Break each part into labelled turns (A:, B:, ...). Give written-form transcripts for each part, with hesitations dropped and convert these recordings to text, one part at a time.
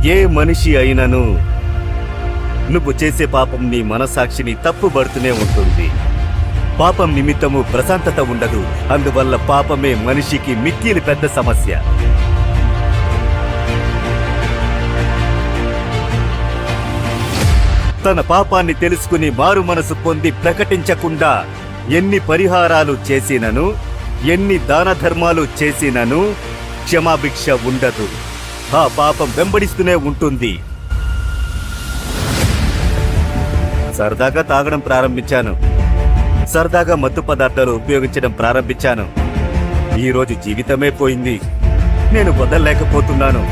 A: ఏ మనిషి అయినను నువ్వు చేసే పాపం నీ మనసాక్షిని తప్పుబడుతూనే ఉంటుంది. పాపం నిమిత్తము ప్రశాంతత ఉండదు. అందువల్ల పాపమే మనిషికి మిక్కిలి పెద్ద సమస్య. తన పాపాన్ని తెలుసుకుని మారు మనసు పొంది ప్రకటించకుండా ఎన్ని పరిహారాలు చేసినను, ఎన్ని దాన ధర్మాలు చేసినను క్షమాభిక్ష ఉండదు. ఆ పాపం వెంబడిస్తూనే ఉంటుంది. సరదాగా తాగడం ప్రారంభించాను, సరదాగా మత్తు పదార్థాలు ఉపయోగించడం ప్రారంభించాను. ఈరోజు జీవితమే పోయింది. నేను వదలలేకపోతున్నాను.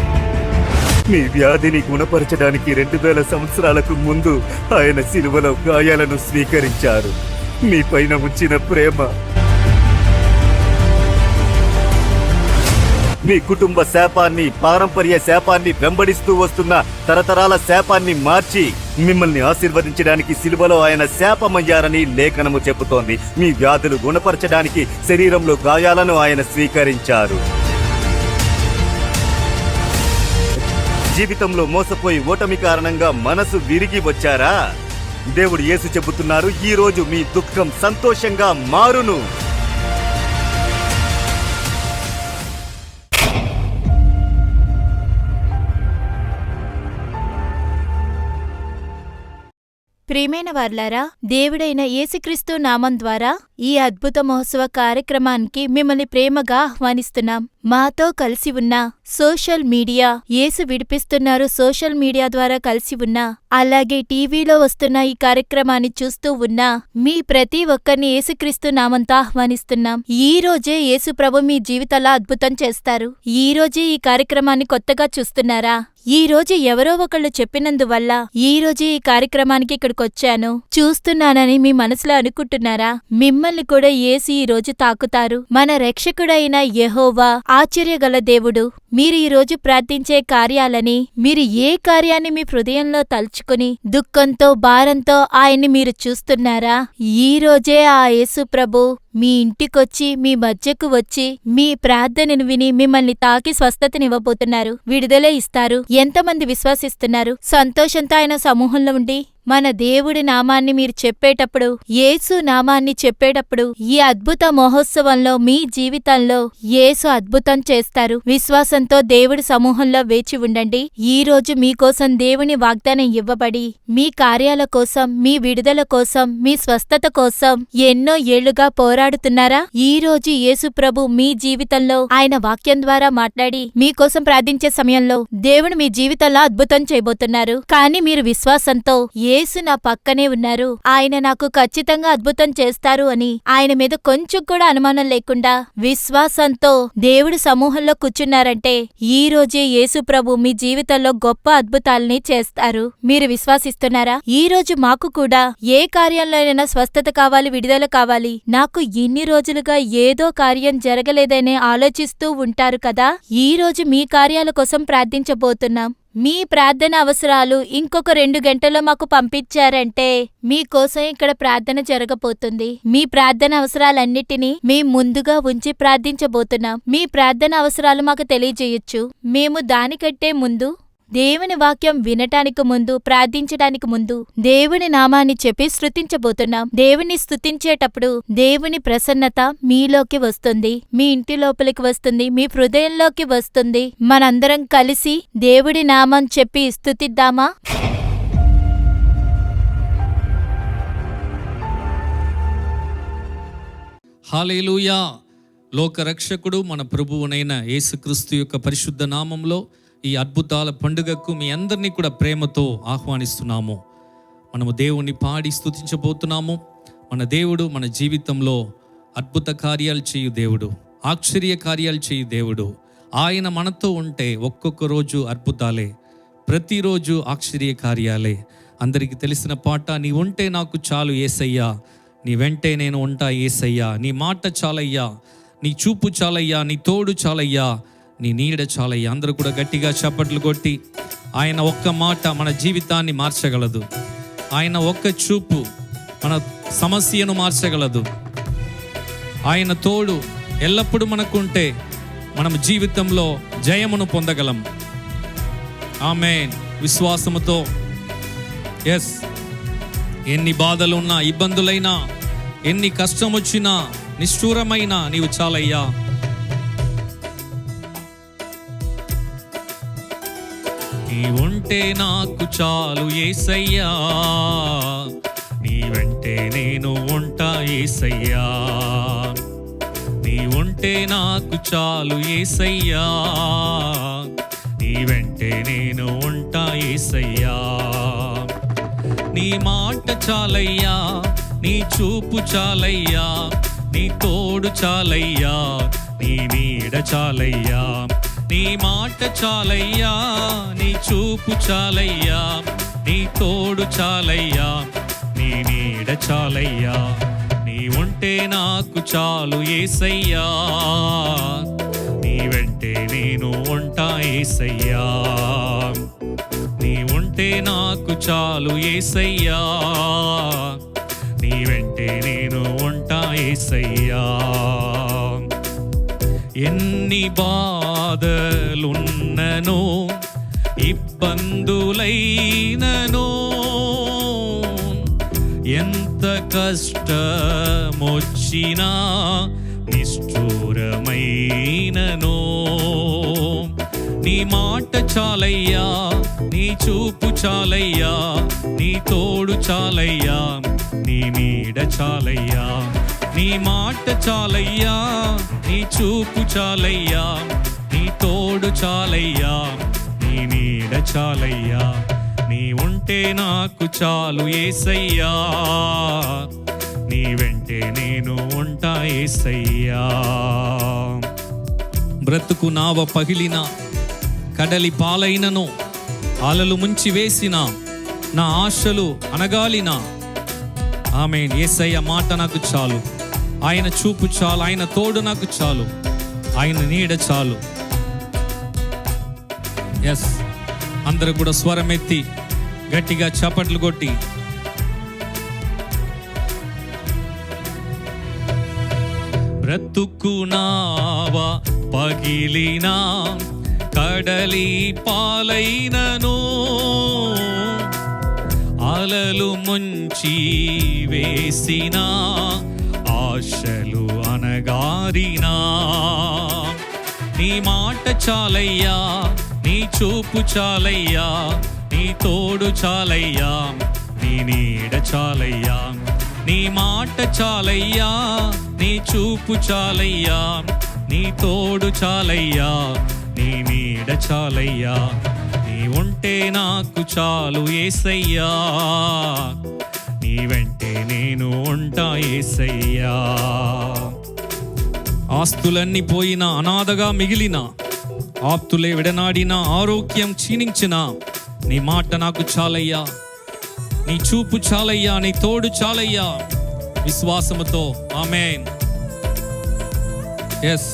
A: మీ వ్యాధిని గుణపరచడానికి 2000 సంవత్సరాలకు ముందు ఆయన శిలువలో గాయాలను స్వీకరించారు. మీ పైన ఉంచిన ప్రేమ మీ కుటుంబ శాపాన్ని, పారంపర్య శాపాన్ని, వెంబడిస్తూ వస్తున్న తరతరాల శాపాన్ని మార్చి మిమ్మల్ని ఆశీర్వదించడానికి శిలువలో ఆయన శాపమయ్యారని లేఖనము చెబుతోంది. మీ వ్యాధులు గుణపరచడానికి శరీరంలో గాయాలను ఆయన స్వీకరించారు. జీవితంలో మోసపోయి ఓటమి కారణంగా మనసు విరిగి వచ్చారా? దేవుడు యేసు చెబుతున్నారు, ఈ రోజు మీ దుఃఖం సంతోషంగా మారును.
B: ప్రియమైన వార్లారా, దేవుడైన యేసుక్రీస్తు నామం ద్వారా ఈ అద్భుత మహోత్సవ కార్యక్రమానికి మిమ్మల్ని ప్రేమగా ఆహ్వానిస్తున్నాం. మాతో కలిసి ఉన్న సోషల్ మీడియా, యేసు విడిపిస్తున్నారు సోషల్ మీడియా ద్వారా కలిసి ఉన్న, అలాగే టీవీలో వస్తున్న ఈ కార్యక్రమాన్ని చూస్తూ ఉన్న మీ ప్రతి ఒక్కరిని యేసుక్రీస్తు నామంతో ఆహ్వానిస్తున్నాం. ఈ రోజే యేసు ప్రభు మీ జీవితాల్లో అద్భుతం చేస్తారు. ఈ రోజే ఈ కార్యక్రమాన్ని కొత్తగా చూస్తున్నారా? ఈ రోజు ఎవరో ఒకళ్ళు చెప్పినందువల్ల ఈ రోజు ఈ కార్యక్రమానికి ఇక్కడికొచ్చాను, చూస్తున్నానని మీ మనసులో అనుకుంటున్నారా? మిమ్మల్ని కూడా యేసు ఈ రోజు తాకుతారు. మన రక్షకుడైన యెహోవా ఆశ్చర్యగల దేవుడు. మీరు ఈ రోజు ప్రార్థించే కార్యాలని, మీరు ఏ కార్యాన్ని మీ హృదయంలో తలుచుకుని దుఃఖంతో, భారంతో ఆయన్ని మీరు చూస్తున్నారా? ఈ రోజే ఆ యేసు ప్రభు మీ ఇంటికొచ్చి, మీ మధ్యకు వచ్చి, మీ ప్రార్థనను విని మిమ్మల్ని తాకి స్వస్థతనివ్వబోతున్నారు, విడుదల ఇస్తారు. ఎంతమంది విశ్వాసిస్తున్నారు? సంతోషంతో ఆయన సమూహంలో ఉండి మన దేవుడి నామాన్ని మీరు చెప్పేటప్పుడు, యేసు నామాన్ని చెప్పేటప్పుడు ఈ అద్భుత మహోత్సవంలో మీ జీవితంలో యేసు అద్భుతం చేస్తారు. విశ్వాసంతో దేవుడి సమూహంలో వేచి ఉండండి. ఈ రోజు మీకోసం దేవుని వాగ్దానం ఇవ్వబడి, మీ కార్యాల కోసం, మీ విడుదల కోసం, మీ స్వస్థత కోసం ఎన్నో ఏళ్లుగా పోరాడుతున్నారా? ఈ రోజు యేసు ప్రభు మీ జీవితంలో ఆయన వాక్యం ద్వారా మాట్లాడి మీకోసం ప్రార్థించే సమయంలో దేవుడు మీ జీవితంలో అద్భుతం చేయబోతున్నారు. కానీ మీరు విశ్వాసంతో యేసు నా పక్కనే ఉన్నారు, ఆయన నాకు ఖచ్చితంగా అద్భుతం చేస్తారు అని ఆయన మీద కొంచెం కూడా అనుమానం లేకుండా విశ్వాసంతో దేవుడి సమూహంలో కూర్చున్నారంటే ఈ రోజే యేసు ప్రభు మీ జీవితంలో గొప్ప అద్భుతాల్ని చేస్తారు. మీరు విశ్వాసిస్తున్నారా? ఈ రోజు మాకు కూడా ఏ కార్యంలోనైనా స్వస్థత కావాలి, విడుదల కావాలి, నాకు ఇన్ని రోజులుగా ఏదో కార్యం జరగలేదని ఆలోచిస్తూ ఉంటారు కదా. ఈ రోజు మీ కార్యాల కోసం ప్రార్థించబోతున్నాం. మీ ప్రార్థన అవసరాలు ఇంకొక 2 గంటల్లో మాకు పంపించారంటే మీకోసం ఇక్కడ ప్రార్థన జరగబోతుంది. మీ ప్రార్థన అవసరాలన్నిటినీ మేము ముందుగా ఉంచి ప్రార్థించబోతున్నాం. మీ ప్రార్థన అవసరాలు మాకు తెలియజేయొచ్చు. మేము దానికంటే ముందు, దేవుని వాక్యం వినటానికి ముందు, ప్రార్థించడానికి ముందు దేవుని నామాన్ని చెప్పి స్తుతించబోతున్నాం. దేవుని స్తుతించేటప్పుడు దేవుని ప్రసన్నత మీలోకి వస్తుంది, మీ ఇంటి లోపలికి వస్తుంది, మీ హృదయంలోకి వస్తుంది. మనందరం కలిసి దేవుడి నామం చెప్పి స్తుతిద్దామా?
C: హల్లెలూయా. లోకరక్షకుడు మన ప్రభువునైన యేసుక్రీస్తు యొక్క పరిశుద్ధ నామంలో ఈ అద్భుతాల పండుగకు మీ అందరినీ కూడా ప్రేమతో ఆహ్వానిస్తున్నాము. మనము దేవుణ్ణి పాడి స్తుతించబోతున్నాము. మన దేవుడు మన జీవితంలో అద్భుత కార్యాలు చేయు దేవుడు, ఆశ్చర్య కార్యాలు చేయు దేవుడు. ఆయన మనతో ఉంటే ఒక్కొక్క రోజు అద్భుతాలే, ప్రతిరోజు ఆశ్చర్య కార్యాలే. అందరికీ తెలిసిన పాట, నీ ఉంటే నాకు చాలు యేసయ్యా, నీ వెంటే నేను ఉంటా యేసయ్యా, నీ మాట చాలయ్యా, నీ చూపు చాలయ్యా, నీ తోడు చాలయ్యా, నీ నీడ చాలయ్యా. అందరూ కూడా గట్టిగా చప్పట్లు కొట్టి, ఆయన ఒక్క మాట మన జీవితాన్ని మార్చగలదు. ఆయన ఒక్క చూపు మన సమస్యను మార్చగలదు. ఆయన తోడు ఎల్లప్పుడూ మనకుంటే మనం జీవితంలో జయమును పొందగలం. ఆమేన్. విశ్వాసముతో ఎస్, ఎన్ని బాధలున్నా, ఇబ్బందులైనా, ఎన్ని కష్టం వచ్చినా, నిష్ఠూరమైనా నీవు చాలయ్యా. నీ ఉంటే నాకు చాలు యేసయ్యా, నీ వెంటే నేను ఉంటా యేసయ్యా. నీ ఉంటే నాకు చాలు యేసయ్యా, నీ వెంటే నేను ఉంటా యేసయ్యా. నీ మాట చాలయ్యా, నీ చూపు చాలయ్యా, నీ తోడు చాలయ్యా, నీ నీడ చాలయ్యా. నీ మాట చాలయ్యా, నీ చూపు చాలయ్యా, నీ తోడు చాలయ్యా, నీ నీడ చాలయ్యా. నీ ఉంటే నాకు చాలు యేసయ్యా, నీ వెంటే నేను ఉంటా యేసయ్యా. నీ ఉంటే నాకు చాలు యేసయ్యా, నీ వెంటే నేను ఉంటా యేసయ్యా. ఎన్ని బాధలున్ననో, ఇబ్బందులైననో, ఎంత కష్టమొచ్చినా, నిష్ఠూరమైననో, నీ మాట చాలయ్యా, నీ చూపు చాలయ్యా, నీ తోడు చాలయ్యా, నీ నీడ చాలయ్యా. నీ మాట చాలయ్యా, నీ చూపు చాలయ్యా, నీ తోడు చాలయ్యా, నీ నీడ చాలయ్యా. నీ ఉంటే నాకు చాలు యేసయ్యా, నీ వెంటే నేను ఉంటా యేసయ్యా. బ్రతుకు నావ పగిలిన, కడలి పాలైనను, అలలు ముంచి వేసిన, నా ఆశలు అనగాలిన, ఆమేన్. యేసయ్య మాట నాకు చాలు, ఆయన చూపు చాలు, ఆయన తోడు నాకు చాలు, ఆయన నీడ చాలు. ఎస్, అందరూ కూడా స్వరమెత్తి గట్టిగా చప్పట్లు కొట్టి బ్రతుకు నావా పగిలినా, కడలి పాలైనను, అలలు ముంచి వేసిన, ఆశలు అనగారినా, నీ మాట చాలయ్యా, నీ చూపు చాలయ్యా, నీ తోడు చాలయ్యా, నీ నీడ చాలయ్యా. నీ మాట చాలయ్యా, నీ చూపు చాలయ్యా, నీ తోడు చాలయ్యా, నీ నీడ చాలయ్యా. నీ ఉంటే నాకు చాలు యేసయ్యా, నీ వెంటే నేను ఉంటా యేసయ్యా. ఆస్తులన్నీ పోయినా, అనాథగా మిగిలిన, ఆప్తులే విడనాడిన, ఆరోగ్యం క్షీణించిన, నీ మాట నాకు చాలయ్యా, నీ చూపు చాలయ్యా, నీ తోడు చాలయ్యా. విశ్వాసముతో ఆమేన్. ఎస్,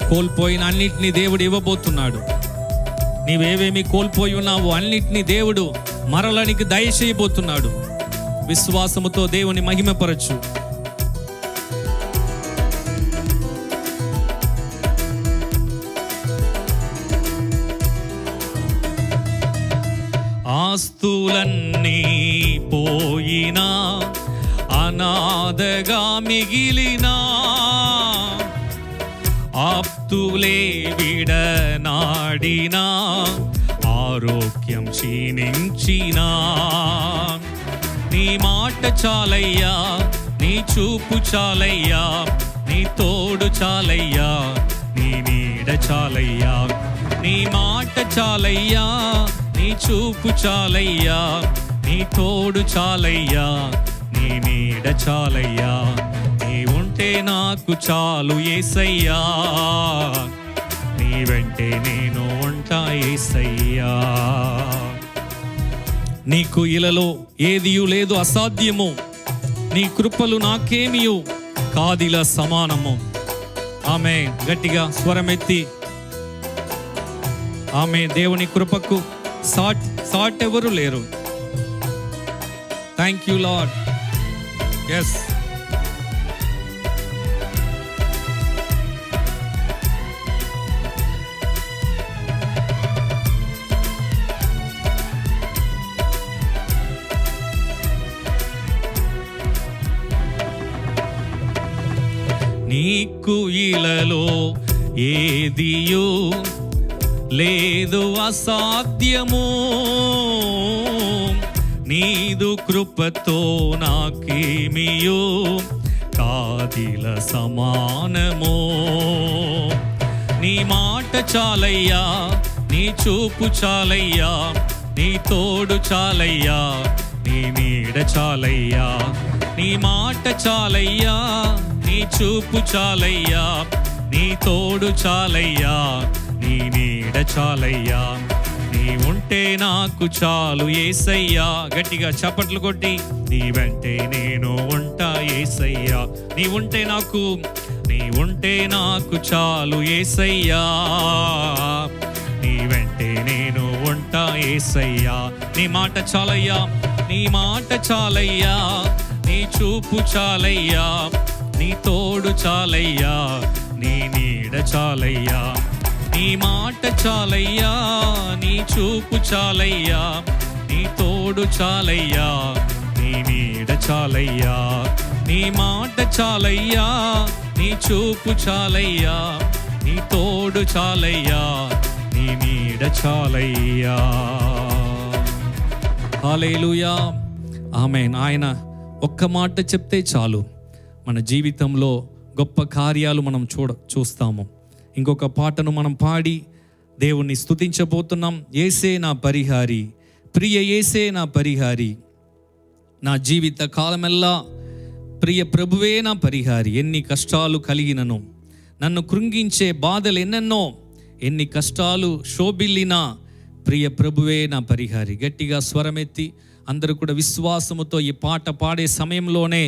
C: కోల్పోయిన అన్నిటినీ దేవుడు ఇవ్వబోతున్నాడు. నీవేవేమి కోల్పోయి ఉన్నావో అన్నిటినీ దేవుడు మరలనికి దయచేయబోతున్నాడు. విశ్వాసముతో దేవుని మహిమపరచు. ఆస్తులన్నీ పోయినా, అనాథగా మిగిలినా, ఆప్తులే విడనాడినా, ఆరోగ్యం క్షీణించినా, నీ మాట చాలయ్యా, నీ చూపు చాలయ్యా, నీ తోడు చాలయ్యా, నీ నీడ చాలయ్యా. నీ మాట చాలయ్యా, నీ చూపు చాలయ్యా, నీ తోడు చాలయ్యా, నీ నీడ చాలయ్యా. నీ ఉంటే నాకు చాలు యేసయ్యా, నీ వెంటే నేను ఉంటా యేసయ్యా. నీకు ఇలలో ఏదియు లేదు అసాధ్యము, నీ కృపలు నాకేమియు కాదిల సమానము. ఆమేన్. గట్టిగా స్వరమెత్తి ఆమేన్. దేవుని కృపకు సాటెవరు లేరు. Thank you lord. ఎస్, నీకు ఇలలో ఏదియో లేదు అసాధ్యము. నీదు కృపతో నాకేమియో కాదిల సమానము. నీ మాట చాలయ్యా, నీ చూపు చాలయ్యా, నీ తోడు చాలయ్యా, నీ నీడ చాలయ్యా. నీ మాట చాలయ్యా, నీ చూపు చాలయ్యా, నీ తోడు చాలయ్యా, నీ నీడ చాలయ్యా. నీ ఉంటే నాకు చాలు యేసయ్యా. గట్టిగా చప్పట్లు కొట్టి, నీ వెంటే నేను ఉంటా యేసయ్యా. నీ ఉంటే నాకు చాలు యేసయ్యా. నీ వెంటే నేను ఉంటా యేసయ్యా. నీ మాట చాలయ్యా, నీ మాట చాలయ్యా, నీ చూపు చాలయ్యా, నీ తోడు చాలయ్యా, నీ నీడ చాలయ్యా. నీ మాట చాలయ్యా, నీ చూపు చాలయ్యా, నీ తోడు చాలయ్యా, నీ నీడ చాలయ్యా. నీ మాట చాలయ్యా, నీ చూపు చాలయ్యా, నీ తోడు చాలయ్యా, నీ నీడ చాలయ్యా. హల్లెలూయా, ఆమేన్. ఆయన ఒక్క మాట చెప్తే చాలు, మన జీవితంలో గొప్ప కార్యాలు మనం చూస్తాము. ఇంకొక పాటను మనం పాడి దేవుణ్ణి స్తుతించబోతున్నాం. యేసే నా పరిహారి, ప్రియ యేసే నా పరిహారి, నా జీవిత కాలమెల్లా ప్రియ ప్రభువే నా పరిహారి. ఎన్ని కష్టాలు కలిగినను, నన్ను కృంగించే బాధలు ఎన్నెన్నో, ఎన్ని కష్టాలు శోభిల్లినా ప్రియ ప్రభువే నా పరిహారి. గట్టిగా స్వరమెత్తి అందరూ కూడా విశ్వాసముతో ఈ పాట పాడే సమయంలోనే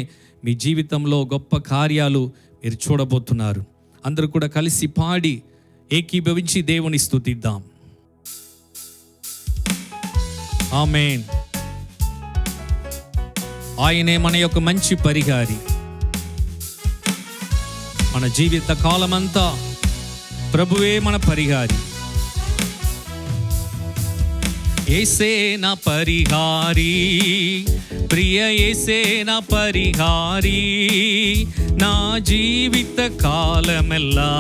C: మీ జీవితంలో గొప్ప కార్యాలు మీరు చూడబోతున్నారు. అందరూ కూడా కలిసి పాడి ఏకీభవించి దేవుని స్తుతిద్దాం. ఆమేన్. ఆయనే మన యొక్క మంచి పరిహారి. మన జీవిత కాలమంతా ప్రభువే మన పరిహారి. యేసే నా పరిహారి, ప్రియ యేసే నా పరిహారి, నా జీవిత కాలమెల్లా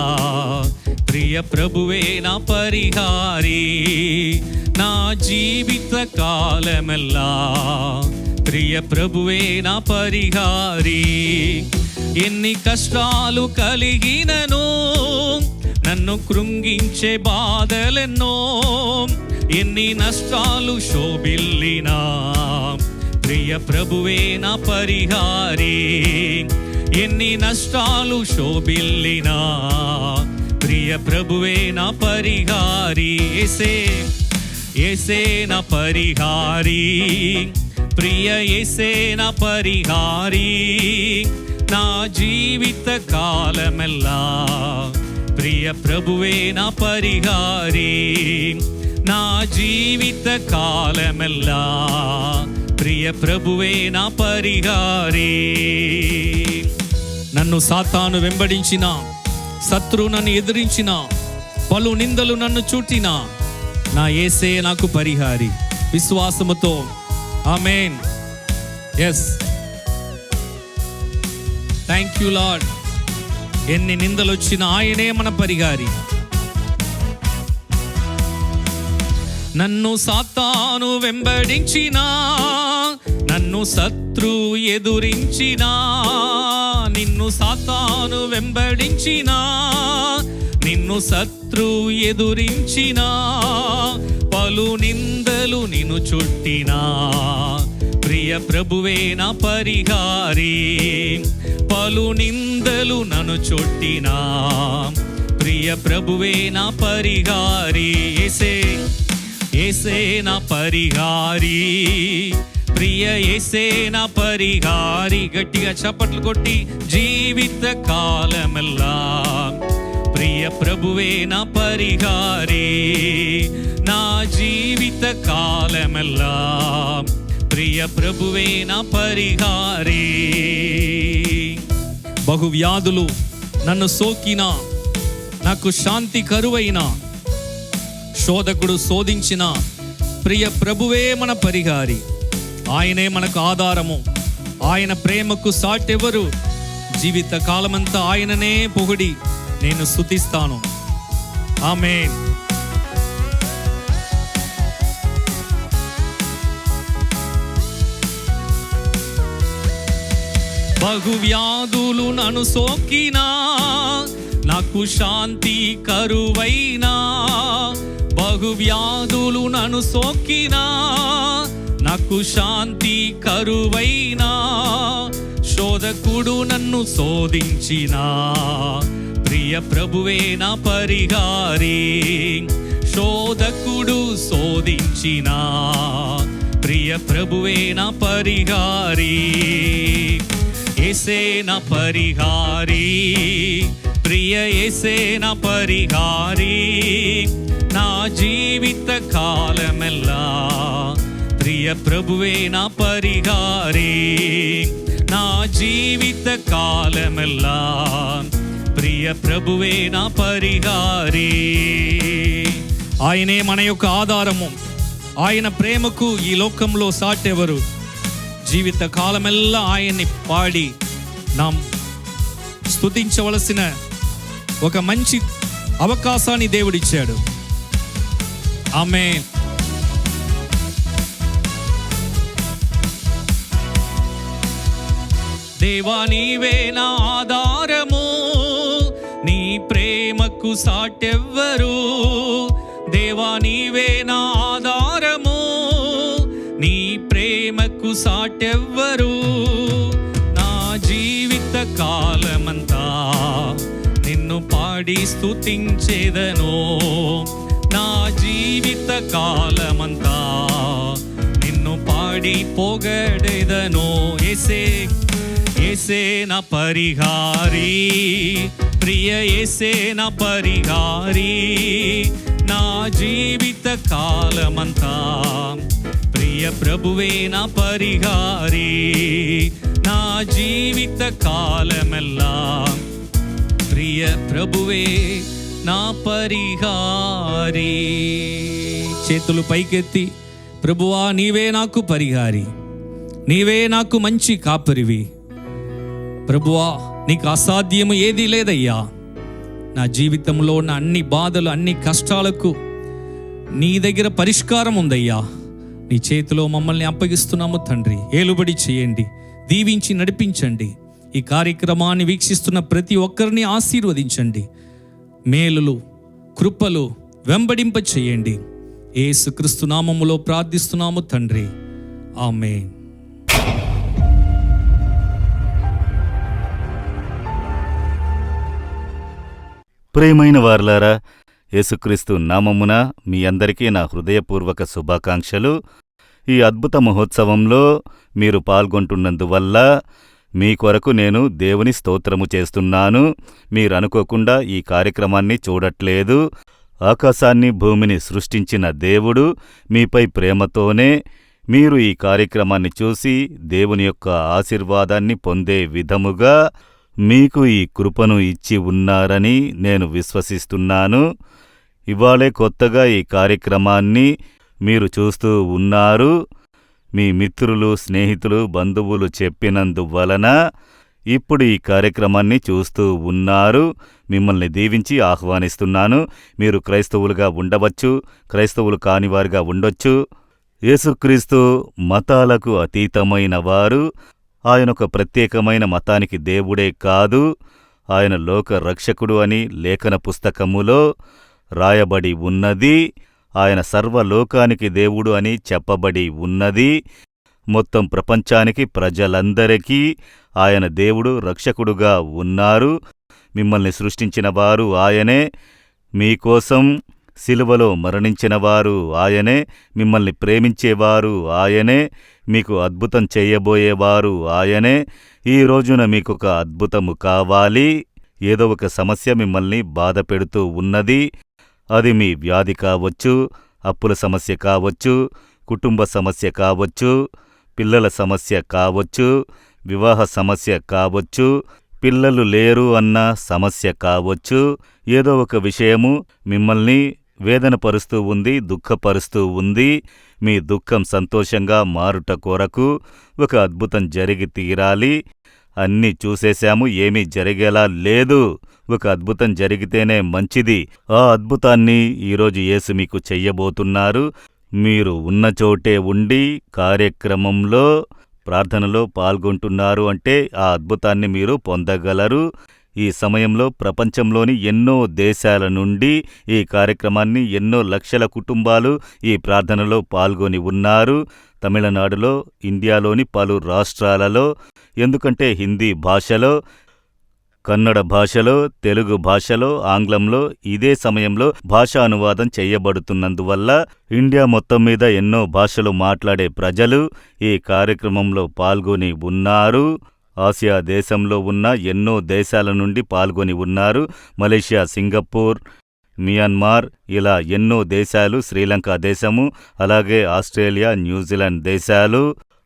C: ప్రియ ప్రభువే నా పరిహారి. నా జీవిత కాలమెల్లా ప్రియ ప్రభువే నా పరిహారి. ఎన్ని కష్టాలు కలిగినను, నన్ను కృంగించే బాధలెన్నో, ఎన్ని నష్టాలు శోభిల్లినా ప్రియ ప్రభువే నా పరిహారి. ఎన్ని నష్టాలు శోభిల్లినా ప్రియ ప్రభువే నా పరిహారి. యేసే నా పరిహారి, ప్రియ యేసే నా పరిహారి, నా జీవిత కాలమెల్లా ప్రియ ప్రభువే నా పరిహారి. నా జీవిత కాలమెల్లా ప్రియ ప్రభువే నా పరిహారి. నన్ను సాతాను వెంబడించిన, శత్రువు నన్ను ఎదిరించిన, పలు నిందలు నన్ను చుట్టిన, నా యేసే నాకు పరిహారి. విశ్వాసముతో ఆమేన్. Yes, thank you lord. ఎన్ని నిందలు వచ్చినా ఆయనే మన పరిహారి. నన్ను సాతాను వెంబడించినా, నన్ను శత్రు ఎదురించినా, నిన్ను సాతాను వెంబడించినా, నిన్ను శత్రు ఎదురించినా, పలు నిందలు నిన్ను చుట్టినా ప్రియ ప్రభువే నా పరిహారి. పలు నిందలు నన్ను చుట్టినా ప్రియ ప్రభువే నా పరిహారి. యేసే నా పరిహారి, ప్రియ యేసే నా పరిహారి. గట్టిగా చప్పట్లు కొట్టి, జీవిత కాలమెల్లా ప్రియ ప్రభువే నా పరిహారి. నా జీవిత కాలమెల్లా ప్రియ ప్రభువే నా పరిహారి. బహు వ్యాధులు నన్ను సోకినా, నాకు శాంతి కరువైనా, శోధకుడు శోధించిన ప్రియ ప్రభువే మన పరిహారి. ఆయనే మనకు ఆధారము. ఆయన ప్రేమకు సాటెవరు? జీవిత కాలమంతా ఆయననే పొగిడి నేను స్తుతిస్తాను. ఆమేన్. బహువ్యాధులు నన్ను సోకినా, నాకు శాంతి కరువైనా. బహువ్యాధులు నన్ను సోకినా, నాకు శాంతి కరువైనా. శోధకుడు నన్ను శోధించినా, ప్రియ ప్రభువే నా పరిహారి. శోధకుడు శోధించినా, ప్రియ ప్రభువే నా పరిహారి. యేసే నా పరిహారి, ప్రియ యేసే నా పరిహారి. నా జీవిత కాలమెల్లా ప్రియ ప్రభువే నా పరిహారి. నా జీవిత కాలమెల్లా ప్రియ ప్రభువే నా పరిహారి. ఆయనే మన యొక్క ఆధారము. ఆయన ప్రేమకు ఈ లోకంలో సాటెవరు? జీవిత కాలమెల్లా ఆయన్ని పాడి నాం స్తుతించవలసిన ఒక మంచి అవకాశాన్ని దేవుడిచ్చాడు. ఆమేన్. దేవా నీవే నా ఆధారము, నీ ప్రేమకు సాటెవ్వరు. దేవా నీవే నా ఆధారము, నీ ప్రేమకు సాటెవ్వరు. నా జీవిత కాలమంతా నిన్ను పాడి స్తుతించేదను. నా జీవిత కాలమంతా నిన్ను పాడి పొగడెదను. యేసే యేసే నా పరిహారి, ప్రియ యేసే నా పరిహారి. నా జీవిత కాలమంతా ప్రియ ప్రభువే నా పరిహారి. నా జీవిత కాలమెల్లా ప్రియ ప్రభువే నా పరిహారి. చేతులు పైకెత్తి, ప్రభువా నీవే నాకు పరిహారి, నీవే నాకు మంచి కాపరివి. ప్రభువా నీకు అసాధ్యము ఏదీ లేదయ్యా. నా జీవితంలో ఉన్న అన్ని బాధలు, అన్ని కష్టాలకు నీ దగ్గర పరిష్కారం ఉందయ్యా. నీ చేతిలో మమ్మల్ని అప్పగిస్తున్నాము తండ్రి. ఏలుబడి చేయండి, దీవించి నడిపించండి. ఈ కార్యక్రమాన్ని వీక్షిస్తున్న ప్రతి ఒక్కరిని ఆశీర్వదించండి. మేలులు, కృపలు వెంబడింప చేయండి. యేసుక్రీస్తు నామములో ప్రార్థిస్తున్నాము తండ్రి. ఆమేన్.
A: ప్రియమైన వారలారా, యేసుక్రీస్తు నామమున మీ అందరికీ నా హృదయపూర్వక శుభాకాంక్షలు. ఈ అద్భుత మహోత్సవంలో మీరు పాల్గొంటున్నందువల్ల మీ కొరకు నేను దేవుని స్తోత్రము చేస్తున్నాను. మీరనుకోకుండా ఈ కార్యక్రమాన్ని చూడట్లేదు. ఆకాశాన్ని భూమిని సృష్టించిన దేవుడు మీపై ప్రేమతోనే మీరు ఈ కార్యక్రమాన్ని చూసి దేవుని యొక్క ఆశీర్వాదాన్ని పొందే విధముగా మీకు ఈ కృపను ఇచ్చి ఉన్నారని నేను విశ్వసిస్తున్నాను. ఇవాళే కొత్తగా ఈ కార్యక్రమాన్ని మీరు చూస్తూ ఉన్నారు. మీ మిత్రులు, స్నేహితులు, బంధువులు చెప్పినందువలన ఇప్పుడు ఈ కార్యక్రమాన్ని చూస్తూ ఉన్నారు. మిమ్మల్ని దీవించి ఆహ్వానిస్తున్నాను. మీరు క్రైస్తవులుగా ఉండవచ్చు, క్రైస్తవులు కానివారుగా ఉండొచ్చు. యేసుక్రీస్తు మతాలకు అతీతమైన వారు. ఆయన ఒక ప్రత్యేకమైన మతానికి దేవుడే కాదు, ఆయన లోక రక్షకుడు అని లేఖన పుస్తకములో రాయబడి ఉన్నది. ఆయన సర్వలోకానికి దేవుడు అని చెప్పబడి ఉన్నది. మొత్తం ప్రపంచానికి, ప్రజలందరికీ ఆయన దేవుడు రక్షకుడుగా ఉన్నారు. మిమ్మల్ని సృష్టించినవారు ఆయనే, మీకోసం సిలువలో మరణించినవారు ఆయనే, మిమ్మల్ని ప్రేమించేవారు ఆయనే, మీకు అద్భుతం చేయబోయేవారు ఆయనే. ఈ రోజున మీకొక అద్భుతము కావాలి. ఏదో ఒక సమస్య మిమ్మల్ని బాధ పెడుతూ ఉన్నది. అది మీ వ్యాధి కావచ్చు, అప్పుల సమస్య కావచ్చు, కుటుంబ సమస్య కావచ్చు, పిల్లల సమస్య కావచ్చు, వివాహ సమస్య కావచ్చు, పిల్లలు లేరు అన్న సమస్య కావచ్చు. ఏదో ఒక విషయము మిమ్మల్ని వేదనపరుస్తూ ఉంది, దుఃఖపరుస్తూ ఉంది. మీ దుఃఖం సంతోషంగా మారుట కొరకు ఒక అద్భుతం జరిగి తీరాలి. అన్నీ చూసేశాము, ఏమీ జరిగేలా లేదు. ఒక అద్భుతం జరిగితేనే మంచిది. ఆ అద్భుతాన్ని ఈరోజు యేసు మీకు చెయ్యబోతున్నారు. మీరు ఉన్న చోటే ఉండి కార్యక్రమంలో ప్రార్థనలో పాల్గొంటున్నారు అంటే ఆ అద్భుతాన్ని మీరు పొందగలరు. ఈ సమయంలో ప్రపంచంలోని ఎన్నో దేశాల నుండి ఈ కార్యక్రమాన్ని ఎన్నో లక్షల కుటుంబాలు ఈ ప్రార్థనలో పాల్గొని ఉన్నారు. తమిళనాడులో, ఇండియాలోని పలు రాష్ట్రాలలో, ఎందుకంటే హిందీ భాషలో, కన్నడ భాషలో, తెలుగు భాషలో, ఆంగ్లంలో ఇదే సమయంలో భాషా అనువాదం చేయబడుతున్నందువల్ల ఇండియా మొత్తం మీద ఎన్నో భాషలు మాట్లాడే ప్రజలు ఈ కార్యక్రమంలో పాల్గొని ఉన్నారు. ఆసియా దేశంలో ఉన్న ఎన్నో దేశాల నుండి పాల్గొని ఉన్నారు. మలేషియా, సింగపూర్, మియన్మార్ ఇలా ఎన్నో దేశాలు, శ్రీలంక దేశము, అలాగే ఆస్ట్రేలియా, న్యూజిలాండ్ దేశాలు,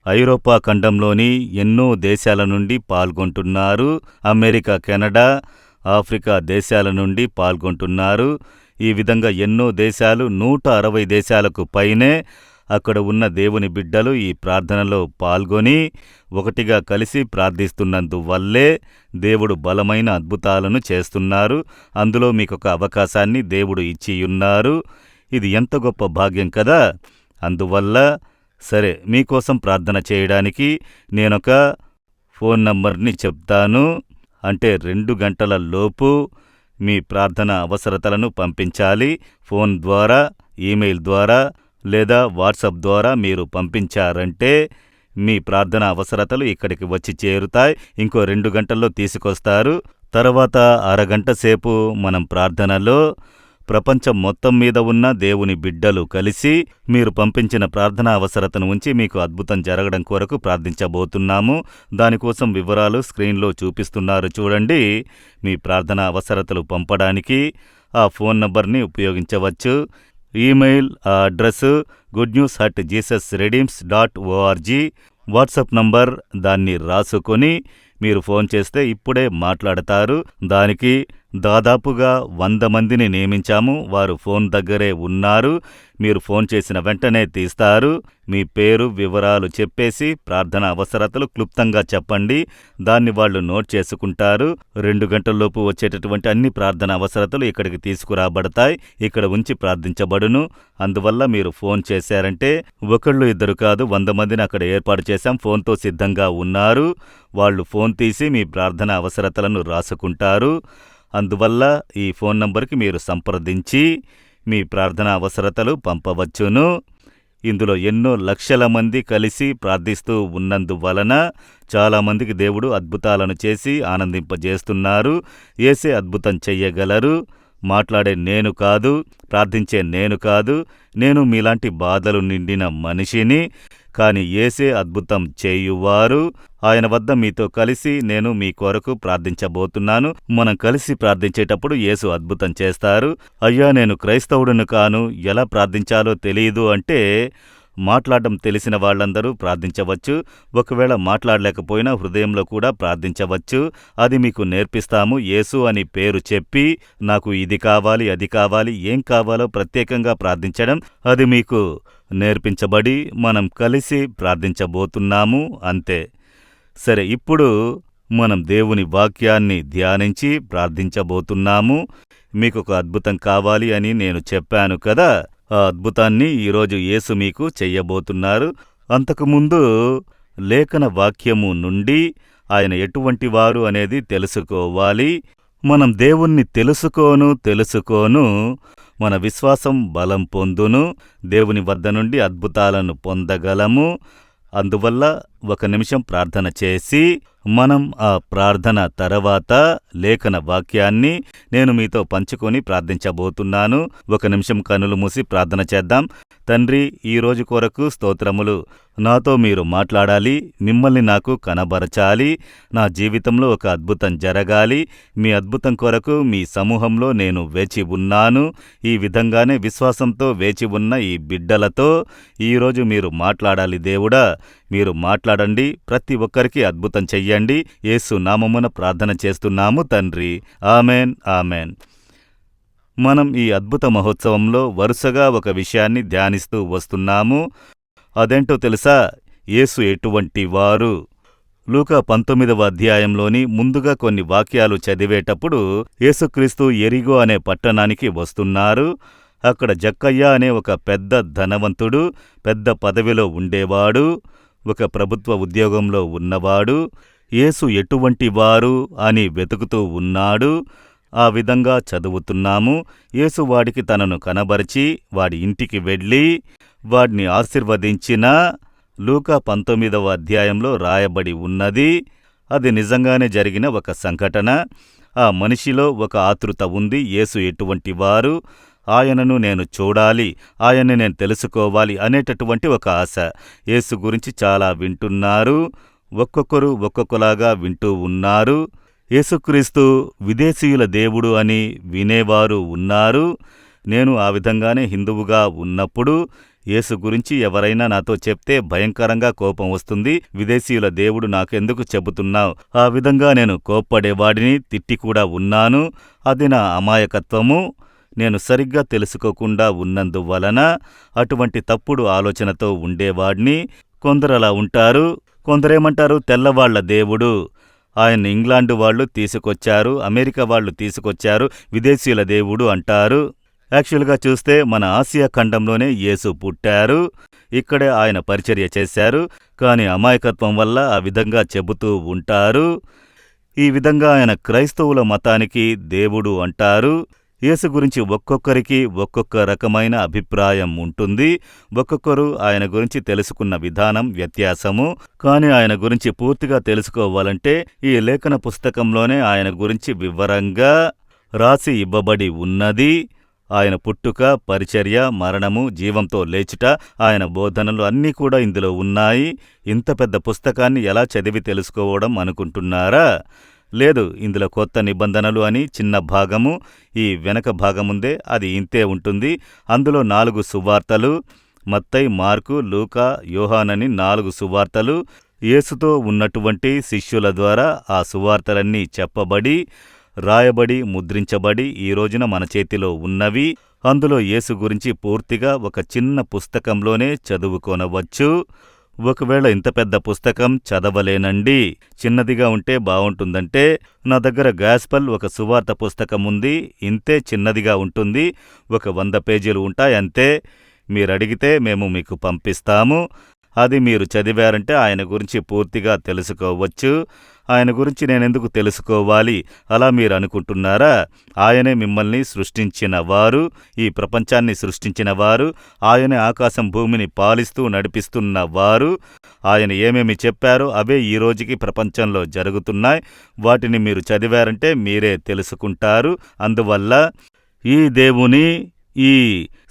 A: ఐరోపా ఖండంలోని ఎన్నో దేశాల నుండి పాల్గొంటున్నారు. అమెరికా, కెనడా, ఆఫ్రికా దేశాల నుండి పాల్గొంటున్నారు. ఈ విధంగా ఎన్నో దేశాలు, 160 దేశాలకు పైనే అక్కడ ఉన్న దేవుని బిడ్డలు ఈ ప్రార్థనలో పాల్గొని ఒకటిగా కలిసి ప్రార్థిస్తున్నందువల్లే దేవుడు బలమైన అద్భుతాలను చేస్తున్నారు. అందులో మీకొక అవకాశాన్ని దేవుడు ఇచ్చియున్నారు. ఇది ఎంత గొప్ప భాగ్యం కదా! అందువల్ల సరే, మీకోసం ప్రార్థన చేయడానికి నేనొక ఫోన్ నంబర్ని చెప్తాను. అంటే 2 గంటల లోపు మీ ప్రార్థన అవసరతలను పంపించాలి. ఫోన్ ద్వారా, ఈమెయిల్ ద్వారా లేదా వాట్సాప్ ద్వారా మీరు పంపించారంటే మీ ప్రార్థన అవసరతలు ఇక్కడికి వచ్చి చేరుతాయి. ఇంకో 2 గంటల్లో తీసుకొస్తారు. తర్వాత అరగంట సేపు మనం ప్రార్థనలో ప్రపంచం మొత్తం మీద ఉన్న దేవుని బిడ్డలు కలిసి మీరు పంపించిన ప్రార్థనా అవసరతను ఉంచి మీకు అద్భుతం జరగడం కొరకు ప్రార్థించబోతున్నాము. దానికోసం వివరాలు స్క్రీన్లో చూపిస్తున్నారు చూడండి. మీ ప్రార్థనా అవసరతలు పంపడానికి ఆ ఫోన్ నంబర్ని ఉపయోగించవచ్చు. Email address goodnews@jesusredeems.org. WhatsApp number దాన్ని రాసుకొని మీరు ఫోన్ చేస్తే ఇప్పుడే మాట్లాడతారు. దానికి దాదాపుగా 100 మందిని నియమించాము. వారు ఫోన్ దగ్గరే ఉన్నారు. మీరు ఫోన్ చేసిన వెంటనే తీస్తారు. మీ పేరు, వివరాలు చెప్పేసి ప్రార్థన అవసరతలు క్లుప్తంగా చెప్పండి. దాన్ని వాళ్ళు నోట్ చేసుకుంటారు. 2 గంటల్లోపు వచ్చేటటువంటి అన్ని ప్రార్థన అవసరతలు ఇక్కడికి తీసుకురాబడతాయి. ఇక్కడ ఉంచి ప్రార్థించబడును. అందువల్ల మీరు ఫోన్ చేశారంటే 1-2 కాదు, 100 మందిని అక్కడ ఏర్పాటు చేశాం. ఫోన్తో సిద్ధంగా ఉన్నారు. వాళ్ళు ఫోన్ తీసి మీ ప్రార్థన అవసరతలను రాసుకుంటారు. అందువల్ల ఈ ఫోన్ నంబర్కి మీరు సంప్రదించి మీ ప్రార్థన అవసరతలు పంపవచ్చును. ఇందులో ఎన్నో లక్షల మంది కలిసి ప్రార్థిస్తూ ఉన్నందువలన చాలామందికి దేవుడు అద్భుతాలను చేసి ఆనందింపజేస్తున్నారు. యేసే అద్భుతం చెయ్యగలరు. మాట్లాడే నేను కాదు, ప్రార్థించే నేను కాదు, నేను మీలాంటి బాధలు నిండిన మనిషిని. కాని యేసే అద్భుతం చేయువారు. ఆయన వద్ద మీతో కలిసి నేను మీ కొరకు ప్రార్థించబోతున్నాను. మనం కలిసి ప్రార్థించేటప్పుడు యేసు అద్భుతం చేస్తారు. అయ్యా, నేను క్రైస్తవుడును కాను, ఎలా ప్రార్థించాలో తెలియదు అంటే మాట్లాడడం తెలిసిన వాళ్ళందరూ ప్రార్థించవచ్చు. ఒకవేళ మాట్లాడలేకపోయినా హృదయంలో కూడా ప్రార్థించవచ్చు. అది మీకు నేర్పిస్తాము. యేసు అని పేరు చెప్పి నాకు ఇది కావాలి, అది కావాలి, ఏం కావాలో ప్రత్యేకంగా ప్రార్థించడం అది మీకు నేర్పించబడి మనం కలిసి ప్రార్థించబోతున్నాము. అంతే. సరే, ఇప్పుడు మనం దేవుని వాక్యాన్ని ధ్యానించి ప్రార్థించబోతున్నాము. మీకొక అద్భుతం కావాలి అని నేను చెప్పాను కదా, ఆ అద్భుతాన్ని ఈరోజు యేసు మీకు చెయ్యబోతున్నారు. అంతకుముందు లేఖన వాక్యము నుండి ఆయన ఎటువంటి వారు అనేది తెలుసుకోవాలి. మనం దేవుణ్ణి తెలుసుకోను మన విశ్వాసం బలం పొందును. దేవుని వద్ద నుండి అద్భుతాలను పొందగలము. అందువల్ల 1 నిమిషం ప్రార్థన చేసి మనం ఆ ప్రార్థన తర్వాత లేఖన వాక్యాన్ని నేను మీతో పంచుకొని ప్రార్థించబోతున్నాను. 1 నిమిషం కనులు మూసి ప్రార్థన చేద్దాం. తండ్రి, ఈ రోజు కొరకు స్తోత్రములు. నాతో మీరు మాట్లాడాలి, మిమ్మల్ని నాకు కనబరచాలి. నా జీవితంలో ఒక అద్భుతం జరగాలి. మీ అద్భుతం కొరకు మీ సమూహంలో నేను వేచి ఉన్నాను. ఈ విధంగానే విశ్వాసంతో వేచి ఉన్న ఈ బిడ్డలతో ఈరోజు మీరు మాట్లాడాలి. దేవుడా, మీరు మాట్లాడండి. ప్రతి ఒక్కరికి అద్భుతం చెయ్యండి. యేసు నామమున ప్రార్థన చేస్తున్నాము తండ్రి. Amen, amen. మనం ఈ అద్భుత మహోత్సవంలో వరుసగా ఒక విషయాన్ని ధ్యానిస్తూ వస్తున్నాము. అదేంటో తెలుసా? యేసు ఎటువంటి వారు? లూకా 19వ అధ్యాయంలోని ముందుగా కొన్ని వాక్యాలు చదివేటప్పుడు యేసుక్రీస్తు యెరిగో అనే పట్టణానికి వస్తున్నారు. అక్కడ జక్కయ్య అనే ఒక పెద్ద ధనవంతుడు, పెద్ద పదవిలో ఉండేవాడు, ఒక ప్రభుత్వ ఉద్యోగంలో ఉన్నవాడు. యేసు ఎటువంటి వారు అని వెతుకుతూ ఉన్నాడు. ఆ విధంగా చదువుతున్నాము. యేసు వాడికి తనను కనబరిచి వాడి ఇంటికి వెళ్ళి వాడిని ఆశీర్వదించిన లూకా 19వ అధ్యాయంలో రాయబడి ఉన్నది. అది నిజంగానే జరిగిన ఒక సంఘటన. ఆ మనిషిలో ఒక ఆతృత ఉంది. యేసు ఎటువంటి వారు, ఆయనను నేను చూడాలి, ఆయన్ని నేను తెలుసుకోవాలి అనేటటువంటి ఒక ఆశ. యేసు గురించి చాలా వింటున్నారు. ఒక్కొక్కరు ఒక్కొక్కలాగా వింటూ ఉన్నారు. యేసుక్రీస్తు విదేశీయుల దేవుడు అని వినేవారు ఉన్నారు. నేను ఆ విధంగానే హిందువుగా ఉన్నప్పుడు యేసు గురించి ఎవరైనా నాతో చెప్తే భయంకరంగా కోపం వస్తుంది. విదేశీయుల దేవుడు నాకెందుకు చెబుతున్నావు? ఆ విధంగా నేను కోప్పడేవాడిని, తిట్టి కూడా ఉన్నాను. అది నా అమాయకత్వము. నేను సరిగ్గా తెలుసుకోకుండా ఉన్నందువలన అటువంటి తప్పుడు ఆలోచనతో ఉండేవాడిని. కొందరలా ఉంటారు. కొందరేమంటారు, తెల్లవాళ్ల దేవుడు, ఆయన ఇంగ్లాండు వాళ్ళు తీసుకొచ్చారు, అమెరికా వాళ్ళు తీసుకొచ్చారు, విదేశీయుల దేవుడు అంటారు. యాక్చువల్గా చూస్తే మన ఆసియా ఖండంలోనే యేసు పుట్టారు, ఇక్కడే ఆయన పరిచర్య చేశారు. కానీ అమాయకత్వం వల్ల ఆ విధంగా చెబుతూ ఉంటారు. ఈ విధంగా ఆయన క్రైస్తవుల మతానికి దేవుడు అంటారు. యేసు గురించి ఒక్కొక్కరికి ఒక్కొక్క రకమైన అభిప్రాయం ఉంటుంది. ఒక్కొక్కరు ఆయన గురించి తెలుసుకున్న విధానం వ్యత్యాసము. కానీ ఆయన గురించి పూర్తిగా తెలుసుకోవాలంటే ఈ లేఖన పుస్తకంలోనే ఆయన గురించి వివరంగా రాసి ఇవ్వబడి ఉన్నది. ఆయన పుట్టుక, పరిచర్య, మరణము, జీవంతో లేచుట, ఆయన బోధనలు అన్నీ కూడా ఇందులో ఉన్నాయి. ఇంత పెద్ద పుస్తకాన్ని ఎలా చదివి తెలుసుకోవడం అనుకుంటున్నారా? లేదు, ఇందులో కొత్త నిబంధనలు అని చిన్న భాగము, ఈ వెనక భాగముందే అది ఇంతే ఉంటుంది. అందులో 4 సువార్తలు, మత్తయి, మార్కు, లూకా, యోహానని 4 సువార్తలు. యేసుతో ఉన్నటువంటి శిష్యుల ద్వారా ఆ సువార్తలన్నీ చెప్పబడి, రాయబడి, ముద్రించబడి ఈ రోజున మన చేతిలో ఉన్నవి. అందులో యేసు గురించి పూర్తిగా ఒక చిన్న పుస్తకంలోనే చదువుకొనవచ్చు. ఒకవేళ ఇంత పెద్ద పుస్తకం చదవలేనండి, చిన్నదిగా ఉంటే బావుంటుందంటే, నా దగ్గర గాస్పల్ ఒక సువార్త పుస్తకం ఉంది. ఇంతే చిన్నదిగా ఉంటుంది, ఒక 100 పేజీలు ఉంటాయంతే. మీరడిగితే మేము మీకు పంపిస్తాము. అది మీరు చదివారంటే ఆయన గురించి పూర్తిగా తెలుసుకోవచ్చు. ఆయన గురించి నేనెందుకు తెలుసుకోవాలి అలా మీరు అనుకుంటున్నారా? ఆయనే మిమ్మల్ని సృష్టించిన వారు, ఈ ప్రపంచాన్ని సృష్టించిన వారు, ఆయనే ఆకాశం భూమిని పాలిస్తూ నడిపిస్తున్న వారు. ఆయన ఏమేమి చెప్పారో అవే ఈ రోజుకి ప్రపంచంలో జరుగుతున్నాయి. వాటిని మీరు చదివారంటే మీరే తెలుసుకుంటారు. అందువల్ల ఈ దేవుని, ఈ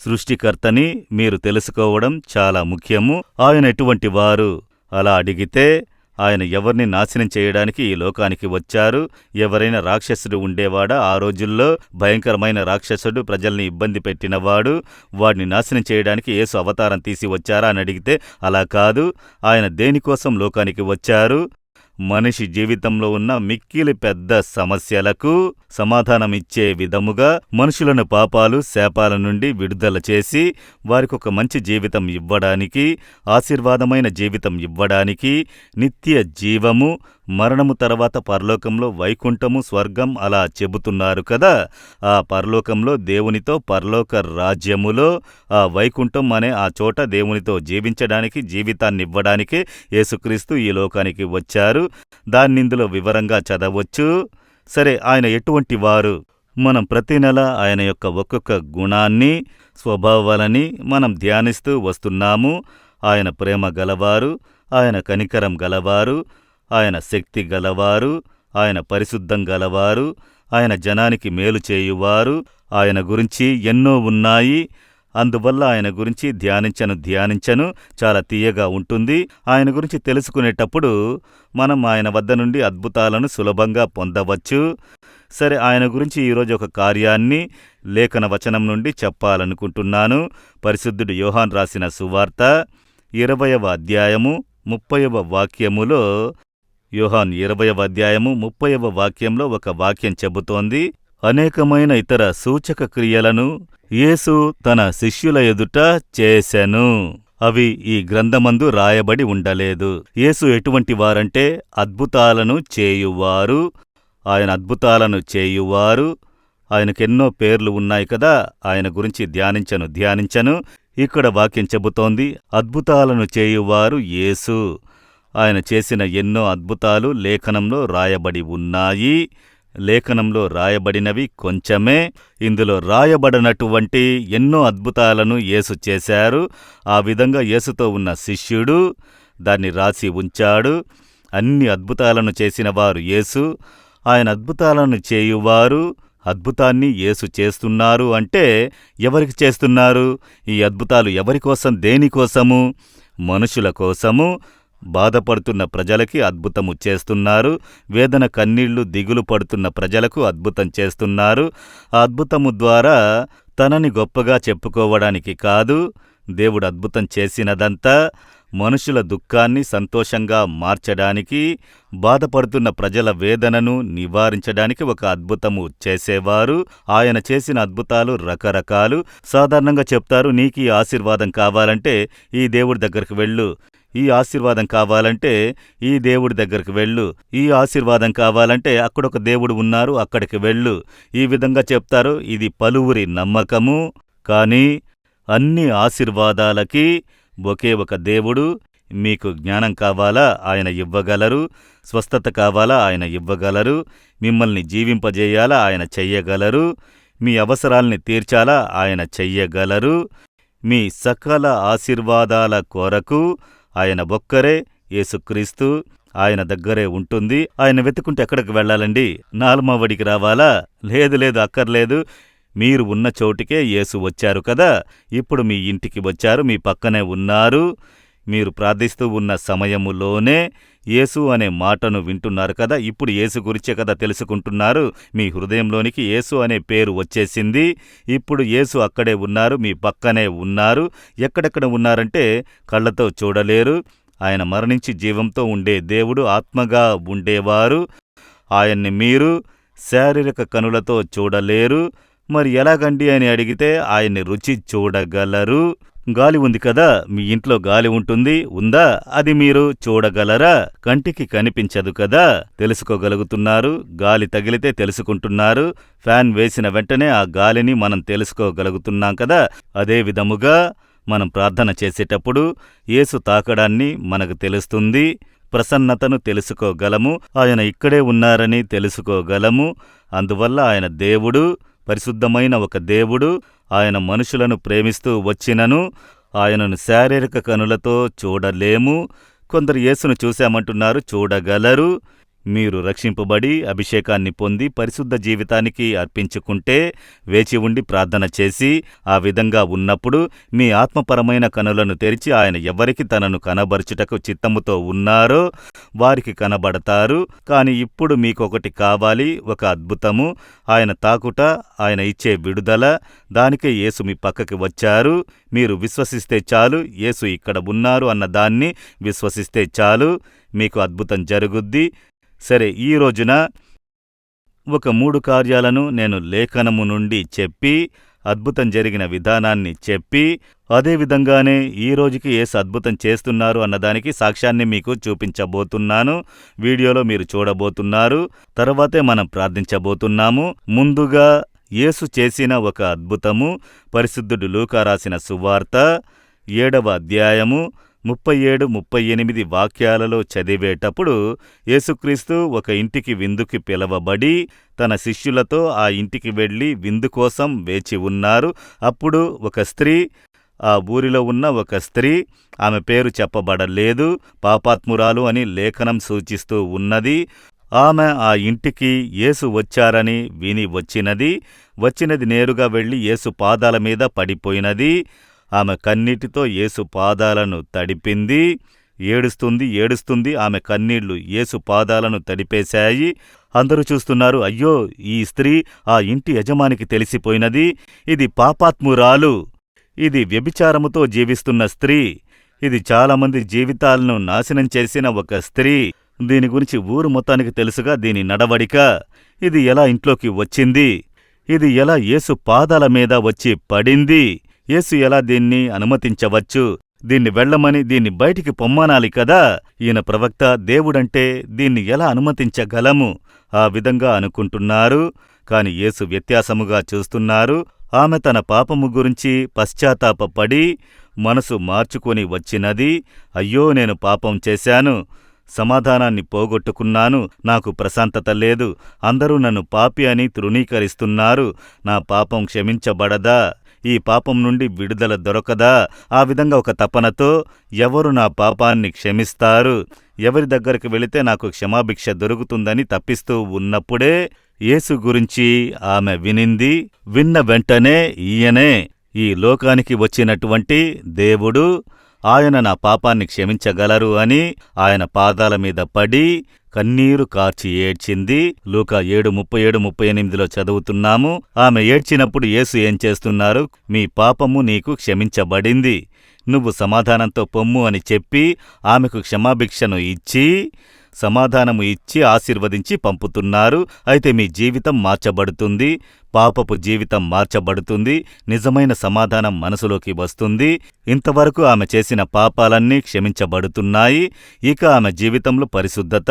A: సృష్టికర్తని మీరు తెలుసుకోవడం చాలా ముఖ్యము. ఆయన ఎటువంటి వారు అలా అడిగితే, ఆయన ఎవరిని నాశనం చేయడానికి ఈ లోకానికి వచ్చారు? ఎవరైనా రాక్షసుడు ఉండేవాడా? ఆ రోజుల్లో భయంకరమైన రాక్షసుడు ప్రజల్ని ఇబ్బంది పెట్టినవాడు. వాడిని నాశనం చేయడానికి యేసు అవతారం తీసి వచ్చారా అని అడిగితే అలా కాదు. ఆయన దేనికోసం లోకానికి వచ్చారు? మనిషి జీవితంలో ఉన్న మిక్కిలి పెద్ద సమస్యలకు సమాధానమిచ్చే విధముగా మనుషులను పాపాలు, శాపాల నుండి విడుదల చేసి వారికొక మంచి జీవితం ఇవ్వడానికి, ఆశీర్వాదమైన జీవితం ఇవ్వడానికి, నిత్య జీవము, మరణము తర్వాత పరలోకంలో వైకుంఠము, స్వర్గం అలా చెబుతున్నారు కదా. ఆ పరలోకంలో దేవునితో, పరలోక రాజ్యములో ఆ వైకుంఠం అనే ఆ చోట దేవునితో జీవించడానికి, జీవితాన్నివ్వడానికే యేసుక్రీస్తు ఈ లోకానికి వచ్చారు. దాన్నిందులో వివరంగా చదవచ్చు. సరే, ఆయన ఎటువంటి వారు? మనం ప్రతి నెల ఆయన యొక్క ఒక్కొక్క గుణాన్ని, స్వభావాలని మనం ధ్యానిస్తూ వస్తున్నాము. ఆయన ప్రేమ గలవారు, ఆయన కనికరం గలవారు, ఆయన శక్తి గలవారు, ఆయన పరిశుద్ధం గలవారు, ఆయన జనానికి మేలు చేయువారు. ఆయన గురించి ఎన్నో ఉన్నాయి. అందువల్ల ఆయన గురించి ధ్యానించను చాలా తీయగా ఉంటుంది. ఆయన గురించి తెలుసుకునేటప్పుడు మనం ఆయన వద్ద నుండి అద్భుతాలను సులభంగా పొందవచ్చు. సరే, ఆయన గురించి ఈరోజు ఒక కార్యాన్ని లేఖన వచనం నుండి చెప్పాలనుకుంటున్నాను. పరిశుద్ధుడు యోహాన్ రాసిన సువార్త 20వ అధ్యాయము 30వ వాక్యములో, యోహాన్ 20వ అధ్యాయము 30వ వాక్యంలో ఒక వాక్యం చెబుతోంది. అనేకమైన ఇతర సూచక క్రియలను యేసు తన శిష్యుల ఎదుట చేసెను. అవి ఈ గ్రంథమందు రాయబడి ఉండలేదు. యేసు ఎటువంటి వారంటే అద్భుతాలను చేయువారు. ఆయన అద్భుతాలను చేయువారు. ఆయనకెన్నో పేర్లు ఉన్నాయి కదా, ఆయన గురించి ధ్యానించను. ఇక్కడ వాక్యం చెబుతోంది, అద్భుతాలను చేయువారు యేసు. ఆయన చేసిన ఎన్నో అద్భుతాలు లేఖనంలో రాయబడి ఉన్నాయి. లేఖనంలో రాయబడినవి కొంచెమే. ఇందులో రాయబడినటువంటి ఎన్నో అద్భుతాలను యేసు చేశారు. ఆ విధంగా యేసుతో ఉన్న శిష్యుడు దాన్ని రాసి ఉంచాడు. అన్ని అద్భుతాలను చేసినవారు యేసు. ఆయన అద్భుతాలను చేయువారు. అద్భుతాన్ని యేసు చేస్తున్నారు అంటే ఎవరికి చేస్తున్నారు? ఈ అద్భుతాలు ఎవరికోసం, దేనికోసము? మనుషుల కోసము. బాధపడుతున్న ప్రజలకి అద్భుతము చేస్తున్నారు. వేదన, కన్నీళ్లు, దిగులు పడుతున్న ప్రజలకు అద్భుతం చేస్తున్నారు. ఆ అద్భుతము ద్వారా తనని గొప్పగా చెప్పుకోవడానికి కాదు, దేవుడు అద్భుతం చేసినదంతా మనుషుల దుఃఖాన్ని సంతోషంగా మార్చడానికి, బాధపడుతున్న ప్రజల వేదనను నివారించడానికి ఒక అద్భుతము చేసేవారు. ఆయన చేసిన అద్భుతాలు రకరకాలు. సాధారణంగా చెప్తారు, నీకీ ఆశీర్వాదం కావాలంటే ఈ దేవుడి దగ్గరికి వెళ్ళు, ఈ ఆశీర్వాదం కావాలంటే ఈ దేవుడి దగ్గరికి వెళ్ళు, ఈ ఆశీర్వాదం కావాలంటే అక్కడొక దేవుడు ఉన్నారు, అక్కడికి వెళ్ళు. ఈ విధంగా చెప్తారు. ఇది పలువురి నమ్మకము. కానీ అన్ని ఆశీర్వాదాలకి ఒకే ఒక దేవుడు. మీకు జ్ఞానం కావాలా, ఆయన ఇవ్వగలరు. స్వస్థత కావాలా, ఆయన ఇవ్వగలరు. మిమ్మల్ని జీవింపజేయాలా, ఆయన చెయ్యగలరు. మీ అవసరాల్ని తీర్చాలా, ఆయన చెయ్యగలరు. మీ సకల ఆశీర్వాదాల కొరకు ఆయన ఒక్కరే, యేసుక్రీస్తు. ఆయన దగ్గరే ఉంటుంది. ఆయన వెతుకుంటే ఎక్కడికి వెళ్ళాలండి? నాల్మవడికి రావాలా? లేదు, అక్కర్లేదు. మీరు ఉన్న చోటికే యేసు వచ్చారు కదా. ఇప్పుడు మీ ఇంటికి వచ్చారు, మీ పక్కనే ఉన్నారు. మీరు ప్రార్థిస్తూ ఉన్న సమయములోనే యేసు అనే మాటను వింటున్నారు కదా. ఇప్పుడు యేసు గురించే కదా తెలుసుకుంటున్నారు. మీ హృదయంలోనికి యేసు అనే పేరు వచ్చేసింది. ఇప్పుడు యేసు అక్కడే ఉన్నారు, మీ పక్కనే ఉన్నారు. ఎక్కడెక్కడ ఉన్నారంటే కళ్ళతో చూడలేరు. ఆయన మరణించి జీవంతో ఉండే దేవుడు, ఆత్మగా ఉండేవారు. ఆయన్ని మీరు శారీరక కనులతో చూడలేరు. మరి ఎలాగండి అని అడిగితే ఆయన్ని రుచి చూడగలరు. గాలి ఉంది కదా, మీ ఇంట్లో గాలి ఉంటుంది, ఉందా? అది మీరు చూడగలరా? కంటికి కనిపించదు కదా, తెలుసుకోగలుగుతున్నారు. గాలి తగిలితే తెలుసుకుంటున్నారు. ఫ్యాన్ వేసిన వెంటనే ఆ గాలిని మనం తెలుసుకోగలుగుతున్నాం కదా. అదే విధముగా మనం ప్రార్థన చేసేటప్పుడు యేసు తాకడాన్ని మనకు తెలుస్తుంది. ప్రసన్నతను తెలుసుకోగలము. ఆయన ఇక్కడే ఉన్నారని తెలుసుకోగలము. అందువల్ల ఆయన దేవుడు, పరిశుద్ధమైన ఒక దేవుడు. ఆయన మనుషులను ప్రేమిస్తూ వచ్చినను ఆయనను శారీరక కనులతో చూడలేము. కొందరు యేసును చూశామంటున్నారు, చూడగలరు. మీరు రక్షింపబడి అభిషేకాన్ని పొంది పరిశుద్ధ జీవితానికి అర్పించుకుంటే, వేచి ఉండి ప్రార్థన చేసి ఆ విధంగా ఉన్నప్పుడు మీ ఆత్మపరమైన కనులను తెరిచి ఆయన ఎవరికి తనను కనబరుచుటకు చిత్తముతో ఉన్నారో వారికి కనబడతారు. కాని ఇప్పుడు మీకొకటి కావాలి, ఒక అద్భుతము. ఆయన తాకుట, ఆయన ఇచ్చే విడుదల. దానికే యేసు మీ పక్కకి వచ్చారు. మీరు విశ్వసిస్తే చాలు. యేసు ఇక్కడ ఉన్నారు అన్న దాన్ని విశ్వసిస్తే చాలు, మీకు అద్భుతం జరుగుద్ది. సరే, ఈ రోజున ఒక 3 కార్యాలను నేను లేఖనము నుండి చెప్పి, అద్భుతం జరిగిన విధానాన్ని చెప్పి, అదేవిధంగానే ఈ రోజుకి యేసు అద్భుతం చేస్తున్నారు అన్నదానికి సాక్ష్యాన్ని మీకు చూపించబోతున్నాను. వీడియోలో మీరు చూడబోతున్నారు. తర్వాతే మనం ప్రార్థించబోతున్నాము. ముందుగా యేసు చేసిన ఒక అద్భుతము పరిశుద్ధుడు లూకా రాసిన సువార్త 7వ అధ్యాయము 37-38 వాక్యాలలో చదివేటప్పుడు, యేసుక్రీస్తు ఒక ఇంటికి విందుకి పిలవబడి తన శిష్యులతో ఆ ఇంటికి వెళ్లి విందు కోసం వేచి ఉన్నారు. అప్పుడు ఒక స్త్రీ, ఆ ఊరిలో ఉన్న ఒక స్త్రీ, ఆమె పేరు చెప్పబడలేదు, పాపాత్మురాలు అని లేఖనం సూచిస్తూ ఉన్నది. ఆమె ఆ ఇంటికి యేసు వచ్చారని విని వచ్చినది నేరుగా వెళ్లి యేసు పాదాల మీద పడిపోయినది. ఆమె కన్నీటితో యేసు పాదాలను తడిపింది. ఏడుస్తుంది. ఆమె కన్నీళ్లు యేసు పాదాలను తడిపేశాయి. అందరూ చూస్తున్నారు. అయ్యో, ఈ స్త్రీ ఆ ఇంటి యజమానికి తెలిసిపోయినది. ఇది పాపాత్మురాలు, ఇది వ్యభిచారముతో జీవిస్తున్న స్త్రీ, ఇది చాలామంది జీవితాలను నాశనం చేసిన ఒక స్త్రీ. దీని గురించి ఊరు మొత్తానికి తెలుసుగా దీని నడవడిక. ఇది ఎలా ఇంట్లోకి వచ్చింది? ఇది ఎలా యేసు పాదాల మీద వచ్చి పడింది? యేసు ఎలా దీన్ని అనుమతించవచ్చు? దీన్ని వెళ్ళమని, దీన్ని బయటికి పొమ్మనాలి కదా. ఈయన ప్రవక్త, దేవుడంటే దీన్ని ఎలా అనుమతించగలము? ఆ విధంగా అనుకుంటున్నారు. కాని యేసు వ్యత్యాసముగా చూస్తున్నారు. ఆమె తన పాపము గురించి పశ్చాత్తాపపడి మనసు మార్చుకొని వచ్చినది. అయ్యో, నేను పాపం చేశాను, సమాధానాన్ని పోగొట్టుకున్నాను, నాకు ప్రశాంతత లేదు, అందరూ నన్ను పాపి అని తృణీకరిస్తున్నారు, నా పాపం క్షమించబడదా? ఈ పాపం నుండి విడుదల దొరకదా? ఆ విధంగా ఒక తపనతో ఎవరు నా పాపాన్ని క్షమిస్తారు, ఎవరి దగ్గరికి వెళితే నాకు క్షమాభిక్ష దొరుకుతుందని తప్పిస్తూ ఉన్నప్పుడే యేసు గురించి ఆమె వినింది. విన్న వెంటనే ఈయనే ఈ లోకానికి వచ్చినటువంటి దేవుడు, ఆయన నా పాపాన్ని క్షమించగలరు అని ఆయన పాదాల మీద పడి కన్నీరు కార్చి ఏడ్చింది. లూకా 7:37-38 చదువుతున్నాము. ఆమె ఏడ్చినప్పుడు యేసు ఏం చేస్తున్నారు? మీ పాపము నీకు క్షమించబడింది, నువ్వు సమాధానంతో పొమ్ము అని చెప్పి ఆమెకు క్షమాభిక్షను ఇచ్చి, సమాధానము ఇచ్చి ఆశీర్వదించి పంపుతున్నారు. అయితే మీ జీవితం మార్చబడుతుంది, పాపపు జీవితం మార్చబడుతుంది, నిజమైన సమాధానం మనసులోకి వస్తుంది. ఇంతవరకు ఆమె చేసిన పాపాలన్నీ క్షమించబడుతున్నాయి. ఇక ఆమె జీవితంలో పరిశుద్ధత,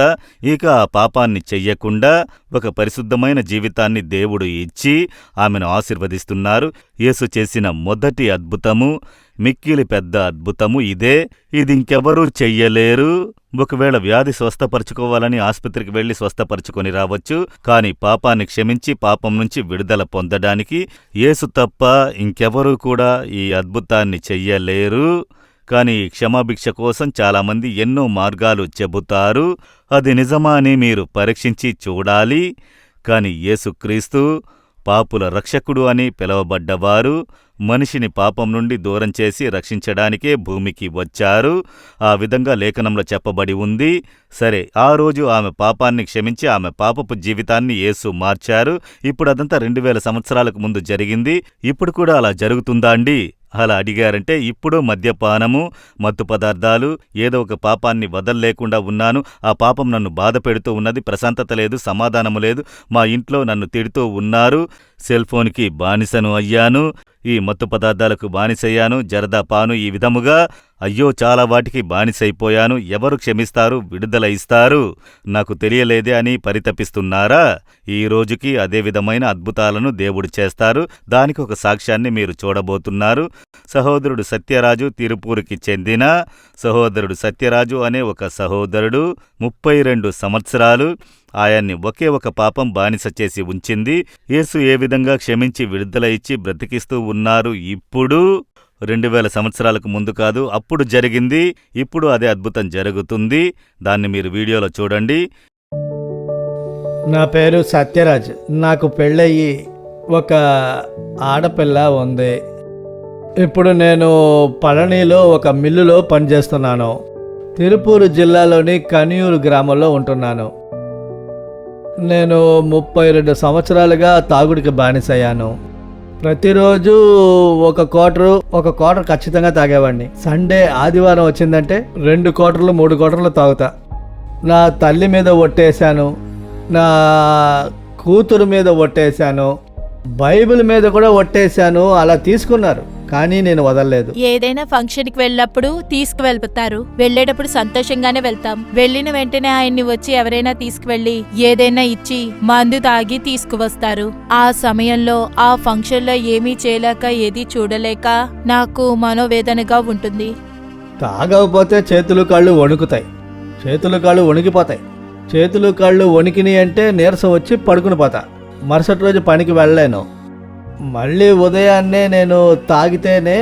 A: ఇక ఆ పాపాన్ని చెయ్యకుండా ఒక పరిశుద్ధమైన జీవితాన్ని దేవుడు ఇచ్చి ఆమెను ఆశీర్వదిస్తున్నారు. యేసు చేసిన మొదటి అద్భుతము, మిక్కిలి పెద్ద అద్భుతము ఇదే. ఇది ఇంకెవరూ చెయ్యలేరు. ఒకవేళ వ్యాధి స్వస్థపరచుకోవాలని ఆసుపత్రికి వెళ్లి స్వస్థపరచుకొని రావచ్చు, కాని పాపాన్ని క్షమించి పాపం నుంచి విడుదల పొందడానికి యేసు తప్ప ఇంకెవరూ కూడా ఈ అద్భుతాన్ని చెయ్యలేరు. కాని ఈ క్షమాభిక్ష కోసం చాలామంది ఎన్నో మార్గాలు చెబుతారు. అది నిజమా అని మీరు పరీక్షించి చూడాలి. కాని యేసుక్రీస్తు పాపుల రక్షకుడు అని పిలవబడ్డవారు, మనిషిని పాపం నుండి దూరం చేసి రక్షించడానికే భూమికి వచ్చారు. ఆ విధంగా లేఖనంలో చెప్పబడి ఉంది. సరే, ఆ రోజు ఆమె పాపాన్ని క్షమించి ఆమె పాపపు జీవితాన్ని యేసు మార్చారు. ఇప్పుడు అదంతా 2000 సంవత్సరాలకు ముందు జరిగింది. ఇప్పుడు కూడా అలా జరుగుతుందా అండి? అలా అడిగారంటే ఇప్పుడు మద్యపానము, మత్తు పదార్థాలు, ఏదో ఒక పాపాన్ని వదల్లేకుండా ఉన్నాను, ఆ పాపం నన్ను బాధ పెడుతూ ఉన్నది, ప్రశాంతత లేదు, సమాధానము లేదు, మా ఇంట్లో నన్ను తిడుతూ ఉన్నారు, సెల్ఫోన్కి బానిసను అయ్యాను, ఈ మత్తు పదార్థాలకు బానిసయ్యాను, జరదా పాను, ఈ విధముగా అయ్యో చాలా వాటికి బానిసైపోయాను, ఎవరు క్షమిస్తారు, విడుదల ఇస్తారు, నాకు తెలియలేదే అని పరితపిస్తున్నారా? ఈ రోజుకి అదే విధమైన అద్భుతాలను దేవుడు చేస్తారు. దానికి ఒక సాక్ష్యాన్ని మీరు చూడబోతున్నారు. సహోదరుడు సత్యరాజు, తిరుపూరుకి చెందిన సహోదరుడు సత్యరాజు అనే ఒక సహోదరుడు 32 సంవత్సరాలు ఆయన్ని ఒకే ఒక పాపం బానిస చేసి ఉంచింది. యేసు ఏ విధంగా క్షమించి విడుదల ఇచ్చి బ్రతికిస్తూ ఉన్నారు. ఇప్పుడు 2000 సంవత్సరాలకు ముందు కాదు, అప్పుడు జరిగింది. ఇప్పుడు అదే అద్భుతం జరుగుతుంది. దాన్ని మీరు వీడియోలో చూడండి.
D: నా పేరు సత్యరాజ్. నాకు పెళ్ళయి ఒక ఆడపిల్ల ఉంది. ఇప్పుడు నేను పళనిలో ఒక మిల్లులో పనిచేస్తున్నాను. తిరుపూరు జిల్లాలోని కనియూరు గ్రామంలో ఉంటున్నాను. నేను 32 సంవత్సరాలుగా తాగుడికి బానిసయ్యాను. ప్రతిరోజు ఒక క్వార్టర్ ఖచ్చితంగా తాగేవాడిని. సండే, ఆదివారం వచ్చిందంటే 2 క్వార్టర్లు 3 క్వార్టర్లు తాగుతా. నా తల్లి మీద ఒట్టేశాను, నా కూతురు మీద ఒట్టేశాను, బైబిల్ మీద కూడా ఒట్టేశాను. అలా తీసుకున్నారు, కానీ నేను వదలలేదు.
B: ఏదైనా ఫంక్షన్కి వెళ్ళినప్పుడు తీసుకువెళ్తారు, వెళ్ళేటప్పుడు సంతోషంగానే వెళ్తాం. వెళ్ళిన వెంటనే ఆయన్ని వచ్చి ఎవరైనా తీసుకువెళ్ళి ఏదైనా ఇచ్చి మందు తాగి తీసుకువస్తారు. ఆ సమయంలో ఆ ఫంక్షన్లో ఏమీ చేయలేక, ఏదీ చూడలేక నాకు మనోవేదనగా ఉంటుంది.
D: తాగకపోతే చేతులు కాళ్ళు వణుకుతాయి, చేతులు కాళ్ళు వణికిపోతాయి. చేతులు కాళ్ళు వణికిని అంటే నీరసం వచ్చి పడుకుని పోతా. మరుసటి రోజు పనికి వెళ్ళలేను. మళ్ళీ ఉదయాన్నే నేను తాగితేనే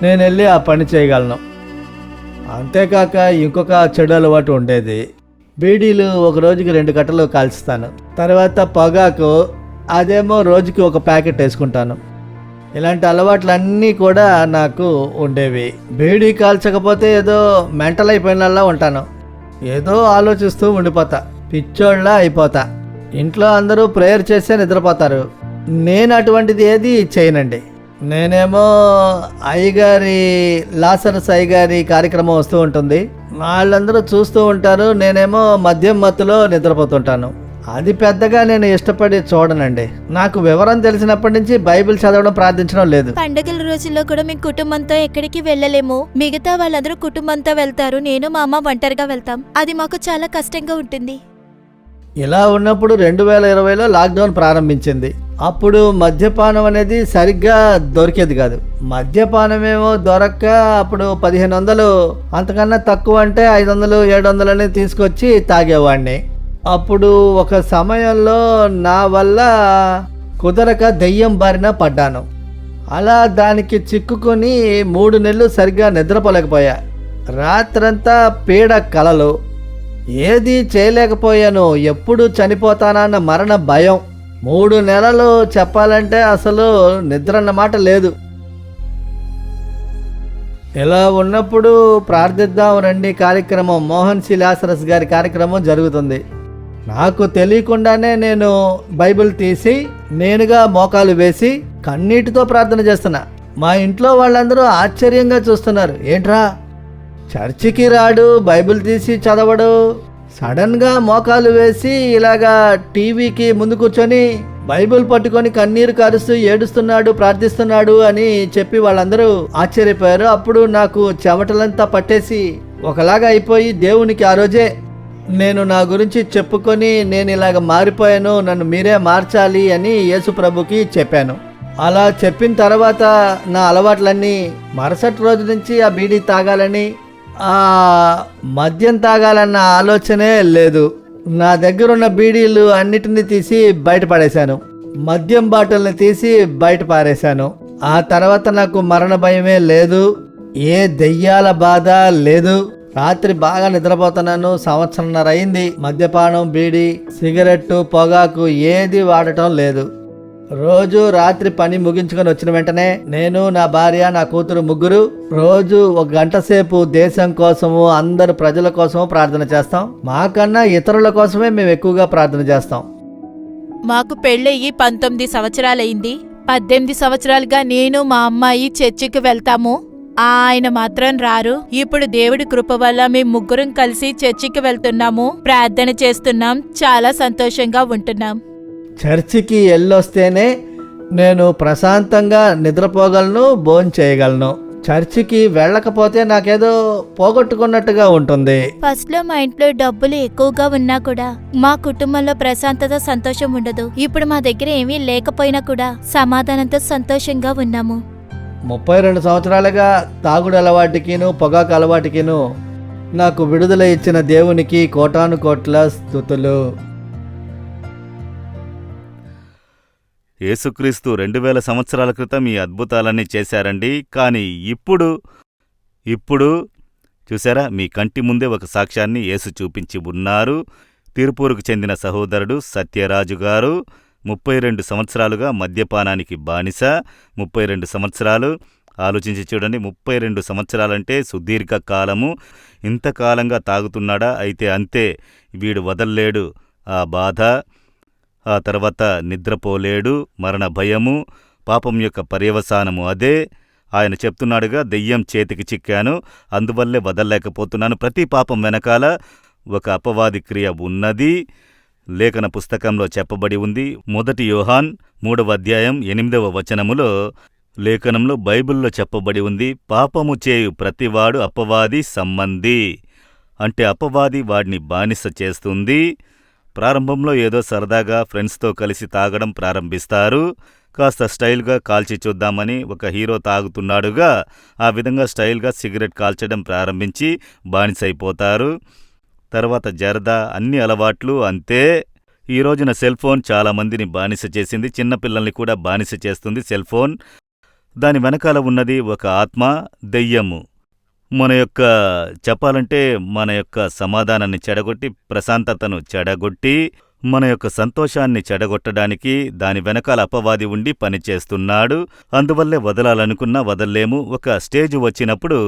D: నేను వెళ్ళి ఆ పని చేయగలను. అంతేకాక ఇంకొక చెడు అలవాటు ఉండేది. బీడీలు ఒక రోజుకి 2 కట్టలు కాల్చుతాను. తర్వాత పొగాకు, అదేమో రోజుకి ఒక ప్యాకెట్ వేసుకుంటాను. ఇలాంటి అలవాట్లన్నీ కూడా నాకు ఉండేవి. బీడీ కాల్చకపోతే ఏదో మెంటల్ అయిపోయినలా ఉంటాను. ఏదో ఆలోచిస్తూ ఉండిపోతా, పిచ్చోళ్ళ అయిపోతా. ఇంట్లో అందరూ ప్రేయర్ చేస్తే నిద్రపోతారు, నేను అటువంటిది ఏది చేయనండి. నేనేమో లాసరస్ అయ్యగారి కార్యక్రమం వస్తూ ఉంటుంది, వాళ్ళందరూ చూస్తూ ఉంటారు, నేనేమో మద్యం మత్తులో నిద్రపోతుంటాను. అది పెద్దగా నేను ఇష్టపడి చూడనండి. నాకు వివరం తెలిసినప్పటి నుంచి బైబిల్ చదవడం ప్రార్థించడం లేదు.
B: పండగల రోజుల్లో కూడా మేము కుటుంబంతో ఎక్కడికి వెళ్ళలేము. మిగతా వాళ్ళందరూ కుటుంబంతో వెళ్తారు, నేను మా అమ్మ ఒంటరిగా వెళ్తాం. అది మాకు చాలా కష్టంగా ఉంటుంది.
D: ఇలా ఉన్నప్పుడు 2020లో లాక్డౌన్ ప్రారంభించింది. అప్పుడు మద్యపానం అనేది సరిగ్గా దొరికేది కాదు. మద్యపానమేమో దొరక్క అప్పుడు 1500, అంతకన్నా తక్కువ అంటే 500, 700 తీసుకొచ్చి తాగేవాడిని. అప్పుడు ఒక సమయంలో నా వల్ల కుదరక దెయ్యం బారిన పడ్డాను. అలా దానికి చిక్కుకొని 3 నెలలు సరిగ్గా నిద్రపోలేకపోయా. రాత్రంతా పీడ కలలు, ఏది చేయలేకపోయాను. ఎప్పుడు చనిపోతానన్న మరణ భయం. 3 నెలలు చెప్పాలంటే అసలు నిద్ర అన్నమాట లేదు. ఇలా ఉన్నప్పుడు ప్రార్థిద్దాం రండి కార్యక్రమం, మోహన్ సి లాసరస్ గారి కార్యక్రమం జరుగుతుంది. నాకు తెలియకుండానే నేను బైబిల్ తీసి నేనుగా మోకాలు వేసి కన్నీటితో ప్రార్థన చేస్తున్నా. మా ఇంట్లో వాళ్ళందరూ ఆశ్చర్యంగా చూస్తున్నారు. ఏంట్రా, చర్చికి రాడు, బైబిల్ తీసి చదవడు, సడన్గా మోకాలు వేసి ఇలాగా టీవీకి ముందు కూర్చొని బైబిల్ పట్టుకొని కన్నీరు కారుస్తూ ఏడుస్తున్నాడు, ప్రార్థిస్తున్నాడు అని చెప్పి వాళ్ళందరూ ఆశ్చర్యపోయారు. అప్పుడు నాకు చెమటలంతా పట్టేసి ఒకలాగా అయిపోయి దేవునికి ఆ రోజే నేను నా గురించి చెప్పుకొని నేను ఇలాగ మారిపోయాను, నన్ను మీరే మార్చాలి అని యేసు ప్రభుకి చెప్పాను. అలా చెప్పిన తర్వాత నా అలవాట్లన్నీ మరుసటి రోజు నుంచి ఆ బీడీ తాగాలని, ఆ మద్యం తాగాలన్న ఆలోచనే లేదు. నా దగ్గర ఉన్న బీడీలు అన్నిటినీ తీసి బయట పడేశాను, మద్యం బాటిల్ని తీసి బయట పారేశాను. ఆ తర్వాత నాకు మరణ భయమే లేదు, ఏ దెయ్యాల బాధ లేదు. రాత్రి బాగా నిద్రపోతున్నాను. 1.5 సంవత్సరం అయింది. మద్యపానం, బీడీ, సిగరెట్టు, పొగాకు ఏది వాడటం లేదు. రోజు రాత్రి పని ముగించుకొని వచ్చిన వెంటనే నేను, నా భార్య, నా కూతురు ముగ్గురు రోజు 1 గంట సేపు దేశం కోసము, అందరు ప్రజల కోసము ప్రార్థన చేస్తాం. మాకన్నా ఇతరుల కోసమే మేము ఎక్కువగా ప్రార్థన చేస్తాం.
B: మాకు పెళ్ళయ్యి 19 సంవత్సరాలైంది. 18 సంవత్సరాలుగా నేను మా అమ్మాయి చర్చికి వెళ్తాము. ఆయన మాత్రం రారు. ఇప్పుడు దేవుడి కృప వల్ల మేము ముగ్గురం కలిసి చర్చికి వెళ్తున్నాము, ప్రార్థన చేస్తున్నాం, చాలా సంతోషంగా ఉంటున్నాం.
D: చర్చికి వెళ్ళొస్తేనే నేను ప్రశాంతంగా నిద్రపోగలను, భోంచేయగలను. చర్చికి వెళ్ళకపోతే నాకేదో పోగొట్టుకున్నట్టుగా ఉంటుంది.
B: ఫస్ట్ లో మా ఇంట్లో డబ్బులు ఎక్కువగా ఉన్నా కూడా మా కుటుంబంలో ప్రశాంతత, సంతోషం ఉండదు. ఇప్పుడు మా దగ్గర ఏమీ లేకపోయినా కూడా సమాధానంతో సంతోషంగా ఉన్నాము.
D: 32 సంవత్సరాలుగా తాగుడు అలవాటికిను, పొగాకు అలవాటికిను నాకు విడుదల ఇచ్చిన దేవునికి కోటాను కోట్ల స్తుతులు.
A: యేసుక్రీస్తు 2000 సంవత్సరాల క్రితం ఈ అద్భుతాలన్నీ చేశారండి. కానీ ఇప్పుడు చూసారా, మీ కంటి ముందే ఒక సాక్ష్యాన్ని యేసు చూపించి ఉన్నారు. తిరుపూరుకు చెందిన సహోదరుడు సత్యరాజు గారు 32 సంవత్సరాలుగా మద్యపానానికి బానిస. 32 సంవత్సరాలు ఆలోచించి చూడండి. 32 సంవత్సరాలంటే సుదీర్ఘ కాలము. ఇంతకాలంగా తాగుతున్నాడా? అయితే అంతే, వీడు వదల్లేడు ఆ బాధ. ఆ తర్వాత నిద్రపోలేడు, మరణ భయము, పాపం యొక్క పర్యవసానము అదే. ఆయన చెప్తున్నాడుగా, దెయ్యం చేతికి చిక్కాను, అందువల్లే వదల్లేకపోతున్నాను. ప్రతి పాపం వెనకాల ఒక అపవాది క్రియ ఉన్నది. లేఖన పుస్తకంలో చెప్పబడి ఉంది. 1 యోహాన్ 3వ అధ్యాయం 8వ వచనములో లేఖనంలో బైబిల్లో చెప్పబడి ఉంది, పాపము చేయు ప్రతివాడు అపవాది సంబంధి. అంటే అపవాది వాడిని బానిస చేస్తుంది. ప్రారంభంలో ఏదో సరదాగా ఫ్రెండ్స్తో కలిసి తాగడం ప్రారంభిస్తారు. కాస్త స్టైల్గా కాల్చి చూద్దామని ఒక హీరో తాగుతున్నాడుగా ఆ విధంగా స్టైల్గా సిగరెట్ కాల్చడం ప్రారంభించి బానిసైపోతారు. తర్వాత జరదా, అన్ని అలవాట్లు అంతే. ఈ రోజున సెల్ ఫోన్ చాలామందిని బానిస చేసింది. చిన్నపిల్లల్ని కూడా బానిస చేస్తుంది సెల్ ఫోన్. దాని వెనకాల ఉన్నది ఒక ఆత్మ, దెయ్యము. చెప్పాలంటే మన యొక్క సమాధానాన్ని చెడగొట్టి, ప్రశాంతతను చెడగొట్టి, మన యొక్క సంతోషాన్ని చెడగొట్టడానికి దాని వెనకాల అపవాది ఉండి పనిచేస్తున్నాడు. అందువల్లే వదలాలనుకున్నా వదల్లేము. ఒక స్టేజ్ వచ్చినప్పుడు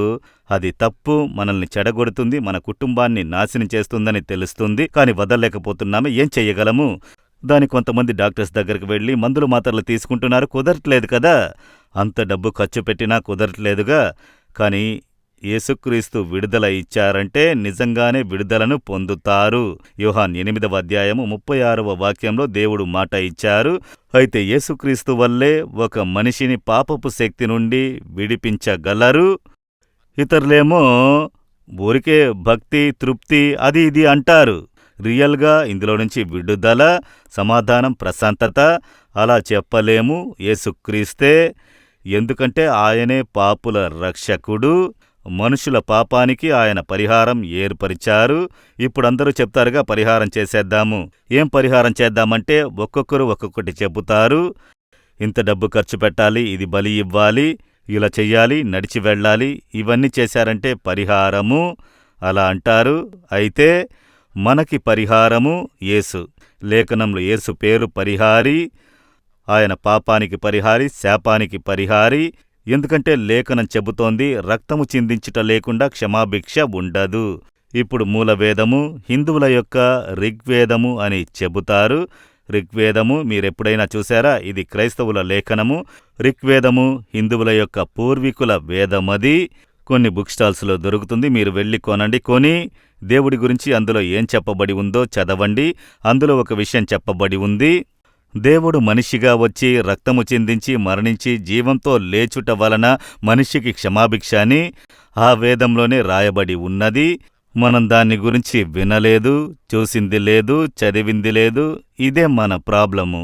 A: అది తప్పు, మనల్ని చెడగొడుతుంది, మన కుటుంబాన్ని నాశనం చేస్తుందని తెలుస్తుంది. కానీ వదలలేకపోతున్నామే, ఏం చెయ్యగలము? దాని కొంతమంది డాక్టర్స్ దగ్గరికి వెళ్ళి మందులు మాత్రలు తీసుకుంటున్నారు. కుదరట్లేదు కదా, అంత డబ్బు ఖర్చు పెట్టినా కుదరట్లేదుగా. కానీ యేసుక్రీస్తు విడుదల ఇచ్చారంటే నిజంగానే విడుదలను పొందుతారు. యోహాన్ 8వ అధ్యాయము 36వ వాక్యంలో దేవుడు మాట ఇచ్చారు. అయితే యేసుక్రీస్తు వల్లే ఒక మనిషిని పాపపు శక్తి నుండి విడిపించగలరు. ఇతరులేమో ఊరికే భక్తి, తృప్తి అది ఇది అంటారు. రియల్గా ఇందులో నుంచి విడుదల, సమాధానం, ప్రశాంతత అలా చెప్పలేము. యేసుక్రీస్తే. ఎందుకంటే ఆయనే పాపుల రక్షకుడు. మనుషుల పాపానికి ఆయన పరిహారం ఏర్పరిచారు. ఇప్పుడందరూ చెప్తారుగా పరిహారం చేసేద్దాము. ఏం పరిహారం చేద్దామంటే ఒక్కొక్కరు ఒక్కొక్కటి చెబుతారు. ఇంత డబ్బు ఖర్చు పెట్టాలి, ఇది బలి ఇవ్వాలి, ఇలా చెయ్యాలి, నడిచి వెళ్ళాలి, ఇవన్నీ చేశారంటే పరిహారము అలా అంటారు. అయితే మనకి పరిహారము యేసు. లేఖనంలో యేసు పేరు పరిహారి. ఆయన పాపానికి పరిహారి, శాపానికి పరిహారి. ఎందుకంటే లేఖనం చెబుతోంది రక్తము చిందించుట లేకుండా క్షమాభిక్ష ఉండదు. ఇప్పుడు మూలవేదము హిందువుల యొక్క ఋగ్వేదము అని చెబుతారు. ఋగ్వేదము మీరెప్పుడైనా చూశారా? ఇది క్రైస్తవుల లేఖనము. ఋగ్వేదము హిందువుల యొక్క పూర్వీకుల వేదమది. కొన్ని బుక్ స్టాల్స్లో దొరుకుతుంది. మీరు వెళ్ళి కొనండి. కొని దేవుడి గురించి అందులో ఏం చెప్పబడి ఉందో చదవండి. అందులో ఒక విషయం చెప్పబడి ఉంది. దేవుడు మనిషిగా వచ్చి రక్తము చిందించి మరణించి జీవంతో లేచుట వలన మనిషికి క్షమాభిక్ష అని ఆ వేదంలోనే రాయబడి ఉన్నది. మనం దాన్ని గురించి వినలేదు, చూసింది లేదు, చదివింది లేదు. ఇదే మన ప్రాబ్లము.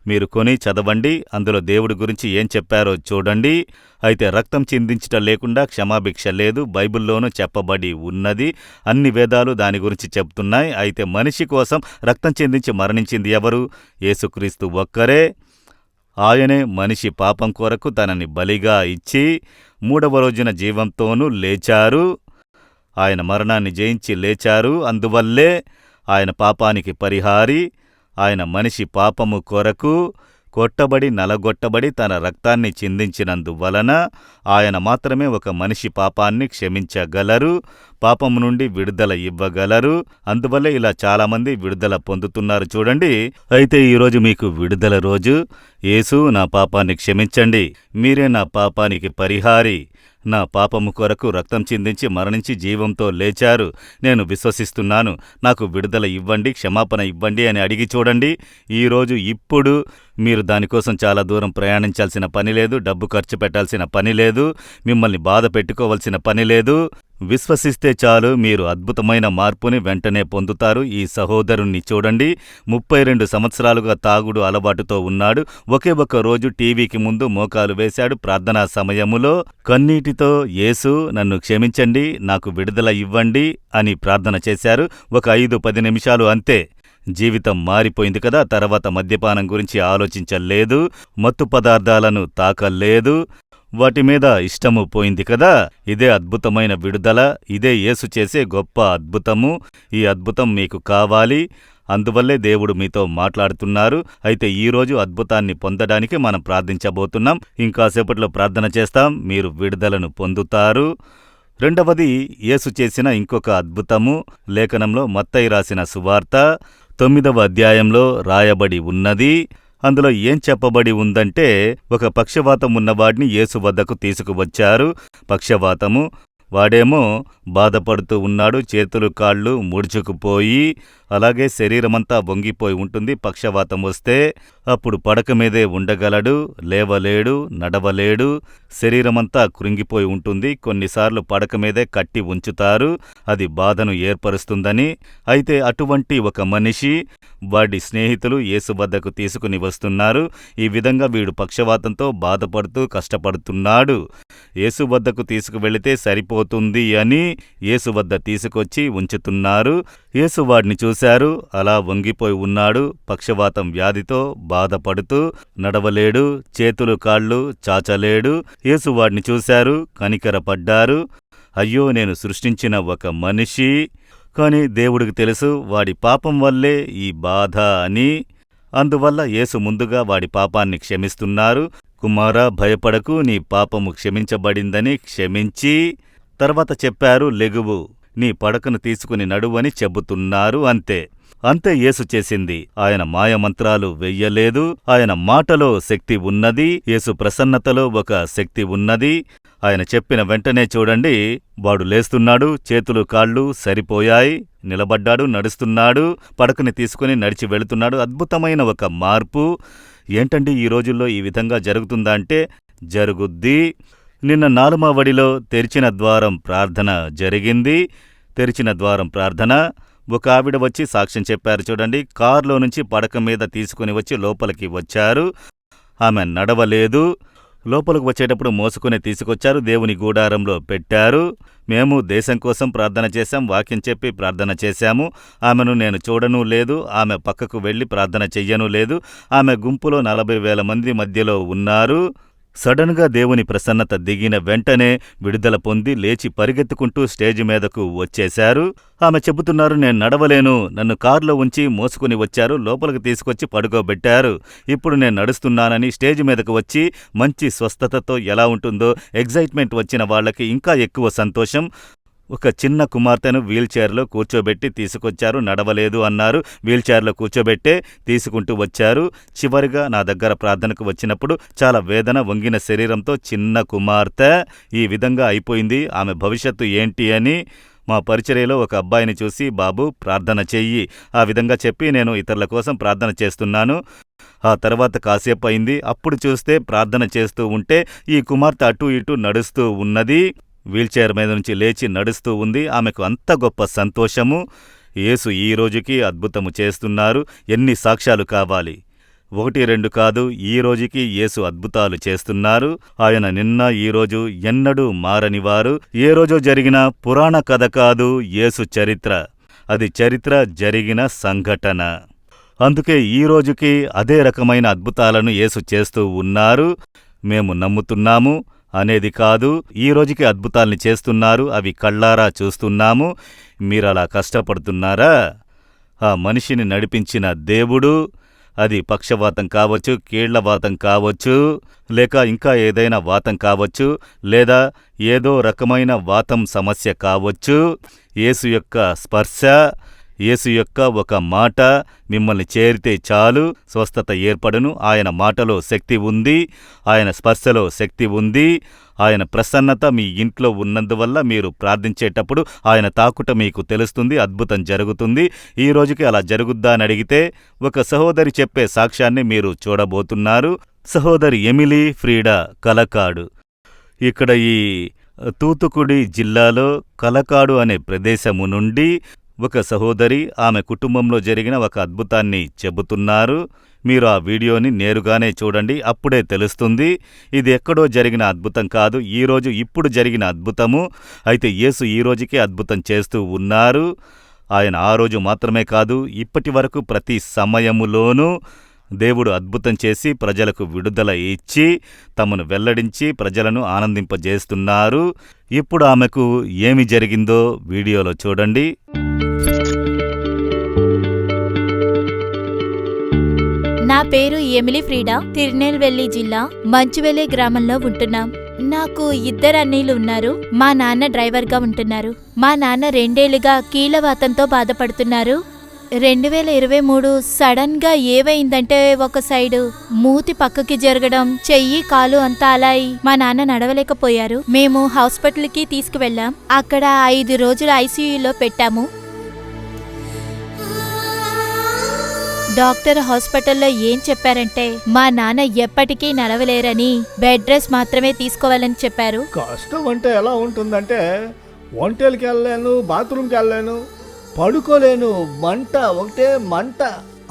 A: మీరు కొని చదవండి. అందులో దేవుడి గురించి ఏం చెప్పారో చూడండి. అయితే రక్తం చిందించట లేకుండా క్షమాభిక్ష లేదు, బైబిల్లోనూ చెప్పబడి ఉన్నది. అన్ని వేదాలు దాని గురించి చెప్తున్నాయి. అయితే మనిషి కోసం రక్తం చిందించి మరణించింది ఎవరు? యేసుక్రీస్తు ఒక్కరే. ఆయనే మనిషి పాపం కొరకు తనని బలిగా ఇచ్చి 3వ రోజున జీవంతోనూ లేచారు. ఆయన మరణాన్ని జయించి లేచారు. అందువల్లే ఆయన పాపానికి పరిహారి. ఆయన మనిషి పాపము కొరకు కొట్టబడి నలగొట్టబడి తన రక్తాన్ని చిందించినందువలన ఆయన మాత్రమే ఒక మనిషి పాపాన్ని క్షమించగలరు, పాపము నుండి విడుదల ఇవ్వగలరు. అందువల్లే ఇలా చాలామంది విడుదల పొందుతున్నారు చూడండి. అయితే ఈరోజు మీకు విడుదల రోజు. యేసు నా పాపాన్ని క్షమించండి, మీరే నా పాపానికి పరిహారి, నా పాపము కొరకు రక్తం చిందించి మరణించి జీవంతో లేచారు, నేను విశ్వసిస్తున్నాను, నాకు విడుదల ఇవ్వండి, క్షమాపణ ఇవ్వండి అని అడిగి చూడండి. ఈరోజు ఇప్పుడు మీరు దానికోసం చాలా దూరం ప్రయాణించాల్సిన పని లేదు, డబ్బు ఖర్చు పెట్టాల్సిన పని లేదు, మిమ్మల్ని బాధ పెట్టుకోవాల్సిన పని లేదు. విశ్వసిస్తే చాలు, మీరు అద్భుతమైన మార్పుని వెంటనే పొందుతారు. ఈ సహోదరుణ్ణి చూడండి. 32 సంవత్సరాలుగా తాగుడు అలవాటుతో ఉన్నాడు. ఒకే ఒక్క రోజు టీవీకి ముందు మోకాలు వేశాడు. ప్రార్థనా సమయములో కన్నీటితో యేసు నన్ను క్షమించండి, నాకు విడుదల ఇవ్వండి అని ప్రార్థన చేశారు. ఒక 5-10 నిమిషాలు అంతే. జీవితం మారిపోయింది కదా. తర్వాత మద్యపానం గురించి ఆలోచించలేదు, మత్తు పదార్థాలను తాకలేదు, వాటి మీద ఇష్టము పోయింది కదా. ఇదే అద్భుతమైన విడుదల. ఇదే యేసు చేసే గొప్ప అద్భుతము. ఈ అద్భుతం మీకు కావాలి. అందువల్లే దేవుడు మీతో మాట్లాడుతున్నారు. అయితే ఈరోజు అద్భుతాన్ని పొందడానికి మనం ప్రార్థించబోతున్నాం. ఇంకాసేపట్లో ప్రార్థన చేస్తాం. మీరు విడుదలను పొందుతారు. రెండవది యేసు చేసిన ఇంకొక అద్భుతము లేఖనంలో మత్తయి రాసిన సువార్త 9వ అధ్యాయంలో రాయబడి ఉన్నది. అందులో ఏం చెప్పబడి ఉందంటే, ఒక పక్షవాతం ఉన్నవాడిని యేసు వద్దకు తీసుకువచ్చారు. పక్షవాతము వాడేమో బాధపడుతూ ఉన్నాడు. చేతులు కాళ్ళు ముడుచుకుపోయి అలాగే శరీరమంతా వంగిపోయి ఉంటుంది. పక్షవాతం వస్తే అప్పుడు పడక మీదే ఉండగలడు, లేవలేడు, నడవలేడు, శరీరమంతా కృంగిపోయి ఉంటుంది. కొన్నిసార్లు పడక మీదే కట్టి ఉంచుతారు, అది బాధను ఏర్పరుస్తుందని. అయితే అటువంటి ఒక మనిషి, వాడి స్నేహితులు యేసు వద్దకు తీసుకుని వస్తున్నారు. ఈ విధంగా వీడు పక్షవాతంతో బాధపడుతూ కష్టపడుతున్నాడు. యేసు వద్దకు తీసుకువెళితే సరిపోతుంది అని యేసు వద్ద తీసుకొచ్చి ఉంచుతున్నారు. యేసు వాడిని చూశారు. అలా వంగిపోయి ఉన్నాడు. పక్షవాతం వ్యాధితో బాధపడుతూ నడవలేడు, చేతులు కాళ్ళు చాచలేడు. యేసు వాడిని చూశారు, కనికరపడ్డారు. అయ్యో, నేను సృష్టించిన ఒక మనిషి, కాని దేవుడికి తెలుసు వాడి పాపం వల్లే ఈ బాధ అని. అందువల్ల యేసు ముందుగా వాడి పాపాన్ని క్షమిస్తున్నారు. కుమారా, భయపడకు, నీ పాపము క్షమించబడిందని క్షమించి తర్వాత చెప్పారు, లెగువు, నీ పడకను తీసుకుని నడువని చెబుతున్నారు అంతే. అంతే యేసు చేసింది. ఆయన మాయమంత్రాలు వెయ్యలేదు. ఆయన మాటలో శక్తి ఉన్నది. యేసు ప్రసన్నతలో ఒక శక్తి ఉన్నది. ఆయన చెప్పిన వెంటనే చూడండి, వాడు లేస్తున్నాడు, చేతులు కాళ్ళు సరిపోయాయి, నిలబడ్డాడు, నడుస్తున్నాడు, పడకని తీసుకుని నడిచి వెళుతున్నాడు. అద్భుతమైన ఒక మార్పు. ఏంటండి ఈ రోజుల్లో ఈ విధంగా జరుగుతుందా అంటే జరుగుద్ది. నిన్న నాలుమవడిలో తెరిచిన ద్వారం ప్రార్థన జరిగింది. తెరిచిన ద్వారం ప్రార్థన ఒక ఆవిడ వచ్చి సాక్ష్యం చెప్పారు చూడండి. కారులో నుంచి పడక మీద తీసుకుని వచ్చి లోపలికి వచ్చారు. ఆమె నడవలేదు. లోపలికి వచ్చేటప్పుడు మోసుకుని తీసుకొచ్చారు, దేవుని గూడారంలో పెట్టారు. మేము దేశం కోసం ప్రార్థన చేశాం, వాక్యం చెప్పి ప్రార్థన చేశాము. ఆమెను నేను చూడనూ లేదు, ఆమె పక్కకు వెళ్ళి ప్రార్థన చెయ్యనూ లేదు. ఆమె గుంపులో 40,000 మంది మధ్యలో ఉన్నారు. సడన్గా దేవుని ప్రసన్నత దిగిన వెంటనే విడుదల పొంది లేచి పరిగెత్తుకుంటూ స్టేజి మీదకు వచ్చేశారు. ఆమె చెబుతున్నారు, నేను నడవలేను, నన్ను కారులో ఉంచి మోసుకుని వచ్చారు, లోపలికి తీసుకొచ్చి పడుకోబెట్టారు. ఇప్పుడు నేను నడుస్తున్నానని స్టేజి మీదకు వచ్చి మంచి స్వస్థతతో ఎలా ఉంటుందో ఎగ్జైట్మెంట్ వచ్చిన వాళ్ళకి ఇంకా ఎక్కువ సంతోషం. ఒక చిన్న కుమార్తెను వీల్చైర్లో కూర్చోబెట్టి తీసుకొచ్చారు. నడవలేదు అన్నారు, వీల్చైర్లో కూర్చోబెట్టే తీసుకుంటూ వచ్చారు. చివరిగా నా దగ్గర ప్రార్థనకు వచ్చినప్పుడు చాలా వేదన, వంగిన శరీరంతో చిన్న కుమార్తె ఈ విధంగా అయిపోయింది. ఆమె భవిష్యత్తు ఏంటి అని మా పరిచర్యలో ఒక అబ్బాయిని చూసి, బాబు ప్రార్థన చెయ్యి, ఆ విధంగా చెప్పి నేను ఇతరుల కోసం ప్రార్థన చేస్తున్నాను. ఆ తర్వాత కాసేపు అయింది. అప్పుడు చూస్తే ప్రార్థన చేస్తూ ఉంటే ఈ కుమార్తె అటూ ఇటూ నడుస్తూ ఉన్నది. వీల్చైర్ మీద నుంచి లేచి నడుస్తూ ఉంది. ఆమెకు అంత గొప్ప సంతోషము. యేసు ఈ రోజుకి అద్భుతము చేస్తున్నారు. ఎన్ని సాక్ష్యాలు కావాలి? 1, 2 కాదు, ఈ రోజుకి యేసు అద్భుతాలు చేస్తున్నారు. ఆయన నిన్న ఈరోజు ఎన్నడూ మారనివారు. ఏ రోజో జరిగిన పురాణ కథ కాదు యేసు చరిత్ర. అది చరిత్ర జరిగిన సంఘటన. అందుకే ఈ రోజుకి అదే రకమైన అద్భుతాలను యేసు చేస్తూ ఉన్నారు. మేము నమ్ముతున్నాము అనేది కాదు, ఈ రోజుకి అద్భుతాల్ని చేస్తున్నారు. అవి కళ్ళారా చూస్తున్నాము. మీరలా కష్టపడుతున్నారా? ఆ మనిషిని నడిపించిన దేవుడు, అది పక్షవాతం కావచ్చు, కీళ్లవాతం కావచ్చు, లేక ఇంకా ఏదైనా వాతం కావచ్చు, లేదా ఏదో రకమైన వాతం సమస్య కావచ్చు. యేసు యొక్క స్పర్శ, యేసు యొక్క ఒక మాట మిమ్మల్ని చేరితే చాలు, స్వస్థత ఏర్పడును. ఆయన మాటలో శక్తి ఉంది, ఆయన స్పర్శలో శక్తి ఉంది. ఆయన ప్రసన్నత మీ ఇంట్లో ఉన్నందువల్ల మీరు ప్రార్థించేటప్పుడు ఆయన తాకుట మీకు తెలుస్తుంది, అద్భుతం జరుగుతుంది. ఈ రోజుకి అలా జరుగుద్దా అని అడిగితే ఒక సహోదరి చెప్పే సాక్ష్యాన్ని మీరు చూడబోతున్నారు. సహోదరి ఎమిలీ ఫ్రీడా, కలకాడు. ఇక్కడ ఈ తూతుకుడి జిల్లాలో కలకాడు అనే ప్రదేశము నుండి ఒక సహోదరి ఆమె కుటుంబంలో జరిగిన ఒక అద్భుతాన్ని చెబుతున్నారు. మీరు ఆ వీడియోని నేరుగానే చూడండి, అప్పుడే తెలుస్తుంది. ఇది ఎక్కడో జరిగిన అద్భుతం కాదు, ఈరోజు ఇప్పుడు జరిగిన అద్భుతము. అయితే యేసు ఈ రోజుకే అద్భుతం చేస్తూ ఉన్నారు. ఆయన ఆ రోజు మాత్రమే కాదు, ఇప్పటి వరకు ప్రతి సమయములోనూ దేవుడు అద్భుతం చేసి ప్రజలకు విడుదల ఇచ్చి తమను వెల్లడించి ప్రజలను ఆనందింపజేస్తున్నారు. ఇప్పుడు ఆమెకు ఏమి జరిగిందో వీడియోలో చూడండి.
B: నా పేరు ఎమిలీ ఫ్రీడా, తిరునెల్వేలి జిల్లా మంచువెల్లి గ్రామంలో ఉంటున్నాం. నాకు 2 అన్నయ్యలు ఉన్నారు. మా నాన్న డ్రైవర్గా ఉంటున్నారు. మా నాన్న 2 ఏళ్లుగా కీళ్లవాతంతో బాధపడుతున్నారు. 2023 సడన్ గా ఏవైందంటే ఒక సైడు మూతి పక్కకి జరగడం, చెయ్యి కాలు అంతా అలా అయి మా నాన్న నడవలేకపోయారు. మేము హాస్పిటల్కి తీసుకువెళ్ళాం. అక్కడ 5 రోజులు ఐసీయూలో పెట్టాము. డాక్టర్ హాస్పిటల్లో ఏం చెప్పారంటే మా నాన్న ఎప్పటికీ నడవలేరని, బెడ్ రెస్ట్ మాత్రమే తీసుకోవాలని చెప్పారు.
D: కష్టం అంటే ఎలా ఉంటుందంటే వంటలకి వెళ్ళలేను, బాత్రూమ్కి వెళ్ళలేను, పడుకోలేను, మంట, ఒకటే మంట.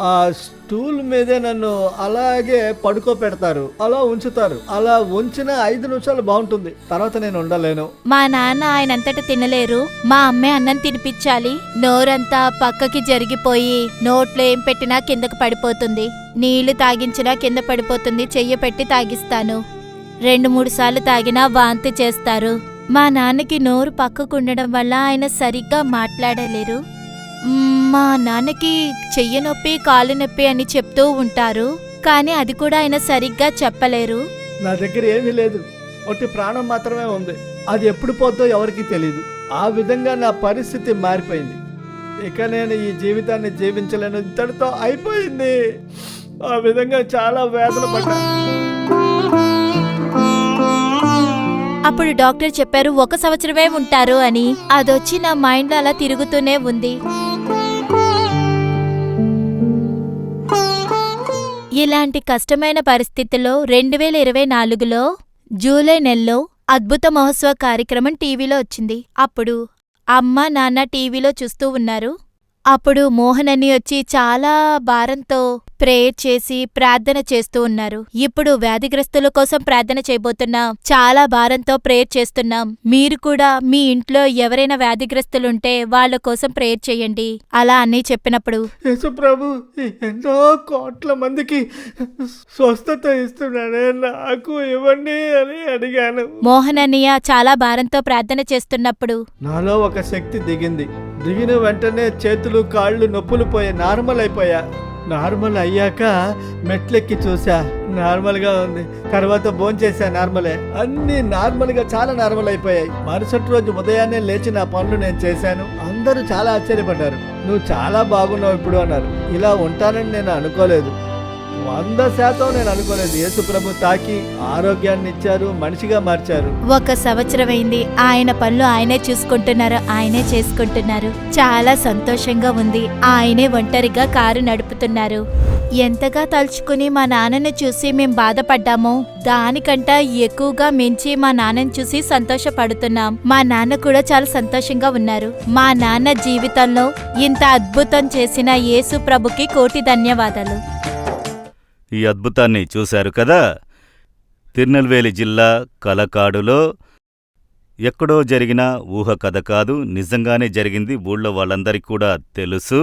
D: ఆ స్టూల్ మీదే నన్ను అలాగే పడుకోపెడతారు, అలా ఉంచుతారు. అలా ఉంచిన 5 నిమిషాలు బాగుంటుంది, తర్వాత నేను ఉండలేను.
B: మా నాన్న ఆయనంతట తినలేరు. మా అమ్మే అన్నం తినిపించాలి. నోరంతా పక్కకి జరిగిపోయి నోట్లో ఏం పెట్టినా కిందకు పడిపోతుంది. నీళ్లు తాగించినా కింద పడిపోతుంది. చెయ్యి పెట్టి తాగిస్తాను. 2-3 సార్లు తాగినా వాంతి చేస్తారు. మా నాన్నకి నోరు పక్కకుండడం వల్ల ఆయన సరిగ్గా మాట్లాడలేరు. మా నాన్నకి చెయ్యి నొప్పి, కాలు నొప్పి అని చెప్తూ ఉంటారు, కానీ అది కూడా ఆయన సరిగ్గా చెప్పలేరు.
D: నా దగ్గర ఏమీ లేదు, ఒట్టి ప్రాణం మాత్రమే ఉంది. అది ఎప్పుడు పోద్దో ఎవరికీ తెలీదు. ఆ విధంగా నా పరిస్థితి మారిపోయింది. ఇక నేను ఈ జీవితాన్ని జీవించలేను, ఇంతటితో అయిపోయింది. ఆ విధంగా చాలా వేదన పడ్డా.
B: అప్పుడు డాక్టర్ చెప్పారు 1 సంవత్సరమే ఉంటారు అని. అదొచ్చి నా మైండ్లో అలా తిరుగుతూనే ఉంది. ఇలాంటి కష్టమైన పరిస్థితుల్లో 2024లో జూలై నెలలో అద్భుత మహోత్సవ కార్యక్రమం టీవీలో వచ్చింది. అప్పుడు అమ్మ నాన్న టీవీలో చూస్తూ ఉన్నారు. అప్పుడు మోహన్ అని వచ్చి చాలా భారంతో ప్రేయర్ చేసి ప్రార్థన చేస్తూ ఉన్నారు. ఇప్పుడు వ్యాధిగ్రస్తుల కోసం ప్రార్థన చేయబోతున్నాం, చాలా భారంతో ప్రేయర్ చేస్తున్నాం. మీరు కూడా మీ ఇంట్లో ఎవరైనా వ్యాధిగ్రస్తులుంటే వాళ్ళ కోసం ప్రేయర్ చేయండి అలా అని చెప్పినప్పుడు,
D: యేసు ప్రభు ఎన్నో కోట్ల మందికి స్వస్థత ఇస్తున్నాడే, నాకు ఇవ్వండి అని అడిగాను.
B: మోహన్ అన్నయ్య చాలా భారంతో ప్రార్థన చేస్తున్నప్పుడు
D: నాలో ఒక శక్తి దిగిన వెంటనే చేతులు కాళ్ళు నొప్పులు పోయి నార్మల్ అయిపోయా. నార్మల్ అయ్యాక మెట్లెక్కి చూసా, నార్మల్గా ఉంది. తర్వాత భోంచేసా, నార్మలే. అన్నీ నార్మల్గా చాలా నార్మల్ అయిపోయాయి. మరుసటి రోజు ఉదయాన్నే లేచి నా పనులు నేను చేశాను. అందరూ చాలా ఆశ్చర్యపడ్డారు. నువ్వు చాలా బాగున్నావు ఇప్పుడు అన్నారు. ఇలా ఉంటానని నేను అనుకోలేదు, 100% నేను అనుకోలేదు. యేసు ప్రభు తాకి ఆరోగ్యాన్ని ఇచ్చారు, మనిషిగా మార్చారు.
B: 1 సంవత్సరమైంది. ఆయన పనులు ఆయనే చూసుకుంటున్నారు, ఆయనే చేసుకుంటున్నారు. చాలా సంతోషంగా ఉంది. ఆయనే ఒంటరిగా కారు నడుపుతున్నారు. ఎంతగా తలుచుకుని మా నాన్నను చూసి మేం బాధపడ్డామో దానికంటే ఎక్కువగా మించి మా నాన్నను చూసి సంతోషపడుతున్నాం. మా నాన్న కూడా చాలా సంతోషంగా ఉన్నారు. మా నాన్న జీవితంలో ఇంత అద్భుతం చేసిన యేసు ప్రభుకి కోటి ధన్యవాదాలు.
A: ఈ అద్భుతాన్ని చూశారు కదా. తిరునెల్వేలి జిల్లా కలకాడులో ఎక్కడో జరిగిన ఊహ కథ కాదు, నిజంగానే జరిగింది. ఊళ్ళో వాళ్ళందరికీ కూడా తెలుసు.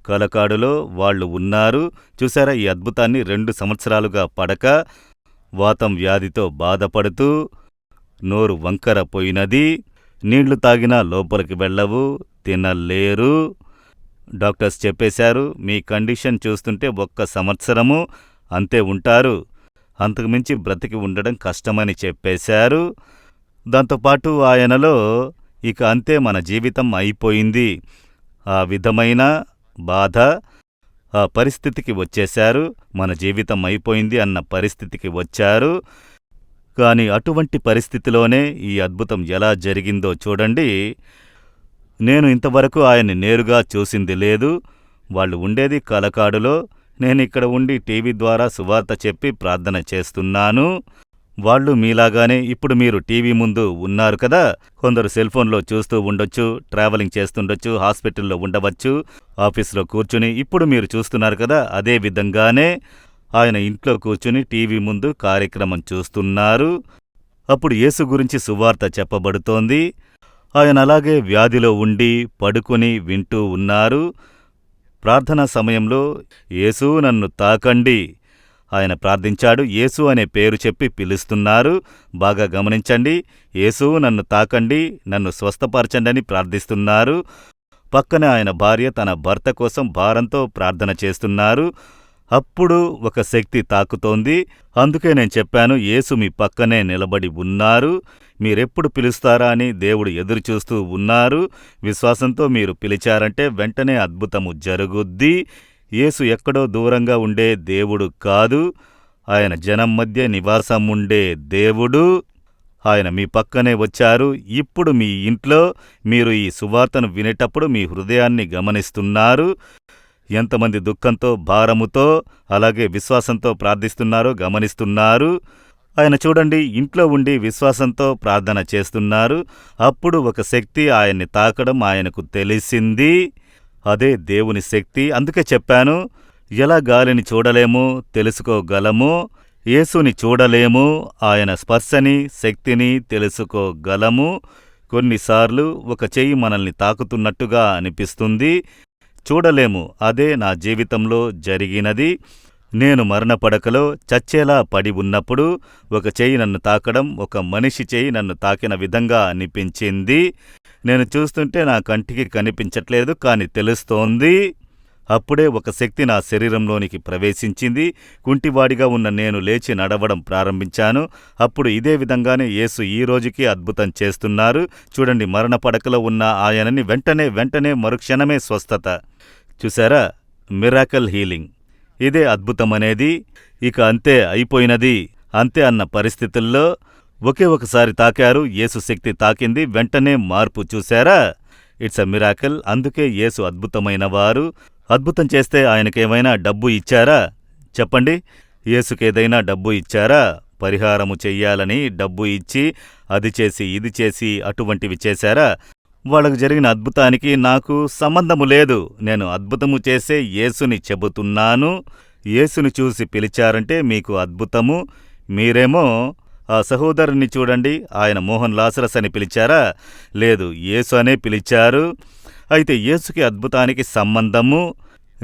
A: కలకాడులో వాళ్ళు ఉన్నారు. చూసారా ఈ అద్భుతాన్ని? 2 సంవత్సరాలుగా పడక వాతం వ్యాధితో బాధపడుతూ నోరు వంకర పోయినది. నీళ్లు తాగినా లోపలికి వెళ్ళవు, తినలేరు. డాక్టర్స్ చెప్పేశారు, మీ కండిషన్ చూస్తుంటే 1 సంవత్సరము అంతే ఉంటారు, అంతకుమించి బ్రతికి ఉండడం కష్టమని చెప్పేశారు. దాంతోపాటు ఆయనలో ఇక అంతే మన జీవితం అయిపోయింది, ఆ విధమైన బాధ, ఆ పరిస్థితికి వచ్చేశారు. మన జీవితం అయిపోయింది అన్న పరిస్థితికి వచ్చారు. కాని అటువంటి పరిస్థితిలోనే ఈ అద్భుతం ఎలా జరిగిందో చూడండి. నేను ఇంతవరకు ఆయన్ని నేరుగా చూసింది లేదు. వాళ్ళు ఉండేది కలకాడులో, నేనిక్కడ ఉండి టీవీ ద్వారా సువార్త చెప్పి ప్రార్థన చేస్తున్నాను. వాళ్ళు మీలాగానే ఇప్పుడు మీరు టీవీ ముందు ఉన్నారు కదా. కొందరు సెల్ఫోన్లో చూస్తూ ఉండొచ్చు, ట్రావెలింగ్ చేస్తుండొచ్చు, హాస్పిటల్లో ఉండవచ్చు, ఆఫీస్లో కూర్చుని ఇప్పుడు మీరు చూస్తున్నారు కదా. అదే విధంగానే ఆయన ఇంట్లో కూర్చుని టీవీ ముందు కార్యక్రమం చూస్తున్నారు. అప్పుడు యేసు గురించి సువార్త చెప్పబడుతోంది. ఆయన అలాగే వ్యాధిలో ఉండి పడుకుని వింటూ ఉన్నారు. ప్రార్థనా సమయంలో యేసు నన్ను తాకండి ఆయన ప్రార్థించాడు. యేసు అనే పేరు చెప్పి పిలుస్తున్నారు. బాగా గమనించండి. యేసు నన్ను తాకండి, నన్ను స్వస్థపరచండి అని ప్రార్థిస్తున్నారు. పక్కనే ఆయన భార్య తన భర్త కోసం భారంతో ప్రార్థన చేస్తున్నారు. అప్పుడు ఒక శక్తి తాకుతోంది. అందుకే నేను చెప్పాను, యేసు మీ పక్కనే నిలబడి ఉన్నారు. మీరెప్పుడు పిలుస్తారా అని దేవుడు ఎదురుచూస్తూ ఉన్నారు. విశ్వాసంతో మీరు పిలిచారంటే వెంటనే అద్భుతము జరుగుద్ది. యేసు ఎక్కడో దూరంగా ఉండే దేవుడు కాదు, ఆయన జనం మధ్య నివాసముండే దేవుడు. ఆయన మీ పక్కనే వచ్చారు. ఇప్పుడు మీ ఇంట్లో మీరు ఈ సువార్తను వినేటప్పుడు మీ హృదయాన్ని గమనిస్తున్నారు. ఎంతమంది దుఃఖంతో, భారముతో, అలాగే విశ్వాసంతో ప్రార్థిస్తున్నారో గమనిస్తున్నారు. ఆయన చూడండి, ఇంట్లో ఉండి విశ్వాసంతో ప్రార్థన చేస్తున్నారు. అప్పుడు ఒక శక్తి ఆయన్ని తాకడం ఆయనకు తెలిసింది. అదే దేవుని శక్తి. అందుకే చెప్పాను, ఎలా గాలిని చూడలేమో తెలుసుకోగలమో, యేసుని చూడలేము, ఆయన స్పర్శని, శక్తిని తెలుసుకోగలము. కొన్నిసార్లు ఒక చెయ్యి మనల్ని తాకుతున్నట్టుగా అనిపిస్తుంది, చూడలేము. అదే నా జీవితంలో జరిగినది. నేను మరణపడకలో చచ్చేలా పడి ఉన్నప్పుడు ఒక చెయ్యి నన్ను తాకడం, ఒక మనిషి చెయ్యి నన్ను తాకిన విధంగా అనిపించింది. నేను చూస్తుంటే నా కంటికి కనిపించట్లేదు, కాని తెలుస్తోంది. అప్పుడే ఒక శక్తి నా శరీరంలోనికి ప్రవేశించింది. కుంటివాడిగా ఉన్న నేను లేచి నడవడం ప్రారంభించాను. అప్పుడు ఇదే విధంగానే యేసు ఈ రోజుకి అద్భుతం చేస్తున్నారు. చూడండి, మరణ పడకలో ఉన్న ఆయనని వెంటనే మరుక్షణమే స్వస్థత. చూసారా, మిరాకల్ హీలింగ్. ఇదే అద్భుతమనేది. ఇక అంతే, అయిపోయినది అంతే అన్న పరిస్థితుల్లో ఒకే ఒకసారి తాకారు. యేసు శక్తి తాకింది, వెంటనే మార్పు. చూశారా, ఇట్స్ అ మిరాకల్. అందుకే యేసు అద్భుతమైనవారు. అద్భుతం చేస్తే ఆయనకేమైనా డబ్బు ఇచ్చారా? చెప్పండి, యేసుకేదైనా డబ్బు ఇచ్చారా? పరిహారము చెయ్యాలని డబ్బు ఇచ్చి అది చేసి ఇది చేసి అటువంటివి చేశారా? వాళ్ళకు జరిగిన అద్భుతానికి నాకు సంబంధము లేదు. నేను అద్భుతము చేసే యేసుని చెబుతున్నాను. యేసుని చూసి పిలిచారంటే మీకు అద్భుతము. మీరేమో ఆ సహోదరుని చూడండి, ఆయన మోహన్ లాసరస్ అని పిలిచారా? లేదు, యేసు అనే పిలిచారు. అయితే యేసుకి అద్భుతానికి సంబంధము.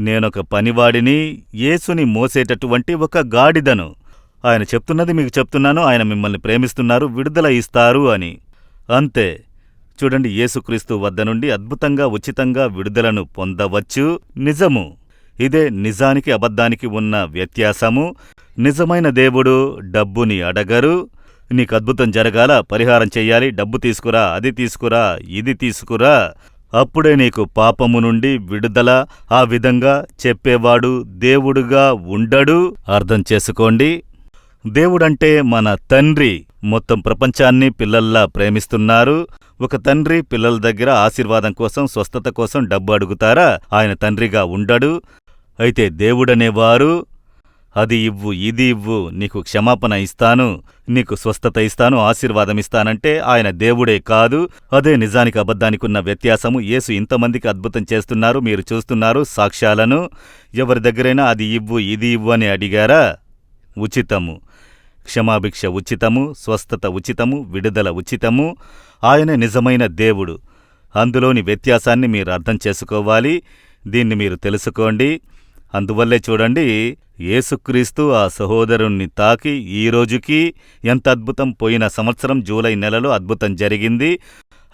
A: నేనొక పనివాడిని, యేసుని మోసేటటువంటి ఒక గాడిదను. ఆయన చెప్తున్నది మీకు చెప్తున్నాను, ఆయన మిమ్మల్ని ప్రేమిస్తున్నారు, విడుదల ఇస్తారు అని. అంతే. చూడండి, యేసుక్రీస్తు వద్ద నుండి అద్భుతంగా ఉచితంగా విడుదలను పొందవచ్చు. నిజము. ఇదే నిజానికి అబద్ధానికి ఉన్న వ్యత్యాసము. నిజమైన దేవుడు డబ్బుని అడగరు. నీకు అద్భుతం జరగాల, పరిహారం చెయ్యాలి, డబ్బు తీసుకురా, అది తీసుకురా, ఇది తీసుకురా, అప్పుడే నీకు పాపము నుండి విడుదల. ఆ విధంగా చెప్పేవాడు దేవుడుగా ఉండడు. అర్థం చేసుకోండి. దేవుడంటే మన తండ్రి. మొత్తం ప్రపంచాన్ని పిల్లల్లా ప్రేమిస్తున్నారు. ఒక తండ్రి పిల్లల దగ్గర ఆశీర్వాదం కోసం, స్వస్థత కోసం డబ్బు అడుగుతారా? ఆయన తండ్రిగా ఉండడు. అయితే దేవుడనేవారు అది ఇవ్వు, ఇది ఇవ్వు, నీకు క్షమాపణ ఇస్తాను, నీకు స్వస్థత ఇస్తాను, ఆశీర్వాదమిస్తానంటే ఆయన దేవుడే కాదు. అదే నిజానికి అబద్ధానికి ఉన్న వ్యత్యాసము. యేసు ఇంతమందికి అద్భుతం చేస్తున్నారు, మీరు చూస్తున్నారు సాక్ష్యాలను. ఎవరి దగ్గరైనా అది ఇవ్వు, ఇది ఇవ్వు అని అడిగారా? ఉచితము. క్షమాభిక్ష ఉచితము, స్వస్థత ఉచితము, విడుదల ఉచితము. ఆయనే నిజమైన దేవుడు. అందులోని వ్యత్యాసాన్ని మీరు అర్థం చేసుకోవాలి. దీన్ని మీరు తెలుసుకోండి. అందువల్లే చూడండి, యేసుక్రీస్తు ఆ సహోదరుణ్ణి తాకి ఈ రోజుకి ఎంత అద్భుతం. పోయిన సంవత్సరం జూలై నెలలో అద్భుతం జరిగింది.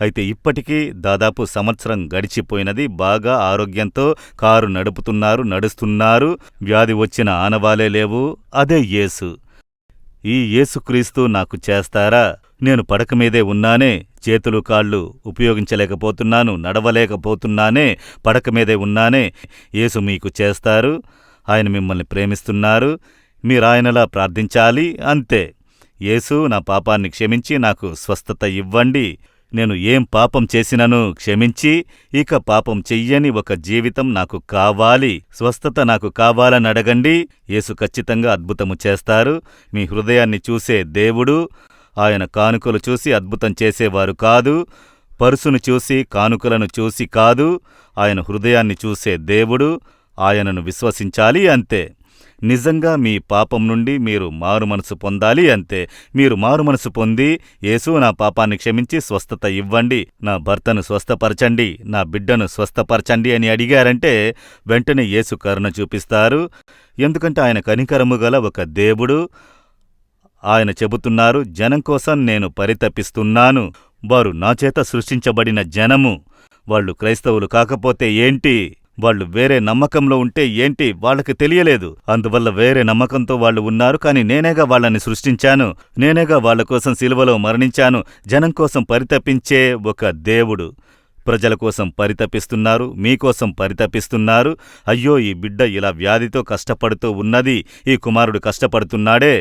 A: అయితే ఇప్పటికీ దాదాపు సంవత్సరం గడిచిపోయినది. బాగా ఆరోగ్యంతో కారు నడుస్తున్నారు. వ్యాధి వచ్చిన ఆనవాలే లేవు. అదే యేసు. ఈ యేసుక్రీస్తు నాకు చేస్తారా? నేను పడక మీదే ఉన్నానే, చేతులు కాళ్ళు ఉపయోగించలేకపోతున్నాను, నడవలేకపోతున్నానే, పడక మీదే ఉన్నానే. యేసు మీకు చేస్తారు. ఆయన మిమ్మల్ని ప్రేమిస్తున్నారు. మీరాయనలా ప్రార్థించాలి, అంతే. యేసు, నా పాపాన్ని క్షమించి నాకు స్వస్థత ఇవ్వండి. నేను ఏం పాపం చేసినను క్షమించి ఇక పాపం చెయ్యని ఒక జీవితం నాకు కావాలి, స్వస్థత నాకు కావాలని అడగండి. యేసు ఖచ్చితంగా అద్భుతము చేస్తారు. మీ హృదయాన్ని చూసే దేవుడు. ఆయన కానుకలు చూసి అద్భుతం చేసేవారు కాదు, పరుసును చూసి కానుకలను చూసి కాదు. ఆయన హృదయాన్ని చూసే దేవుడు. ఆయనను విశ్వసించాలి, అంతే. నిజంగా మీ పాపం నుండి మీరు మారుమనసు పొందాలి, అంతే. మీరు మారుమనసు పొంది, యేసు నా పాపాన్ని క్షమించి స్వస్థత ఇవ్వండి, నా భర్తను స్వస్థపరచండి, నా బిడ్డను స్వస్థపరచండి అని అడిగారంటే వెంటనే యేసు కరుణ చూపిస్తారు. ఎందుకంటే ఆయన కనికరము గల ఒక దేవుడు. ఆయన చెబుతున్నారు, జనం కోసం నేను పరితపిస్తున్నాను. వారు నాచేత సృష్టించబడిన జనము. వాళ్ళు క్రైస్తవులు కాకపోతే ఏంటి, వాళ్ళు వేరే నమ్మకంలో ఉంటే ఏంటి, వాళ్ళకి తెలియలేదు. అందువల్ల వేరే నమ్మకంతో వాళ్ళు ఉన్నారు. కానీ నేనేగా వాళ్ళని సృష్టించాను, నేనేగా వాళ్ళ కోసం శిలువలో మరణించాను. జనం కోసం పరితపించే ఒక దేవుడు. ప్రజల కోసం పరితపిస్తున్నారు, మీకోసం పరితపిస్తున్నారు. అయ్యో, ఈ బిడ్డ ఇలా వ్యాధితో కష్టపడుతూ ఉన్నది, ఈ కుమారుడు కష్టపడుతున్నాడే.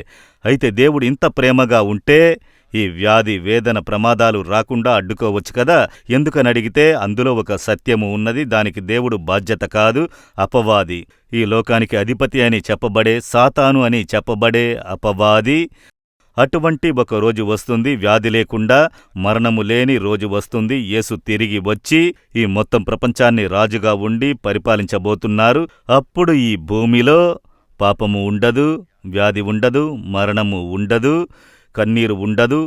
A: అయితే దేవుడు ఇంత ప్రేమగా ఉంటే ఈ వ్యాధి, వేదన, ప్రమాదాలు రాకుండా అడ్డుకోవచ్చు కదా. ఎందుకని అడిగితే అందులో ఒక సత్యము ఉన్నది. దానికి దేవుడు బాధ్యత కాదు, అపవాది. ఈ లోకానికి అధిపతి అని చెప్పబడే, సాతాను అని చెప్పబడే అపవాది. అటువంటి ఒక రోజు వస్తుంది, వ్యాధి లేకుండా మరణము లేని రోజు వస్తుంది. యేసు తిరిగి వచ్చి ఈ మొత్తం ప్రపంచాన్ని రాజుగా ఉండి పరిపాలించబోతున్నారు. అప్పుడు ఈ భూమిలో పాపము ఉండదు, వ్యాధి ఉండదు, మరణము ఉండదు, కన్నీరు ఉండదు,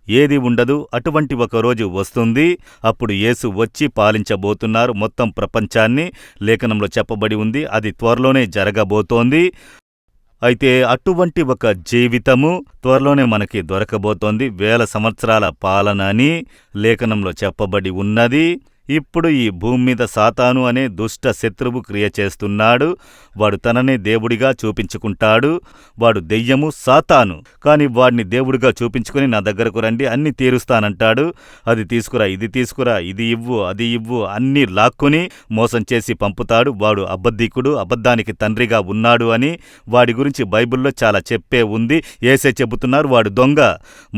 A: ఏది ఉండదు. అటువంటి ఒక రోజు వస్తుంది. అప్పుడు యేసు వచ్చి పాలించబోతున్నారు మొత్తం ప్రపంచాన్ని. లేఖనంలో చెప్పబడి ఉంది, అది త్వరలోనే జరగబోతోంది. అయితే అటువంటి ఒక జీవితము త్వరలోనే మనకి దొరకబోతోంది. 1000 సంవత్సరాల పాలన అని లేఖనంలో చెప్పబడి ఉన్నది. ఇప్పుడు ఈ భూమి మీద సాతాను అనే దుష్ట శత్రువు క్రియ చేస్తున్నాడు. వాడు తననే దేవుడిగా చూపించుకుంటాడు. వాడు దెయ్యము, సాతాను. కాని వాడిని దేవుడిగా చూపించుకుని నా దగ్గరకు రండి, అన్ని తీరుస్తానంటాడు. అది తీసుకురా, ఇది తీసుకురా, ఇది ఇవ్వు, అది ఇవ్వు, అన్నీ లాక్కుని మోసం చేసి పంపుతాడు. వాడు అబద్ధికుడు, అబద్ధానికి తండ్రిగా ఉన్నాడు అని వాడి గురించి బైబిల్లో చాలా చెప్పే ఉంది. యేసే చెబుతున్నారు, వాడు దొంగ,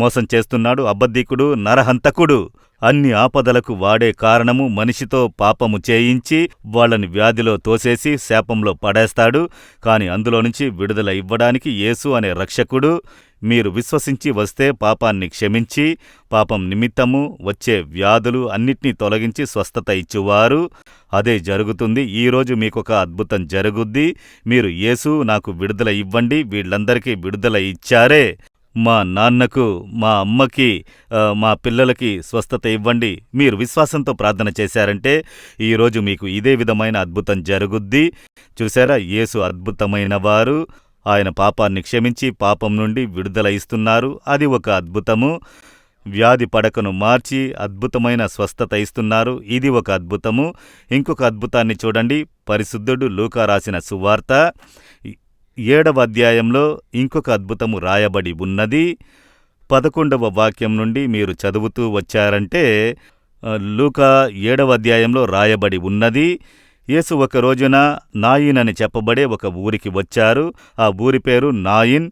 A: మోసం చేస్తున్నాడు, అబద్ధికుడు, నరహంతకుడు. అన్ని ఆపదలకు వాడే కారణము మనిషితో పాపము చేయించి వాళ్ళని వ్యాధిలో తోసేసి శాపంలో పడేస్తాడు. కాని అందులో నుంచి విడుదల ఇవ్వడానికి యేసు అనే రక్షకుడు. మీరు విశ్వసించి వస్తే పాపాన్ని క్షమించి పాపం నిమిత్తము వచ్చే వ్యాధులు అన్నిటినీ తొలగించి స్వస్థత ఇచ్చువారు. అదే జరుగుతుంది. ఈరోజు మీకొక అద్భుతం జరుగుద్ది. మీరు యేసు నాకు విడుదల ఇవ్వండి, వీళ్ళందరికీ విడుదల ఇచ్చారే, మా నాన్నకు, మా అమ్మకి, మా పిల్లలకి స్వస్థత ఇవ్వండి, మీరు విశ్వాసంతో ప్రార్థన చేశారంటే ఈరోజు మీకు ఇదే విధమైన అద్భుతం జరుగుద్ది. చూసారా, యేసు అద్భుతమైన వారు. ఆయన పాపాన్ని క్షమించి పాపం నుండి విడుదల ఇస్తున్నారు. అది ఒక అద్భుతము. వ్యాధి పడకను మార్చి అద్భుతమైన స్వస్థత ఇస్తున్నారు. ఇది ఒక అద్భుతము. ఇంకొక అద్భుతాన్ని చూడండి. పరిశుద్ధుడు లూకా రాసిన సువార్త 7వ అధ్యాయంలో ఇంకొక అద్భుతము రాయబడి ఉన్నది. 11వ వాక్యం నుండి మీరు చదువుతూ వచ్చారంటే లూకా 7వ అధ్యాయంలో రాయబడి ఉన్నది. యేసు ఒక రోజున నాయిన్ అని చెప్పబడే ఒక ఊరికి వచ్చారు. ఆ ఊరి పేరు నాయిన్.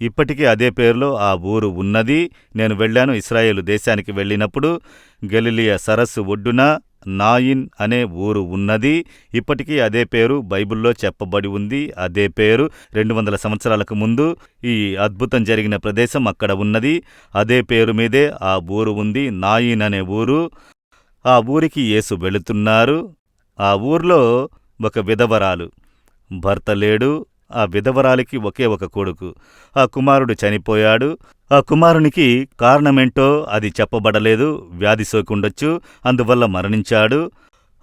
A: ఇప్పటికీ అదే పేరులో ఆ ఊరు ఉన్నది. నేను వెళ్ళాను, ఇశ్రాయేలు దేశానికి వెళ్ళినప్పుడు గలిలియ సరస్సు ఒడ్డున నాయిన్ అనే ఊరు ఉన్నది. ఇప్పటికీ అదే పేరు బైబిల్లో చెప్పబడి ఉంది. అదే పేరు 200 సంవత్సరాలకు ముందు ఈ అద్భుతం జరిగిన ప్రదేశం అక్కడ ఉన్నది. అదే పేరు మీదే ఆ ఊరు ఉంది, నాయిన్ అనే ఊరు. ఆ ఊరికి యేసు వెళుతున్నారు. ఆ ఊర్లో ఒక విధవరాలు, భర్త లేడు. ఆ విధవరాలికి ఒకే ఒక కొడుకు. ఆ కుమారుడు చనిపోయాడు. ఆ కుమారునికి కారణమేంటో అది చెప్పబడలేదు. వ్యాధి సోకుండొచ్చు, అందువల్ల మరణించాడు.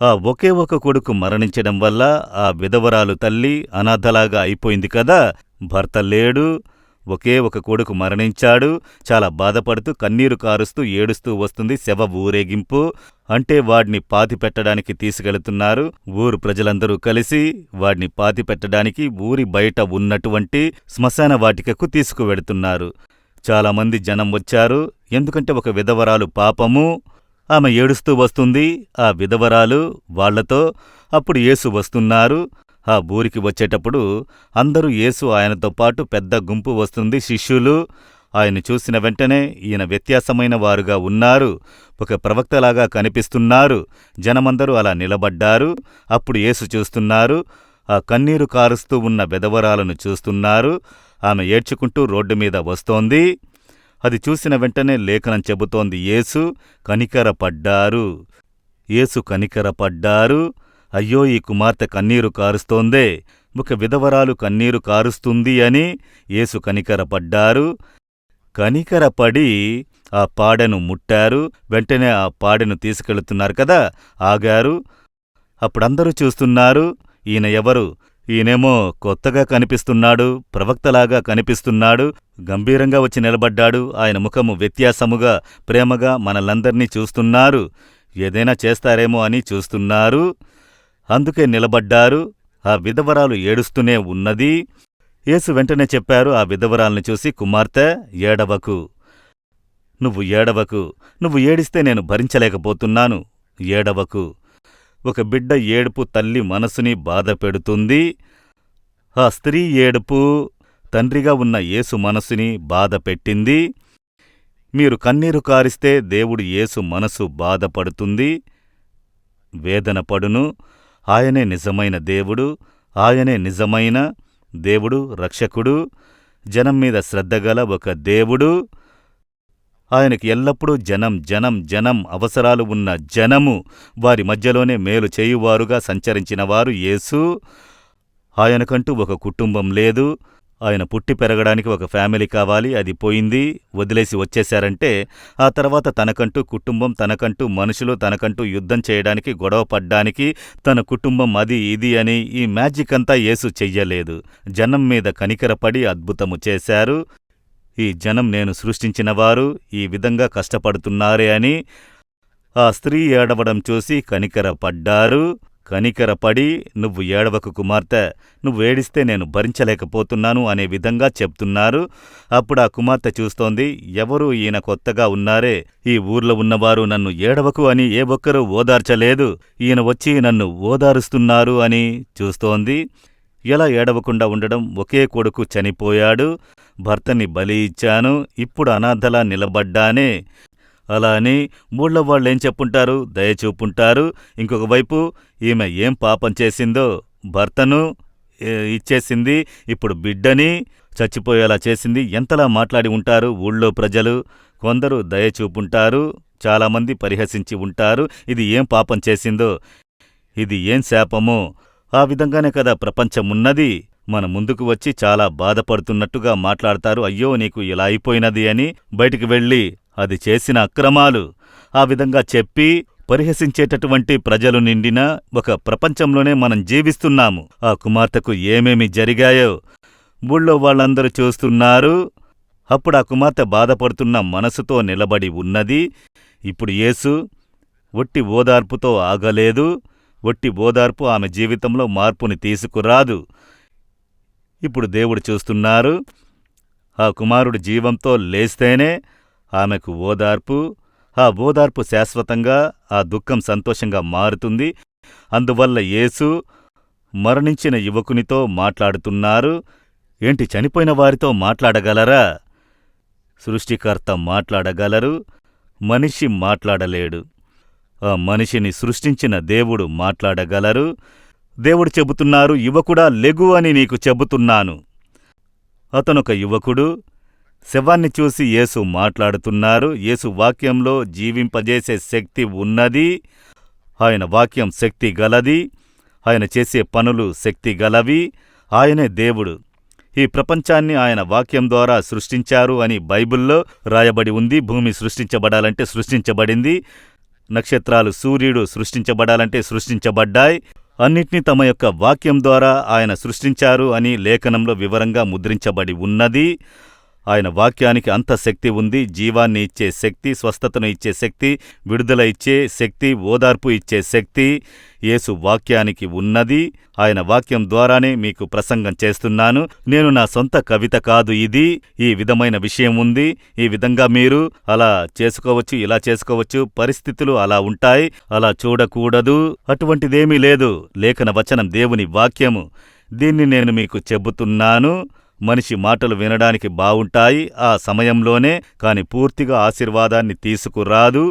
A: ఆ ఒకే ఒక కొడుకు మరణించడం వల్ల ఆ విధవరాలు తల్లి అనాథలాగా అయిపోయింది కదా. భర్త లేడు, ఒకే ఒక కొడుకు మరణించాడు. చాలా బాధపడుతూ కన్నీరు కారుస్తూ ఏడుస్తూ వస్తుంది. శవ ఊరేగింపు అంటే వాడిని పాతిపెట్టడానికి తీసుకెళుతున్నారు. ఊరు ప్రజలందరూ కలిసి వాడిని పాతిపెట్టడానికి ఊరి బయట ఉన్నటువంటి శ్మశాన వాటికకు తీసుకువెడుతున్నారు. చాలామంది జనం వచ్చారు. ఎందుకంటే ఒక విధవరాలు పాపము, ఆమె ఏడుస్తూ వస్తుంది. ఆ విధవరాలు వాళ్లతో. అప్పుడు యేసు వస్తున్నారు. ఆ ఊరికి వచ్చేటప్పుడు అందరూ యేసు, ఆయనతో పాటు పెద్ద గుంపు వస్తుంది, శిష్యులు. ఆయన చూసిన వెంటనే ఈయన వ్యత్యాసమైన వారుగా ఉన్నారు, ఒక ప్రవక్తలాగా కనిపిస్తున్నారు. జనమందరూ అలా నిలబడ్డారు. అప్పుడు యేసు చూస్తున్నారు. ఆ కన్నీరు కారుస్తూ ఉన్న విధవరాలను చూస్తున్నారు. ఆమె ఏడ్చుకుంటూ రోడ్డు మీద వస్తోంది. అది చూసిన వెంటనే లేఖనం చెబుతోంది, యేసు కనికరపడ్డారు. యేసు కనికరపడ్డారు. అయ్యో, ఈ కుమార్తె కన్నీరు కారుస్తోందే, ఒక విధవరాలు కన్నీరు కారుస్తుంది అని యేసు కనికరపడ్డారు. కనికరపడి ఆ పాడెను ముట్టారు. వెంటనే ఆ పాడెను తీసుకెళుతున్నారు కదా, ఆగారు. అప్పుడందరూ చూస్తున్నారు, ఈయన ఎవరు? ఈయనేమో కొత్తగా కనిపిస్తున్నాడు, ప్రవక్తలాగా కనిపిస్తున్నాడు. గంభీరంగా వచ్చి నిలబడ్డాడు. ఆయన ముఖము వ్యత్యాసముగా, ప్రేమగా మనలందర్నీ చూస్తున్నారు. ఏదైనా చేస్తారేమో అని చూస్తున్నారు. అందుకే నిలబడ్డారు. ఆ విధవరాలు ఏడుస్తూనే ఉన్నది. యేసు వెంటనే చెప్పారు ఆ విధవరాల్ని చూసి, కుమార్తె, ఏడవకు, నువ్వు ఏడవకు. నువ్వు ఏడిస్తే నేను భరించలేకపోతున్నాను, ఏడవకు. ఒక బిడ్డ ఏడుపు తల్లి మనసుని బాధపెడుతుంది. ఆ స్త్రీ ఏడుపు తండ్రిగా ఉన్న యేసు మనసుని బాధపెట్టింది. మీరు కన్నీరు కారిస్తే దేవుడు యేసు మనసు బాధపడుతుంది, వేదనపడును. ఆయనే నిజమైన దేవుడు, ఆయనే నిజమైన దేవుడు, రక్షకుడు, జనం మీద శ్రద్ధగల ఒక దేవుడు. ఆయనకి ఎల్లప్పుడూ జనం జనం జనం అవసరాలు ఉన్న జనము, వారి మధ్యలోనే మేలు చేయువారుగా సంచరించినవారు యేసు. ఆయనకంటూ ఒక కుటుంబం లేదు. ఆయన పుట్టి పెరగడానికి ఒక ఫ్యామిలీ కావాలి, అది పోయింది, వదిలేసి వచ్చేశారంటే ఆ తర్వాత తనకంటూ కుటుంబం, తనకంటూ మనుషులు, తనకంటూ యుద్ధం చేయడానికి, గొడవ పడ్డానికి, తన కుటుంబం అది ఇది అని ఈ మ్యాజిక్ అంతా యేసు చెయ్యలేదు. జనం మీద కనికరపడి అద్భుతము చేశారు. ఈ జనం నేను సృష్టించినవారు, ఈ విధంగా కష్టపడుతున్నారే అని ఆ స్త్రీ ఏడవడం చూసి కనికరపడ్డారు. కనికరపడి, నువ్వు ఏడవకు కుమార్తె, నువ్వేడిస్తే నేను భరించలేకపోతున్నాను అనే విధంగా చెప్తున్నారు. అప్పుడు ఆ కుమార్తె చూస్తోంది, ఎవరు ఈయన కొత్తగా ఉన్నారే, ఈ ఊర్లో ఉన్నవారు నన్ను ఏడవకు అని ఏ ఒక్కరూ ఓదార్చలేదు, ఈయన వచ్చి నన్ను ఓదారుస్తున్నారు అని చూస్తోంది. ఎలా ఏడవకుండా ఉండడం? ఒకే కొడుకు చనిపోయాడు, భర్తని బలి ఇచ్చాను, ఇప్పుడు అనాథలా నిలబడ్డానే. అలా అని ఊళ్ళో వాళ్ళేం చెప్పుంటారు? దయ చూపుంటారు. ఇంకొక వైపు ఈమె ఏం పాపం చేసిందో, భర్తను ఇచ్చేసింది, ఇప్పుడు బిడ్డని చచ్చిపోయేలా చేసింది, ఎంతలా మాట్లాడి ఉంటారు ఊళ్ళో ప్రజలు. కొందరు దయ చూపుంటారు, చాలామంది పరిహసించి ఉంటారు. ఇది ఏం పాపం చేసిందో, ఇది ఏం శాపమో. ఆ విధంగానే కదా ప్రపంచమున్నది. మన ముందుకు వచ్చి చాలా బాధపడుతున్నట్టుగా మాట్లాడతారు. అయ్యో నీకు ఇలా అయిపోయినది అని. బయటికి వెళ్ళి అది చేసిన అక్రమాలు ఆ విధంగా చెప్పి పరిహసించేటటువంటి ప్రజలు నిండిన ఒక ప్రపంచంలోనే మనం జీవిస్తున్నాము. ఆ కుమార్తెకు ఏమేమి జరిగాయో ఊళ్ళో వాళ్ళందరూ చూస్తున్నారు. అప్పుడు ఆ కుమార్తె బాధపడుతున్న మనసుతో నిలబడి ఉన్నది. ఇప్పుడు యేసు ఒట్టి ఓదార్పుతో ఆగలేదు. ఒట్టి ఓదార్పు ఆమె జీవితంలో మార్పుని తీసుకురాదు. ఇప్పుడు దేవుడు చూస్తున్నారు. ఆ కుమారుడు జీవంతో లేస్తేనే ఆమెకు ఓదార్పు. ఆ ఓదార్పు శాశ్వతంగా, ఆ దుఃఖం సంతోషంగా మారుతుంది. అందువల్ల యేసు మరణించిన యువకునితో మాట్లాడుతున్నారు. ఏంటి, చనిపోయిన వారితో మాట్లాడగలరా? సృష్టికర్త మాట్లాడగలరు, మనిషి మాట్లాడలేడు. ఆ మనిషిని సృష్టించిన దేవుడు మాట్లాడగలరు. దేవుడు చెబుతున్నారు, యువకుడా లెగు అని నీకు చెబుతున్నాను. అతనొక యువకుడు. శవాన్ని చూసి యేసు మాట్లాడుతున్నారు. యేసు వాక్యంలో జీవింపజేసే శక్తి ఉన్నది. ఆయన వాక్యం శక్తి గలది. ఆయన చేసే పనులు శక్తి గలవి. ఆయనే దేవుడు. ఈ ప్రపంచాన్ని ఆయన వాక్యం ద్వారా సృష్టించారు అని బైబిల్లో రాయబడి ఉంది. భూమి సృష్టించబడాలంటే సృష్టించబడింది. నక్షత్రాలు, సూర్యుడు సృష్టించబడాలంటే సృష్టించబడ్డాయి. అన్నిటినీ తమ యొక్క వాక్యం ద్వారా ఆయన సృష్టించారు అని లేఖనంలో వివరంగా ముద్రించబడి ఉన్నది. ఆయన వాక్యానికి అంత శక్తి ఉంది. జీవాన్ని ఇచ్చే శక్తి, స్వస్థతను ఇచ్చే శక్తి, విడుదల ఇచ్చే శక్తి, ఓదార్పు ఇచ్చే శక్తి యేసు వాక్యానికి ఉన్నది. ఆయన వాక్యం ద్వారానే మీకు ప్రసంగం చేస్తున్నాను. నేను నా సొంత కవిత కాదు ఇది. ఈ విధమైన విషయం ఉంది. ఈ విధంగా మీరు అలా చేసుకోవచ్చు, ఇలా చేసుకోవచ్చు. పరిస్థితులు అలా ఉంటాయి, అలా చూడకూడదు. అటువంటిదేమీ లేదు. లేఖన వచనం దేవుని వాక్యము. దీన్ని నేను మీకు చెబుతున్నాను. మనిషి మాటలు వినడానికి బావుంటాయి ఆ సమయంలోనే, కాని పూర్తిగా ఆశీర్వాదాన్ని తీసుకురాదు.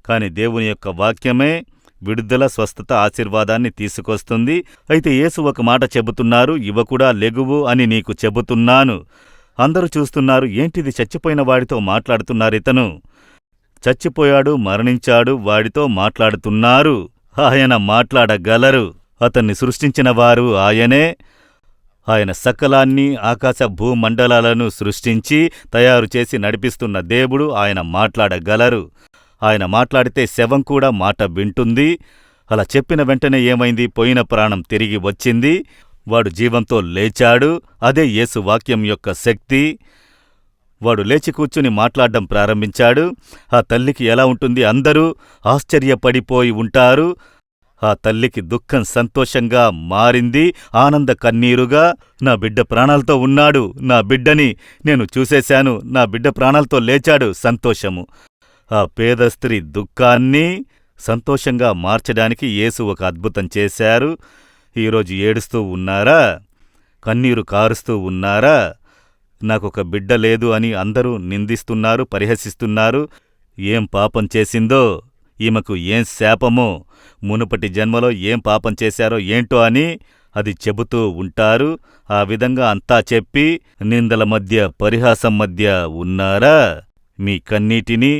A: కాని దేవుని యొక్క వాక్యమే విడుదల, స్వస్థత, ఆశీర్వాదాన్ని తీసుకొస్తుంది. అయితే యేసు ఒక మాట చెబుతున్నారు, యువకుడా లెగువు అని నీకు చెబుతున్నాను. అందరూ చూస్తున్నారు. ఏంటిది, చచ్చిపోయిన వాడితో మాట్లాడుతున్నారితను. చచ్చిపోయాడు, మరణించాడు, వాడితో మాట్లాడుతున్నారు. ఆయన మాట్లాడగలరు. అతన్ని సృష్టించిన వారు ఆయనే. ఆయన సకలాన్ని, ఆకాశ భూమండలాలను సృష్టించి తయారు చేసి నడిపిస్తున్న దేవుడు. ఆయన మాట్లాడగలరు. ఆయన మాట్లాడితే శవం కూడా మాట వింటుంది. అలా చెప్పిన వెంటనే ఏమైంది? పోయిన ప్రాణం తిరిగి వచ్చింది. వాడు జీవంతో లేచాడు. అదే యేసు వాక్యం యొక్క శక్తి. వాడు లేచి కూర్చుని మాట్లాడడం ప్రారంభించాడు. ఆ తల్లికి ఎలా ఉంటుంది? అందరూ ఆశ్చర్యపడిపోయి ఉంటారు. ఆ తల్లికి దుఃఖం సంతోషంగా మారింది, ఆనంద కన్నీరుగా. నా బిడ్డ ప్రాణాలతో ఉన్నాడు, నా బిడ్డని నేను చూసేశాను, నా బిడ్డ ప్రాణాలతో లేచాడు. సంతోషము. ఆ పేద స్త్రీ దుఃఖాన్ని సంతోషంగా మార్చడానికి యేసు ఒక అద్భుతం చేశారు. ఈరోజు ఏడుస్తూ ఉన్నారా? కన్నీరు కారుస్తూ ఉన్నారా? నాకొక బిడ్డ లేదు అని అందరూ నిందిస్తున్నారు, పరిహసిస్తున్నారు. ఏం పాపం చేసిందో, ఈమెకు ఏం శాపమో, మునుపటి జన్మలో ఏం పాపం చేశారో ఏంటో అని అది చెబుతూ ఉంటారు. ఆ విధంగా అంతా చెప్పి నిందల మధ్య, పరిహాసం మధ్య ఉన్నారా? మీ కన్నీటిని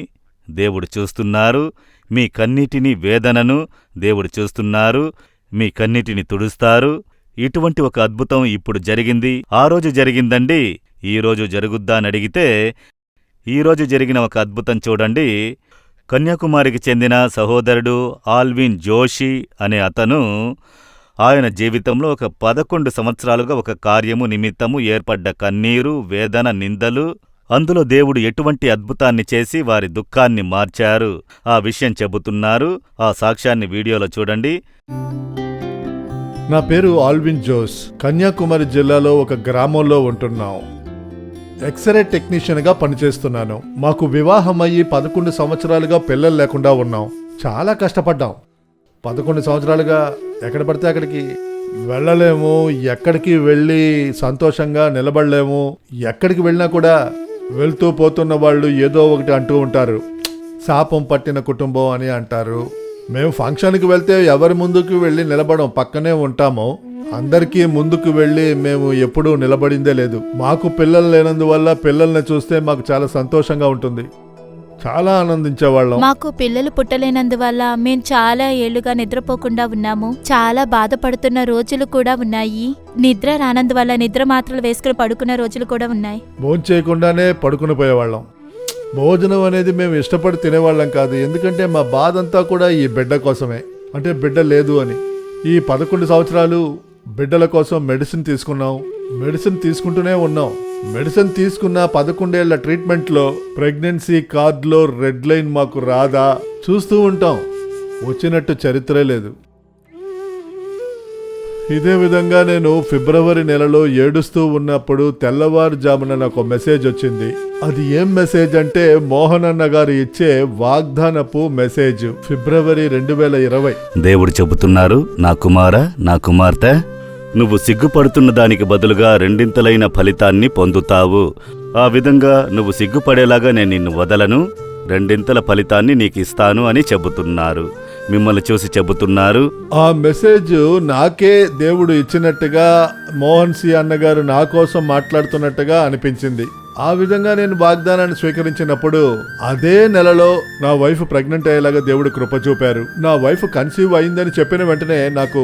A: దేవుడు చూస్తున్నారు. మీ కన్నీటిని, వేదనను దేవుడు చూస్తున్నారు. మీ కన్నీటిని తుడుస్తారు. ఇటువంటి ఒక అద్భుతం ఇప్పుడు జరిగింది. ఆ రోజు జరిగిందండి. ఈరోజు జరుగుద్దా అని అడిగితే, ఈరోజు జరిగిన ఒక అద్భుతం చూడండి. కన్యాకుమారికి చెందిన సహోదరుడు ఆల్విన్ జోషి అనే అతను, ఆయన జీవితంలో ఒక 11 సంవత్సరాలుగా ఒక కార్యము నిమిత్తము ఏర్పడ్డ కన్నీరు, వేదన, నిందలు, అందులో దేవుడు ఎటువంటి అద్భుతాన్ని చేసి వారి దుఃఖాన్ని మార్చారు ఆ విషయం చెబుతున్నారు. ఆ సాక్ష్యాన్ని వీడియోలో చూడండి.
E: నా పేరు ఆల్విన్ జోస్. కన్యాకుమారి జిల్లాలో ఒక గ్రామంలో ఉంటున్నాం. ఎక్స్రే టెక్నీషియన్గా పనిచేస్తున్నాను. మాకు వివాహం అయ్యి 11 సంవత్సరాలుగా పిల్లలు లేకుండా ఉన్నాం. చాలా కష్టపడ్డాం. 11 సంవత్సరాలుగా ఎక్కడ పడితే అక్కడికి వెళ్ళలేము. ఎక్కడికి వెళ్ళి సంతోషంగా నిలబడలేము. ఎక్కడికి వెళ్ళినా కూడా వెళ్తూ పోతున్న వాళ్ళు ఏదో ఒకటి అంటూ ఉంటారు. శాపం పట్టిన కుటుంబం అని అంటారు. మేము ఫంక్షన్కి వెళ్తే ఎవరి ముందుకు వెళ్ళి నిలబడం, పక్కనే ఉంటాము. అందరికీ ముందుకు వెళ్ళి మేము ఎప్పుడూ నిలబడిందే లేదు. మాకు పిల్లలు లేనందువల్ల పిల్లల్ని చూస్తే మాకు చాలా సంతోషంగా ఉంటుంది. చాలా ఆనందించేవాళ్ళం.
B: మాకు పిల్లలు పుట్టలేనందువల్ల మేం చాలా ఏళ్లుగా నిద్రపోకుండా ఉన్నాము. చాలా బాధపడుతున్న రోజులు కూడా ఉన్నాయి. నిద్ర రానందువల్ల నిద్ర మాత్రలు వేసుకుని పడుకున్న రోజులు కూడా ఉన్నాయి.
E: భోంచేయకుండానే పడుకుని పోయేవాళ్ళం. భోజనం అనేది మేము ఇష్టపడి తినేవాళ్ళం కాదు. ఎందుకంటే మా బాధ అంతా కూడా ఈ బిడ్డ కోసమే. అంటే బిడ్డ లేదు అని. ఈ 11 సంవత్సరాలు బిడ్డల కోసం మెడిసిన్ తీసుకున్నాం. మెడిసిన్ తీసుకుంటూనే ఉన్నాం. మెడిసిన్ తీసుకున్న 11 ఏళ్ల ట్రీట్మెంట్లో ప్రెగ్నెన్సీ కార్డులో రెడ్ లైన్ మాకు రాదా చూస్తూ ఉంటాం. వచ్చినట్టు చరిత్రే లేదు. ఇదే విధంగా నేను ఫిబ్రవరి నెలలో ఏడుస్తూ ఉన్నప్పుడు తెల్లవారుజామున నాకు మెసేజ్ వచ్చింది. అది ఏం మెసేజ్ అంటే మోహన్ అన్న గారు ఇచ్చే వాగ్దానపు మెసేజ్. ఫిబ్రవరి 2020.
A: దేవుడు చెబుతున్నారు, నా కుమారా, నా కుమార్తె, నువ్వు సిగ్గుపడుతున్న దానికి బదులుగా రెండింతలైన ఫలితాన్ని పొందుతావు. ఆ విధంగా నువ్వు సిగ్గుపడేలాగా నేను నిన్ను వదలను, రెండింతల ఫలితాన్ని నీకిస్తాను అని చెబుతున్నారు. మిమ్మల్ని చూసి చెబుతున్నారు.
E: ఆ మెసేజ్ నాకే దేవుడు ఇచ్చినట్టుగా, మోహన్ సి అన్నగారు నా కోసం మాట్లాడుతున్నట్టుగా అనిపించింది. ఆ విధంగా నేను వాగ్దానాన్ని స్వీకరించినప్పుడు అదే నెలలో నా వైఫ్ ప్రెగ్నెంట్ అయ్యేలాగా దేవుడు కృప చూపారు. నా వైఫ్ కన్సీవ్ అయిందని చెప్పిన వెంటనే నాకు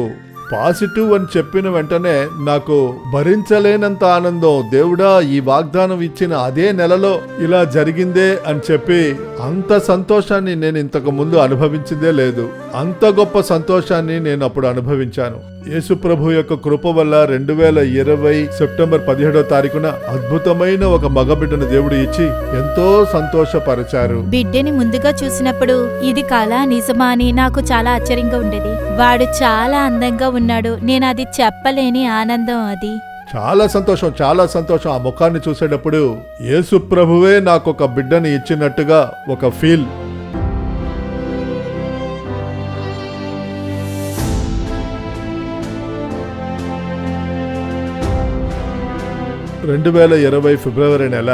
E: పాజిటివ్ అని చెప్పిన వెంటనే నాకు భరించలేనంత ఆనందం. దేవుడా, ఈ వాగ్దానం ఇచ్చిన అదే నెలలో ఇలా జరిగిందే అని చెప్పి అంత సంతోషాన్ని నేను ఇంతకు ముందు అనుభవించిందే లేదు. అంత గొప్ప సంతోషాన్ని నేను అప్పుడు అనుభవించాను. యేసు ప్రభు యొక్క కృప వల్ల 2020 సెప్టెంబర్ 17వ తారీఖున అద్భుతమైన ఒక మగబిడ్డను దేవుడు ఇచ్చి ఎంతో సంతోషపరిచారు.
B: బిడ్డని ముందుగా చూసినప్పుడు ఇది కళ నిజమా అని నాకు చాలా ఆశ్చర్యంగా ఉండేది. వాడు చాలా అందంగా ఉన్నాడు. నేను అది చెప్పలేని ఆనందం. అది
E: చాలా సంతోషం, చాలా సంతోషం. ఆ ముఖాన్ని చూసేటప్పుడు యేసు ప్రభువే నాకు ఒక బిడ్డని ఇచ్చినట్టుగా ఒక ఫీల్. ఫిబ్రవరి నెల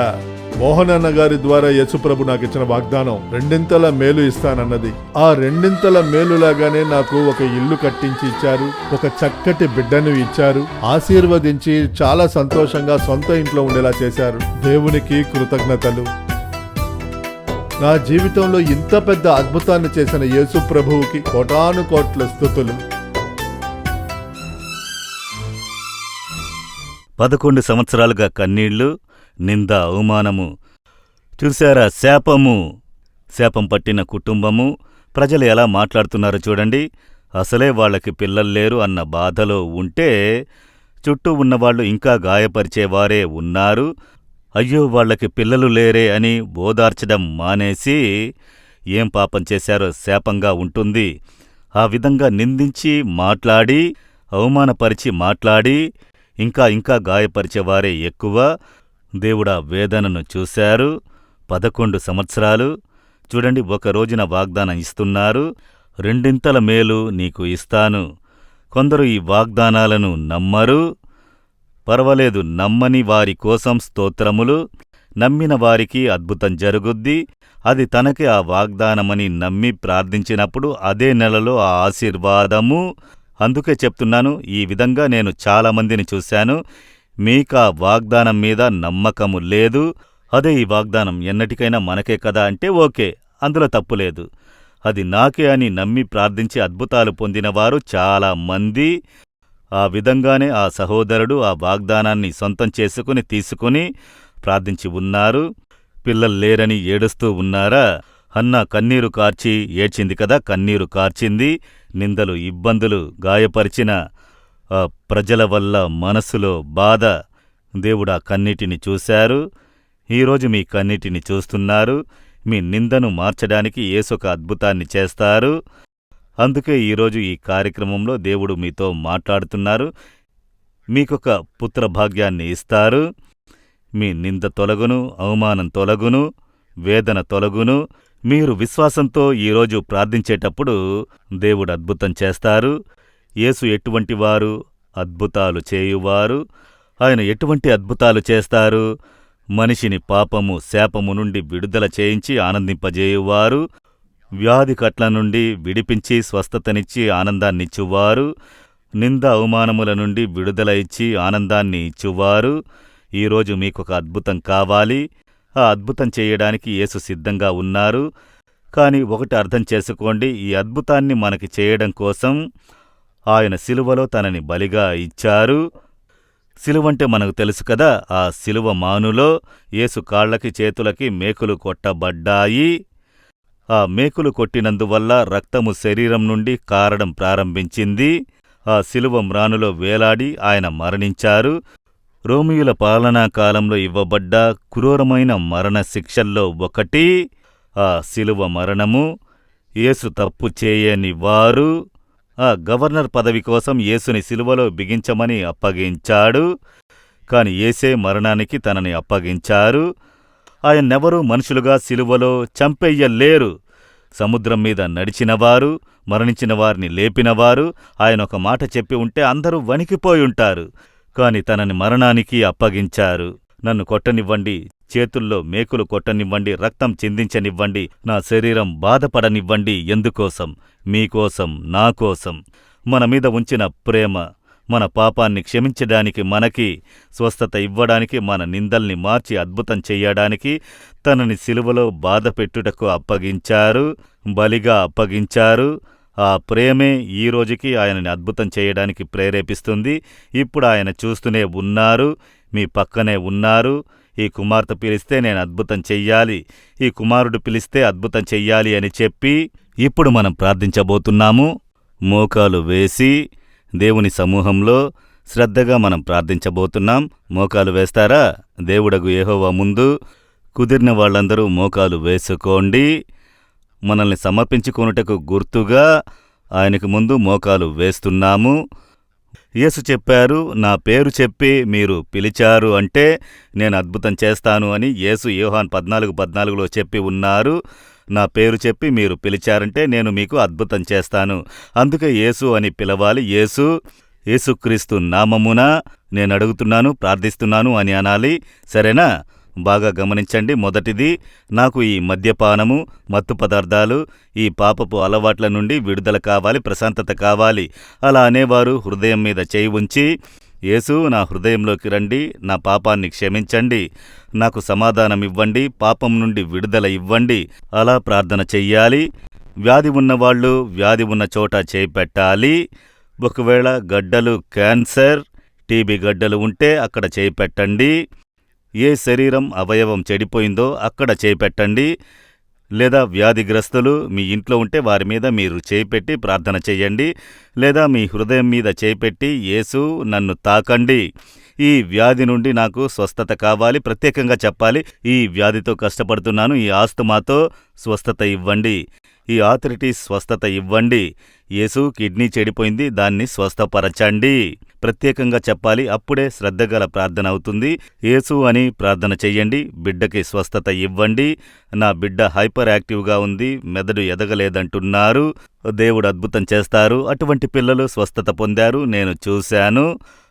E: మోహన్ అన్న గారి ద్వారా యేసుప్రభు నాకు ఇచ్చిన వాగ్దానం రెండింతల మేలు ఇస్తానన్నది. ఆ రెండింతల మేలులాగానే నాకు ఒక ఇల్లు కట్టించి ఇచ్చారు. ఒక చక్కటి బిడ్డను ఇచ్చారు. ఆశీర్వదించి చాలా సంతోషంగా సొంత ఇంట్లో ఉండేలా చేశారు. దేవునికి కృతజ్ఞతలు. నా జీవితంలో ఇంత పెద్ద అద్భుతాన్ని చేసిన యేసు ప్రభువుకి కోటాను కోట్ల స్తుతులు.
A: 11 సంవత్సరాలుగా కన్నీళ్లు, నింద, అవమానము. చూశారా? శాపం పట్టిన కుటుంబము. ప్రజలు ఎలా మాట్లాడుతున్నారో చూడండి. అసలే వాళ్ళకి పిల్లలు లేరు అన్న బాధలో ఉంటే చుట్టూ ఉన్నవాళ్లు ఇంకా గాయపరిచేవారే ఉన్నారు. అయ్యో, వాళ్ళకి పిల్లలు లేరే అని ఓదార్చడం మానేసి ఏం పాపం చేశారో శాపంగా ఉంటుంది. ఆ విధంగా నిందించి మాట్లాడి, అవమానపరిచి మాట్లాడి ఇంకా గాయపరిచేవారే ఎక్కువ. దేవుడా వేదనను చూశారు. 11 సంవత్సరాలు. చూడండి, ఒక రోజున వాగ్దానం ఇస్తున్నారు, రెండింతల మేలు నీకు ఇస్తాను. కొందరు ఈ వాగ్దానాలను నమ్మరు. పర్వాలేదు, నమ్మని వారి కోసం స్తోత్రములు. నమ్మిన వారికి అద్భుతం జరుగుద్ది. అది తనకి ఆ వాగ్దానమని నమ్మి ప్రార్థించినప్పుడు అదే నెలలో ఆ ఆశీర్వాదము. అందుకే చెప్తున్నాను, ఈ విధంగా నేను చాలామందిని చూశాను. మీకా వాగ్దానం మీద నమ్మకము లేదు. అదే ఈ వాగ్దానం ఎన్నటికైనా మనకే కదా అంటే ఓకే, అందులో తప్పులేదు. అది నాకే అని నమ్మి ప్రార్థించి అద్భుతాలు పొందినవారు చాలామంది. ఆ విధంగానే ఆ సహోదరుడు ఆ వాగ్దానాన్ని సొంతం తీసుకుని ప్రార్థించి ఉన్నారు. పిల్లలు లేరని ఏడుస్తూ ఉన్నారా? హన్నా కన్నీరు కార్చి ఏడ్చింది కదా, కన్నీరు కార్చింది. నిందలు, ఇబ్బందులు, గాయపరిచిన ఆ ప్రజల వల్ల మనసులో బాధ. దేవుడా కన్నీటిని చూశారు. ఈరోజు మీ కన్నిటిని చూస్తున్నారు. మీ నిందను మార్చడానికి యేసొక అద్భుతాన్ని చేస్తారు. అందుకే ఈరోజు ఈ కార్యక్రమంలో దేవుడు మీతో మాట్లాడుతున్నారు. మీకొక పుత్రభాగ్యాన్ని ఇస్తారు. మీ నింద తొలగును, అవమానం తొలగును, వేదన తొలగును. మీరు విశ్వాసంతో ఈరోజు ప్రార్థించేటప్పుడు దేవుడు అద్భుతం చేస్తారు. యేసు ఎటువంటివారు? అద్భుతాలు చేయువారు. ఆయన ఎటువంటి అద్భుతాలు చేస్తారు? మనిషిని పాపము, శాపము నుండి విడుదల చేయించి ఆనందింపజేయువారు. వ్యాధి కట్ల నుండి విడిపించి స్వస్థతనిచ్చి ఆనందాన్నిచ్చువారు. నింద అవమానముల నుండి విడుదల ఇచ్చి ఆనందాన్ని ఇచ్చువారు. ఈరోజు మీకొక అద్భుతం కావాలి. ఆ అద్భుతం చేయడానికి యేసు సిద్ధంగా ఉన్నారు. కాని ఒకటి అర్థం చేసుకోండి, ఈ అద్భుతాన్ని మనకి చేయడం కోసం ఆయన సిలువలో తనని బలిగా ఇచ్చారు. సిలువంటే మనకు తెలుసు కదా. ఆ సిలువ మానులో యేసు కాళ్లకి చేతులకి మేకులు కొట్టబడ్డాయి. ఆ మేకులు కొట్టినందువల్ల రక్తము శరీరం నుండి కారడం ప్రారంభించింది. ఆ సిలువ మ్రానులో వేలాడి ఆయన మరణించారు. రోమియుల పాలనా కాలంలో ఇవ్వబడ్డ క్రూరమైన మరణ శిక్షల్లో ఒకటి ఆ సిలువ మరణము. యేసు తప్పు చేయని వారు ఆ గవర్నర్ పదవి కోసం యేసుని సిలువలో బిగించమని అప్పగించాడు. కాని యేసే మరణానికి తనని అప్పగించారు. ఆయన్నెవరూ మనుషులుగా సిలువలో చంపెయ్యలేరు. సముద్రం మీద నడిచినవారు, మరణించిన వారిని లేపినవారు ఆయన ఒక మాట చెప్పి ఉంటే అందరూ వణికిపోయుంటారు. కాని తనని మరణానికి అప్పగించారు. నన్ను కొట్టనివ్వండి, చేతుల్లో మేకులు కొట్టనివ్వండి, రక్తం చిందించనివ్వండి, నా శరీరం బాధపడనివ్వండి. ఎందుకోసం? మీకోసం, నాకోసం. మన మీద ఉంచిన ప్రేమ, మన పాపాన్ని క్షమించడానికి, మనకి స్వస్థత ఇవ్వడానికి, మన నిందల్ని మార్చి అద్భుతం చెయ్యడానికి తనని సిలువలో బాధపెట్టుటకు అప్పగించారు, బలిగా అప్పగించారు. ఆ ప్రేమే ఈ రోజుకి ఆయనని అద్భుతం చేయడానికి ప్రేరేపిస్తుంది. ఇప్పుడు ఆయన చూస్తూనే ఉన్నారు, మీ పక్కనే ఉన్నారు. ఈ కుమార్తె పిలిస్తే నేను అద్భుతం చెయ్యాలి, ఈ కుమారుడు పిలిస్తే అద్భుతం చెయ్యాలి అని చెప్పి ఇప్పుడు మనం ప్రార్థించబోతున్నాము. మోకాలు వేసి దేవుని సమూహంలో శ్రద్ధగా మనం ప్రార్థించబోతున్నాం. మోకాలు వేస్తారా? దేవుడగు యెహోవా ముందు కుదిరిన వాళ్ళందరూ మోకాలు వేసుకోండి. మనల్ని సమర్పించుకొనుటకు గుర్తుగా ఆయనకు ముందు మోకాలు వేస్తున్నాము. యేసు చెప్పారు, నా పేరు చెప్పి మీరు పిలిచారు అంటే నేను అద్భుతం చేస్తాను అని. యేసు యోహాను 14:14లో చెప్పి ఉన్నారు. నా పేరు చెప్పి మీరు పిలిచారంటే నేను మీకు అద్భుతం చేస్తాను. అందుకే యేసు అని పిలవాలి. యేసుక్రీస్తు నామమున నేను అడుగుతున్నాను, ప్రార్థిస్తున్నాను అని అనాలి. సరేనా? బాగా గమనించండి. మొదటిది, నాకు ఈ మద్యపానము, మత్తు పదార్థాలు, ఈ పాపపు అలవాట్ల నుండి విడుదల కావాలి, ప్రశాంతత కావాలి. అలా అనేవారు హృదయం మీద చేయి ఉంచి, యేసు నా హృదయంలోకి రండి, నా పాపాన్ని క్షమించండి, నాకు సమాధానం ఇవ్వండి, పాపం నుండి విడుదల ఇవ్వండి. అలా ప్రార్థన చెయ్యాలి. వ్యాధి ఉన్నవాళ్ళు వ్యాధి ఉన్న చోట చేయి పెట్టాలి. ఒకవేళ గడ్డలు, క్యాన్సర్, టీబీ గడ్డలు ఉంటే అక్కడ చేయి పెట్టండి. ఏ శరీరం అవయవం చెడిపోయిందో అక్కడ చేయి పెట్టండి. లేదా వ్యాధిగ్రస్తులు మీ ఇంట్లో ఉంటే వారి మీద మీరు చేయిపెట్టి ప్రార్థన చెయ్యండి. లేదా మీ హృదయం మీద చేయిపెట్టి, యేసు నన్ను తాకండి, ఈ వ్యాధి నుండి నాకు స్వస్థత కావాలి. ప్రత్యేకంగా చెప్పాలి, ఈ వ్యాధితో కష్టపడుతున్నాను, ఈ ఆస్తమాతో స్వస్థత ఇవ్వండి, ఈ ఆర్థరైటిస్ స్వస్థత ఇవ్వండి. యేసు కిడ్నీ చెడిపోయింది, దాన్ని స్వస్థపరచండి. ప్రత్యేకంగా చెప్పాలి. అప్పుడే శ్రద్ధగల ప్రార్థన అవుతుంది. యేసు అని ప్రార్థన చెయ్యండి. బిడ్డకి స్వస్థత ఇవ్వండి. నా బిడ్డ హైపర్ యాక్టివ్గా ఉంది, మెదడు ఎదగలేదంటున్నారు. దేవుడు అద్భుతం చేస్తారు. అటువంటి పిల్లలు స్వస్థత పొందారు, నేను చూశాను.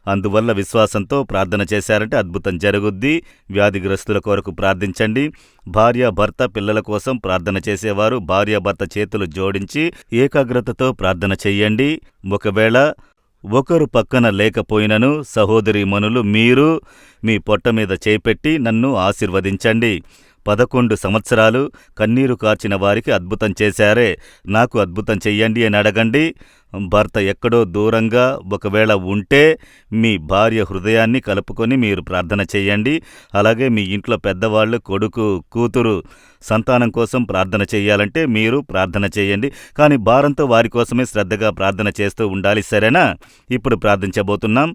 A: అందువల్ల విశ్వాసంతో ప్రార్థన చేశారంటే అద్భుతం జరుగుద్ది. వ్యాధిగ్రస్తుల కొరకు ప్రార్థించండి. భార్యాభర్త పిల్లల కోసం ప్రార్థన చేసేవారు భార్యాభర్త చేతులు జోడించి ఏకాగ్రతతో ప్రార్థన చెయ్యండి. ఒకవేళ ఒకరు పక్కన లేకపోయినను సహోదరీమణులు మీరు మీ పొట్ట మీద చేపెట్టి నన్ను ఆశీర్వదించండి. 11 సంవత్సరాలు కన్నీరు కార్చిన వారికి అద్భుతం చేశారే, నాకు అద్భుతం చెయ్యండి అని అడగండి. భర్త ఎక్కడో దూరంగా ఒకవేళ ఉంటే మీ భార్య హృదయాన్ని కలుపుకొని మీరు ప్రార్థన చెయ్యండి. అలాగే మీ ఇంట్లో పెద్దవాళ్ళు, కొడుకు, కూతురు, సంతానం కోసం ప్రార్థన చెయ్యాలంటే మీరు ప్రార్థన చెయ్యండి. కానీ భారంతో వారి కోసమే శ్రద్ధగా ప్రార్థన చేస్తూ ఉండాలి. సరేనా? ఇప్పుడు ప్రార్థించబోతున్నాం.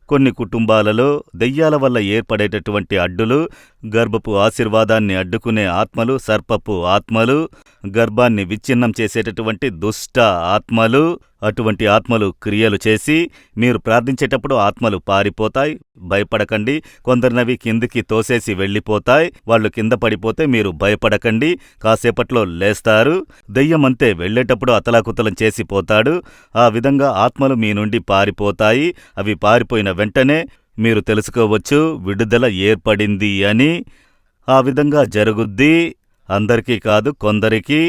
A: కొన్ని కుటుంబాలలో దెయ్యాల వల్ల ఏర్పడేటటువంటి అడ్డులు, గర్భపు ఆశీర్వాదాన్ని అడ్డుకునే ఆత్మలు, సర్పపు ఆత్మలు, గర్భాన్ని విచ్ఛిన్నం చేసేటటువంటి దుష్ట ఆత్మలు, అటువంటి ఆత్మలు క్రియలు చేసి మీరు ప్రార్థించేటప్పుడు ఆత్మలు పారిపోతాయి. భయపడకండి. కొందరినవి కిందికి తోసేసి వెళ్ళిపోతాయి. వాళ్ళు కింద పడిపోతే మీరు భయపడకండి, కాసేపట్లో లేస్తారు. దెయ్యమంతే వెళ్ళేటప్పుడు అతలాకుతలం చేసిపోతాడు. ఆ విధంగా ఆత్మలు మీ నుండి పారిపోతాయి. అవి పారిపోయిన వెంటనే మీరు తెలుసుకోవచ్చు విడుదల ఏర్పడింది అని. ఆ విధంగా జరుగుద్ది. అందరికీ కాదు, కొందరికి.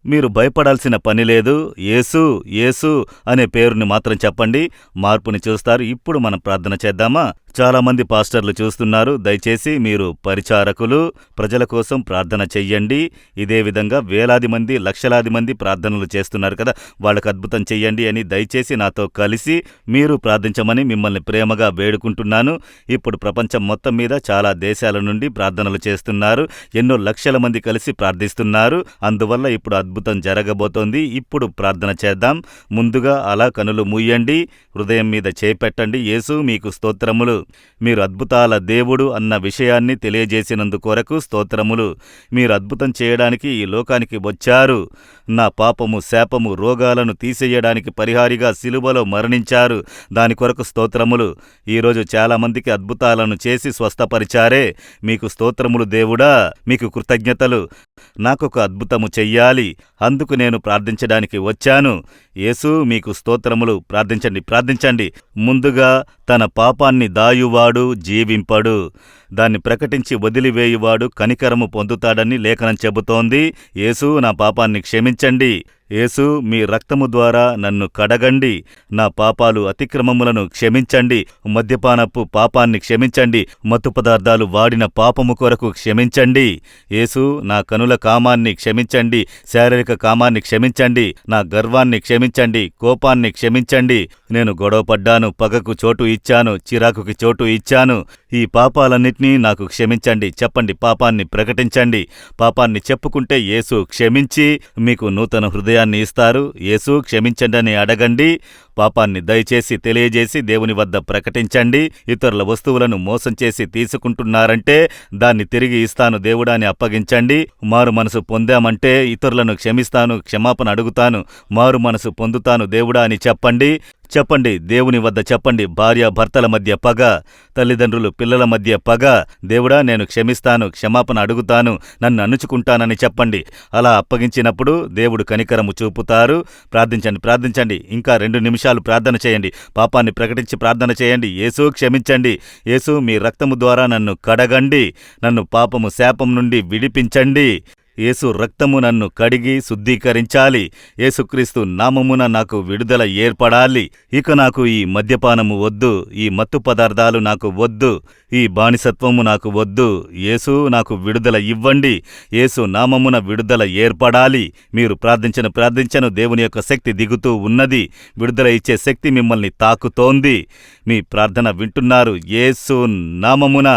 A: మీరు భయపడాల్సిన పని లేదు. యేసు యేసు అనే పేరుని మాత్రం చెప్పండి, మార్పుని చూస్తారు. ఇప్పుడు మనం ప్రార్థన చేద్దామా? చాలామంది పాస్టర్లు చూస్తున్నారు. దయచేసి మీరు పరిచారకులు, ప్రజల కోసం ప్రార్థన చెయ్యండి. ఇదే విధంగా వేలాది మంది, లక్షలాది మంది ప్రార్థనలు చేస్తున్నారు కదా, వాళ్ళకు అద్భుతం చెయ్యండి అని దయచేసి నాతో కలిసి మీరు ప్రార్థించమని మిమ్మల్ని ప్రేమగా వేడుకుంటున్నాను. ఇప్పుడు ప్రపంచం మొత్తం మీద చాలా దేశాల నుండి ప్రార్థనలు చేస్తున్నారు. ఎన్నో లక్షల మంది కలిసి ప్రార్థిస్తున్నారు. అందువల్ల ఇప్పుడు అద్భుతం జరగబోతోంది. ఇప్పుడు ప్రార్థన చేద్దాం. ముందుగా అలా కనులు మూయండి, హృదయం మీద చేపెట్టండి. యేసు మీకు స్తోత్రములు, మీరు అద్భుతాల దేవుడు అన్న విషయాన్ని తెలియజేసినందుకొరకు స్తోత్రములు. మీరు అద్భుతం చేయడానికి ఈ లోకానికి వచ్చారు. నా పాపము, శాపము, రోగాలను తీసేయడానికి పరిహారిగా సిలువలో మరణించారు. దాని కొరకు స్తోత్రములు. ఈరోజు చాలామందికి అద్భుతాలను చేసి స్వస్థపరిచారే, మీకు స్తోత్రములు దేవుడా, మీకు కృతజ్ఞతలు. నాకొక అద్భుతము చెయ్యాలి, అందుకు నేను ప్రార్థించడానికి వచ్చాను. యేసు మీకు స్తోత్రములు. ప్రార్థించండి, ప్రార్థించండి. ముందుగా తన పాపాన్ని దాయువాడు జీవింపడు, దాన్ని ప్రకటించి వదిలివేయువాడు కనికరము పొందుతాడని లేఖనం చెబుతోంది. యేసు నా పాపాన్ని క్షమించండి. యేసు మీ రక్తము ద్వారా నన్ను కడగండి. నా పాపాలు, అతిక్రమములను క్షమించండి. మద్యపానపు పాపాన్ని క్షమించండి. మత్తు పదార్థాలు వాడిన పాపము కొరకు క్షమించండి. యేసు నా కనుల కామాన్ని క్షమించండి. శారీరక కామాన్ని క్షమించండి. నా గర్వాన్ని క్షమించండి. కోపాన్ని క్షమించండి. నేను గొడవపడ్డాను, పగకు చోటు ఇచ్చాను, చిరాకుకి చోటు ఇచ్చాను. ఈ పాపాలన్నిటినీ నాకు క్షమించండి. చెప్పండి, పాపాన్ని ప్రకటించండి. పాపాన్ని చెప్పుకుంటే యేసు క్షమించి మీకు నూతన హృదయాన్ని ఇస్తారు. యేసు క్షమించండి అని అడగండి. పాపాన్ని దయచేసి తెలియజేసి దేవుని వద్ద ప్రకటించండి. ఇతరుల వస్తువులను మోసం చేసి తీసుకుంటున్నారంటే దాన్ని తిరిగి ఇస్తాను దేవుడా అని అప్పగించండి. మారు మనసు పొందామంటే ఇతరులను క్షమిస్తాను, క్షమాపణ అడుగుతాను, మారు మనసు పొందుతాను దేవుడా అని చెప్పండి. చెప్పండి, దేవుని వద్ద చెప్పండి. భార్య భర్తల మధ్య పగ, తల్లిదండ్రులు పిల్లల మధ్య పగ, దేవుడా నేను క్షమిస్తాను, క్షమాపణ అడుగుతాను, నన్ను అణుచుకుంటానని చెప్పండి. అలా అప్పగించినప్పుడు దేవుడు కనికరము చూపుతారు. ప్రార్థించండి, ప్రార్థించండి. ఇంకా 2 నిమిషాలు ప్రార్థన చేయండి. పాపాన్ని ప్రకటించి ప్రార్థన చేయండి. యేసు క్షమించండి. యేసు మీ రక్తము ద్వారా నన్ను కడగండి. నన్ను పాపము, శాపం నుండి విడిపించండి. యేసు రక్తము నన్ను కడిగి శుద్ధీకరించాలి. యేసుక్రీస్తు నామమున నాకు విడుదల ఏర్పడాలి. ఇక నాకు ఈ మద్యపానము వద్దు, ఈ మత్తు పదార్థాలు నాకు వద్దు, ఈ బానిసత్వము నాకు వద్దు. యేసు నాకు విడుదల ఇవ్వండి. యేసు నామమున విడుదల ఏర్పడాలి. మీరు ప్రార్థించను దేవుని యొక్క శక్తి దిగుతూ ఉన్నది. విడుదల ఇచ్చే శక్తి మిమ్మల్ని తాకుతోంది. మీ ప్రార్థన వింటున్నారు. యేసు నామమున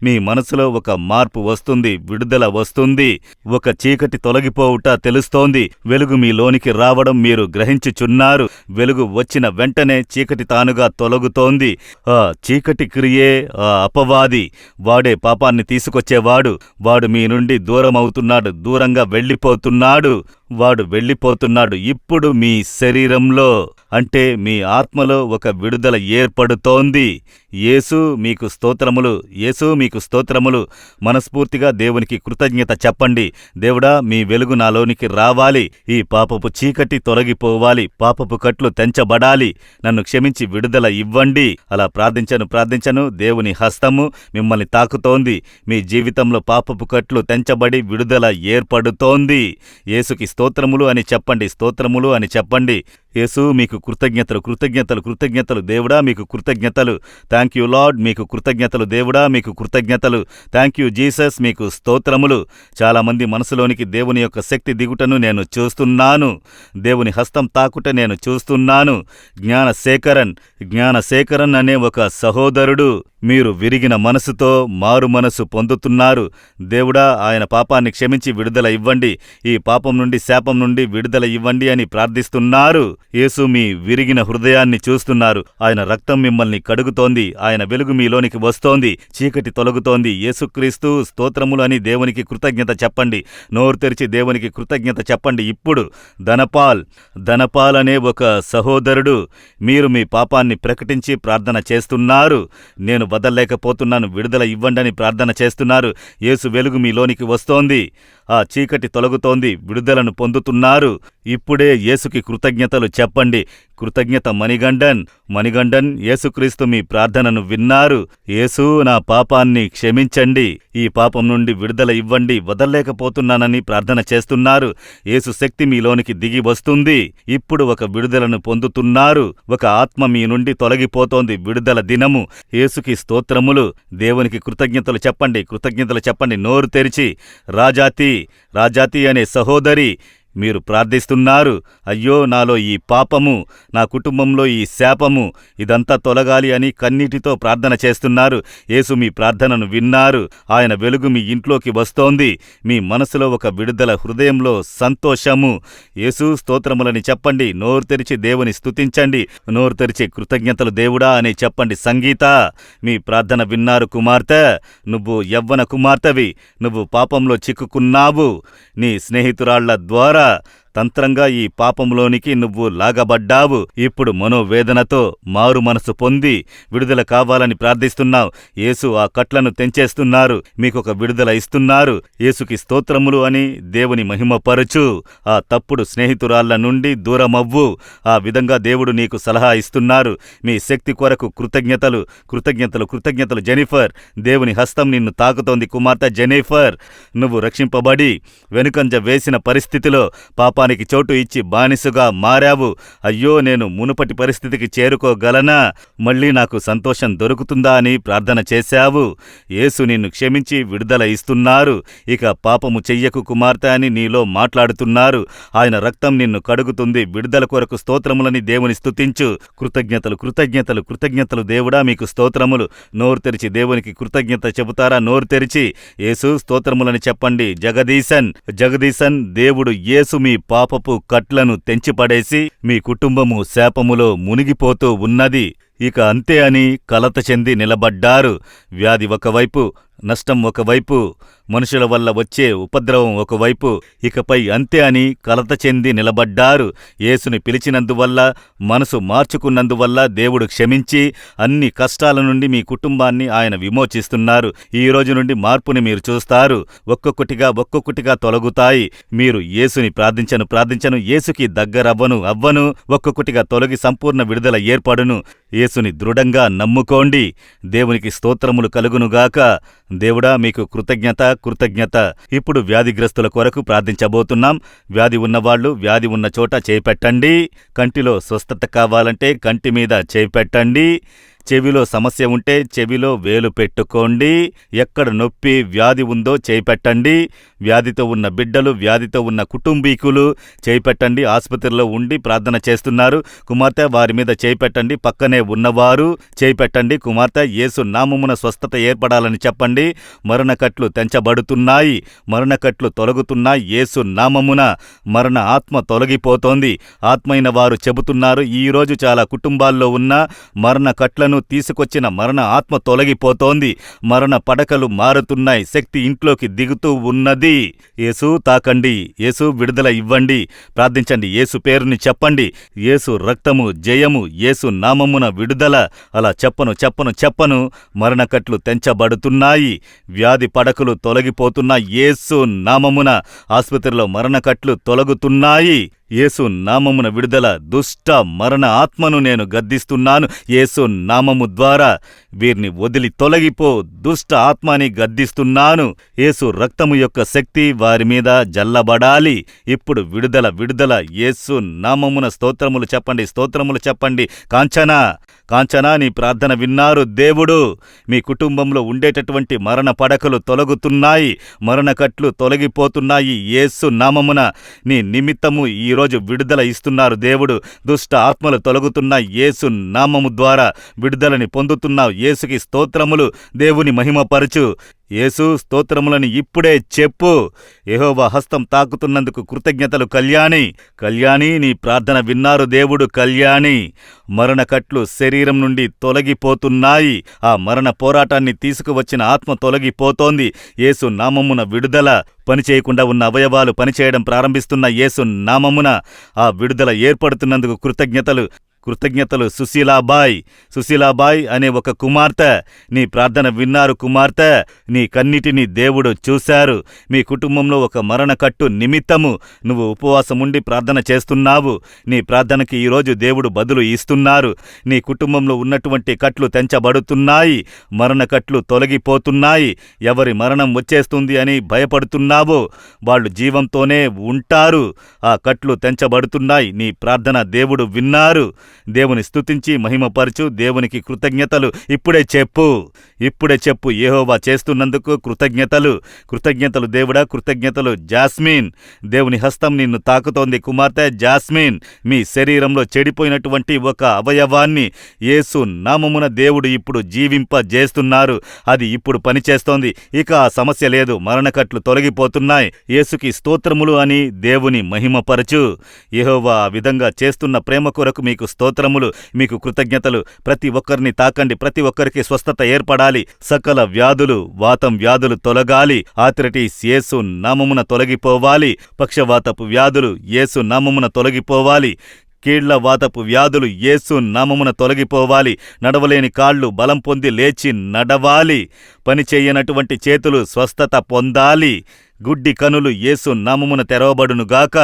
A: మీ మనసులో ఒక మార్పు వస్తుంది, విడుదల వస్తుంది. ఒక చీకటి తొలగిపోవుట తెలుస్తోంది. వెలుగు మీలోనికి రావడం మీరు గ్రహించుచున్నారు. వెలుగు వచ్చిన వెంటనే చీకటి తానుగా తొలగుతోంది. ఆ చీకటి క్రియే ఆ అపవాది. వాడే పాపాన్ని తీసుకొచ్చేవాడు. వాడు మీ నుండి దూరమవుతున్నాడు, దూరంగా వెళ్ళిపోతున్నాడు. వాడు వెళ్ళిపోతున్నాడు. ఇప్పుడు మీ శరీరంలో అంటే మీ ఆత్మలో ఒక విడుదల ఏర్పడుతోంది. యేసు మీకు స్తోత్రములు, యేసు మీకు స్తోత్రములు. మనస్ఫూర్తిగా దేవునికి కృతజ్ఞత చెప్పండి. దేవుడా మీ వెలుగు నాలోనికి రావాలి. ఈ పాపపు చీకటి తొలగిపోవాలి. పాపపు కట్లు తెంచబడాలి. నన్ను క్షమించి విడుదల ఇవ్వండి. అలా ప్రార్థించను. దేవుని హస్తము మిమ్మల్ని తాకుతోంది. మీ జీవితంలో పాపపు కట్లు తెంచబడి విడుదల ఏర్పడుతోంది. యేసుకి స్తోత్రములు అని చెప్పండి, స్తోత్రములు అని చెప్పండి. యేసు మీకు కృతజ్ఞతలు దేవుడా మీకు కృతజ్ఞతలు. థ్యాంక్ యూ లార్డ్, మీకు కృతజ్ఞతలు దేవుడా, మీకు కృతజ్ఞతలు. థ్యాంక్ యూ జీసస్, మీకు స్తోత్రములు. చాలామంది మనసులోనికి దేవుని యొక్క శక్తి దిగుటను నేను చూస్తున్నాను. దేవుని హస్తం తాకుట నేను చూస్తున్నాను. జ్ఞానశేఖరన్ అనే ఒక సహోదరుడు, మీరు విరిగిన మనసుతో మారు మనసు పొందుతున్నారు. దేవుడా ఆయన పాపాన్ని క్షమించి విడుదల ఇవ్వండి. ఈ పాపం నుండి, శాపం నుండి విడుదల ఇవ్వండి అని ప్రార్థిస్తున్నారు. యేసు మీ విరిగిన హృదయాన్ని చూస్తున్నారు. ఆయన రక్తం మిమ్మల్ని కడుగుతోంది. ఆయన వెలుగు మీలోనికి వస్తోంది. చీకటి తొలగుతోంది. యేసుక్రీస్తు స్తోత్రములు అని దేవునికి కృతజ్ఞత చెప్పండి. నోరు తెరిచి దేవునికి కృతజ్ఞత చెప్పండి. ఇప్పుడు ధనపాల్ అనే ఒక సహోదరుడు, మీరు మీ పాపాన్ని ప్రకటించి ప్రార్థన చేస్తున్నారు. నేను వదల్లేకపోతున్నాను, విడుదల ఇవ్వండని ప్రార్థన చేస్తున్నారు. యేసు వెలుగు మీలోనికి వస్తోంది. ఆ చీకటి తొలగుతోంది. విడుదలను పొందుతున్నారు. ఇప్పుడే యేసుకి కృతజ్ఞతలు చెప్పండి. కృతజ్ఞత మణిగండన్, యేసుక్రీస్తు మీ ప్రార్థనను విన్నారు. యేసు, నా పాపాన్ని క్షమించండి, ఈ పాపం నుండి విడుదల ఇవ్వండి, వదల్లేకపోతున్నానని ప్రార్థన చేస్తున్నారు. యేసు శక్తి మీలోనికి దిగి వస్తుంది. ఇప్పుడు ఒక విడుదలను పొందుతున్నారు. ఒక ఆత్మ మీ నుండి తొలగిపోతోంది. విడుదల దినము. యేసుకి స్తోత్రములు. దేవునికి కృతజ్ఞతలు చెప్పండి. నోరు తెరిచి రాజాతి అనే సహోదరి, మీరు ప్రార్థిస్తున్నారు. అయ్యో, నాలో ఈ పాపము, నా కుటుంబంలో ఈ శాపము, ఇదంతా తొలగాలి అని కన్నీటితో ప్రార్థన చేస్తున్నారు. యేసు మీ ప్రార్థనను విన్నారు. ఆయన వెలుగు మీ ఇంట్లోకి వస్తోంది. మీ మనసులో ఒక విడుదల, హృదయంలో సంతోషము. యేసు స్తోత్రములని చెప్పండి. నోరు తెరిచి దేవుని స్తుతించండి. నోరు తెరిచి కృతజ్ఞతలు దేవుడా అని చెప్పండి. సంగీత, మీ ప్రార్థన విన్నారు. కుమార్తె, నువ్వు యవ్వన కుమార్తెవి. నువ్వు పాపంలో చిక్కుకున్నావు. నీ స్నేహితురాళ్ల ద్వారా తంత్రంగా ఈ పాపంలోనికి నువ్వు లాగబడ్డావు. ఇప్పుడు మనోవేదనతో మారు మనసు పొంది విడుదల కావాలని ప్రార్థిస్తున్నావు. యేసు ఆ కట్లను తెంచేస్తున్నారు. మీకొక విడుదల ఇస్తున్నారు. యేసుకి స్తోత్రములు అని దేవుని మహిమపరచు. ఆ తప్పుడు స్నేహితురాళ్ల నుండి దూరమవ్వు. ఆ విధంగా దేవుడు నీకు సలహా ఇస్తున్నారు. మీ శక్తి కొరకు కృతజ్ఞతలు. జెనిఫర్, దేవుని హస్తం నిన్ను తాకుతోంది. కుమార్తె జెనిఫర్, నువ్వు రక్షింపబడి వెనుకంజ వేసిన పరిస్థితిలో పాపానికి చోటు ఇచ్చి బానిసగా మారావు. అయ్యో, నేను మునుపటి పరిస్థితికి చేరుకోగలనా? మళ్ళీ నాకు సంతోషం దొరుకుతుందా అని ప్రార్థన చేశావు. యేసు నిన్ను క్షమించి విడుదల ఇస్తున్నారు. ఇక పాపము చెయ్యకు కుమార్తె అని నీలో మాట్లాడుతున్నారు. ఆయన రక్తం నిన్ను కడుగుతుంది. విడుదల కొరకు స్తోత్రములని దేవుని స్తుతించు. కృతజ్ఞతలు దేవుడా, మీకు స్తోత్రములు. నోరు తెరిచి దేవునికి కృతజ్ఞత చెబుతారా? నోరు తెరిచి యేసు స్తోత్రములని చెప్పండి. జగదీశన్, దేవుడు యేసు మీ పాపపు కట్లను తెంచిపడేసి మీ కుటుంబము శాపములో మునిగిపోతూ ఉన్నది. ఇక అంతే అని కలత చెంది నిలబడ్డారు. వ్యాధి ఒకవైపు, నష్టం ఒకవైపు, మనుషుల వల్ల వచ్చే ఉపద్రవం ఒకవైపు. ఇకపై అంతే అని కలత చెంది నిలబడ్డారు. యేసుని పిలిచినందువల్ల, మనసు మార్చుకున్నందువల్ల దేవుడు క్షమించి అన్ని కష్టాల నుండి మీ కుటుంబాన్ని ఆయన విమోచిస్తున్నారు. ఈ రోజు నుండి మార్పుని మీరు చూస్తారు. ఒక్కొక్కటిగా తొలగుతాయి. మీరు యేసుని ప్రార్థించను, యేసుకి దగ్గరవ్వను, ఒక్కొక్కటిగా తొలగి సంపూర్ణ విడుదల ఏర్పడును. యేసుని దృఢంగా నమ్ముకోండి. దేవునికి స్తోత్రములు కలుగునుగాక. దేవుడా, మీకు కృతజ్ఞత. ఇప్పుడు వ్యాధిగ్రస్తుల కొరకు ప్రార్థించబోతున్నాం. వ్యాధి ఉన్నవాళ్లు వ్యాధి ఉన్న చోట చేపెట్టండి. కంటిలో స్వస్థత కావాలంటే కంటి మీద చేపెట్టండి. చెవిలో సమస్య ఉంటే చెవిలో వేలు పెట్టుకోండి. ఎక్కడ నొప్పి, వ్యాధి ఉందో చేపెట్టండి. వ్యాధితో ఉన్న బిడ్డలు, వ్యాధితో ఉన్న కుటుంబీకులు చేపెట్టండి. ఆసుపత్రిలో ఉండి ప్రార్థన చేస్తున్నారు. కుమార్తె, వారి మీద చేపెట్టండి. పక్కనే ఉన్నవారు చేపెట్టండి. కుమార్తె, యేసు నామమున స్వస్థత ఏర్పడాలని చెప్పండి. మరణకట్లు తెంచబడుతున్నాయి. మరణకట్లు తొలగుతున్నాయి. యేసు నామమున మరణ ఆత్మ తొలగిపోతోంది. ఆత్మైన వారు చెబుతున్నారు, ఈరోజు చాలా కుటుంబాల్లో ఉన్న మరణ కట్లను తీసుకొచ్చిన మరణ ఆత్మ తొలగిపోతోంది. మరణ పడకలు మారుతున్నాయి. శక్తి ఇంట్లోకి దిగుతూ ఉన్నది. యేసు తాకండి. యేసు విడుదల ఇవ్వండి. ప్రార్థించండి. యేసు పేరుని చెప్పండి. యేసు రక్తము జయము. యేసు నామమున విడుదల. అలా చెప్పను. మరణకట్లు తెంచబడుతున్నాయి. వ్యాధి పడకలు తొలగిపోతున్నాయి. యేసు నామమున ఆసుపత్రిలో మరణకట్లు తొలగుతున్నాయి. యేసు నామమున విడుదల. దుష్ట మరణ ఆత్మను నేను గద్దిస్తున్నాను. యేసు నామము ద్వారా వీరిని వదిలి తొలగిపో. దుష్ట ఆత్మని గద్దిస్తున్నాను. యేసు రక్తము యొక్క శక్తి వారి మీద జల్లబడాలి. ఇప్పుడు విడుదల. యేసు నామమున స్తోత్రములు చెప్పండి. కాంచనా, నీ ప్రార్థన విన్నారు దేవుడు. మీ కుటుంబంలో ఉండేటటువంటి మరణ పడకలు తొలగుతున్నాయి. మరణకట్లు తొలగిపోతున్నాయి. యేసు నామమున నీ నిమిత్తము ఈరోజు విడుదల ఇస్తున్నారు దేవుడు. దుష్ట ఆత్మలు తొలగుతున్నాయి. యేసు నామము ద్వారా విడుదలని పొందుతున్నావు. యేసుకి స్తోత్రములు. దేవుని మహిమపరచు. యేసు స్తోత్రములని ఇప్పుడే చెప్పు. యెహోవా హస్తం తాకుతున్నందుకు కృతజ్ఞతలు కళ్యాణి. కళ్యాణి, నీ ప్రార్థన విన్నారు దేవుడు. కళ్యాణి, మరణకట్లు శరీరం నుండి తొలగిపోతున్నాయి. ఆ మరణ పోరాటాన్ని తీసుకువచ్చిన ఆత్మ తొలగిపోతోంది. యేసు నామమున విడుదల. పనిచేయకుండా ఉన్న అవయవాలు పనిచేయడం ప్రారంభిస్తున్న యేసు నామమున ఆ విడుదల ఏర్పడుతున్నందుకు కృతజ్ఞతలు. సుశీలాబాయ్ అనే ఒక కుమార్తె, నీ ప్రార్థన విన్నారు కుమార్తె. నీ కన్నిటిని దేవుడు చూశారు. మీ కుటుంబంలో ఒక మరణకట్టు నిమిత్తము నువ్వు ఉపవాసముండి ప్రార్థన చేస్తున్నావు. నీ ప్రార్థనకి ఈరోజు దేవుడు బదులు ఇస్తున్నారు. నీ కుటుంబంలో ఉన్నటువంటి కట్లు తెంచబడుతున్నాయి. మరణకట్లు తొలగిపోతున్నాయి. ఎవరి మరణం వచ్చేస్తుంది అని భయపడుతున్నావో వాళ్ళు జీవంతోనే ఉంటారు. ఆ కట్లు తెంచబడుతున్నాయి. నీ ప్రార్థన దేవుడు విన్నారు. దేవుని స్తుతించి మహిమపరచు. దేవునికి కృతజ్ఞతలు ఇప్పుడే చెప్పు. యెహోవా చేస్తున్నందుకు కృతజ్ఞతలు దేవుడా. కృతజ్ఞతలు. జాస్మిన్, దేవుని హస్తం నిన్ను తాకుతోంది కుమార్తె జాస్మిన్. మీ శరీరంలో చెడిపోయినటువంటి ఒక అవయవాన్ని యేసు నామమున దేవుడు ఇప్పుడు జీవింపజేస్తున్నారు. అది ఇప్పుడు పనిచేస్తోంది. ఇక ఆ సమస్య లేదు. మరణకట్లు తొలగిపోతున్నాయి. యేసుకి స్తోత్రములు అని దేవుని మహిమపరచు. యెహోవా ఆ విధంగా చేస్తున్న ప్రేమ కొరకు మీకు స్తోత్రములు, మీకు కృతజ్ఞతలు. ప్రతి ఒక్కరిని తాకండి. ప్రతి ఒక్కరికి స్వస్థత ఏర్పడాలి. సకల వ్యాధులు, వాతం వ్యాధులు తొలగాలి. ఆర్థరైటిస్ యేసు నామమున తొలగిపోవాలి. పక్షవాతపు వ్యాధులు యేసు నామమున తొలగిపోవాలి. కీళ్ల వాతపు వ్యాధులు యేసు నామమున తొలగిపోవాలి. నడవలేని కాళ్ళు బలం పొంది లేచి నడవాలి. పనిచేయనటువంటి చేతులు స్వస్థత పొందాలి. గుడ్డి కనులు యేసు నామమున తెరవబడునుగాక.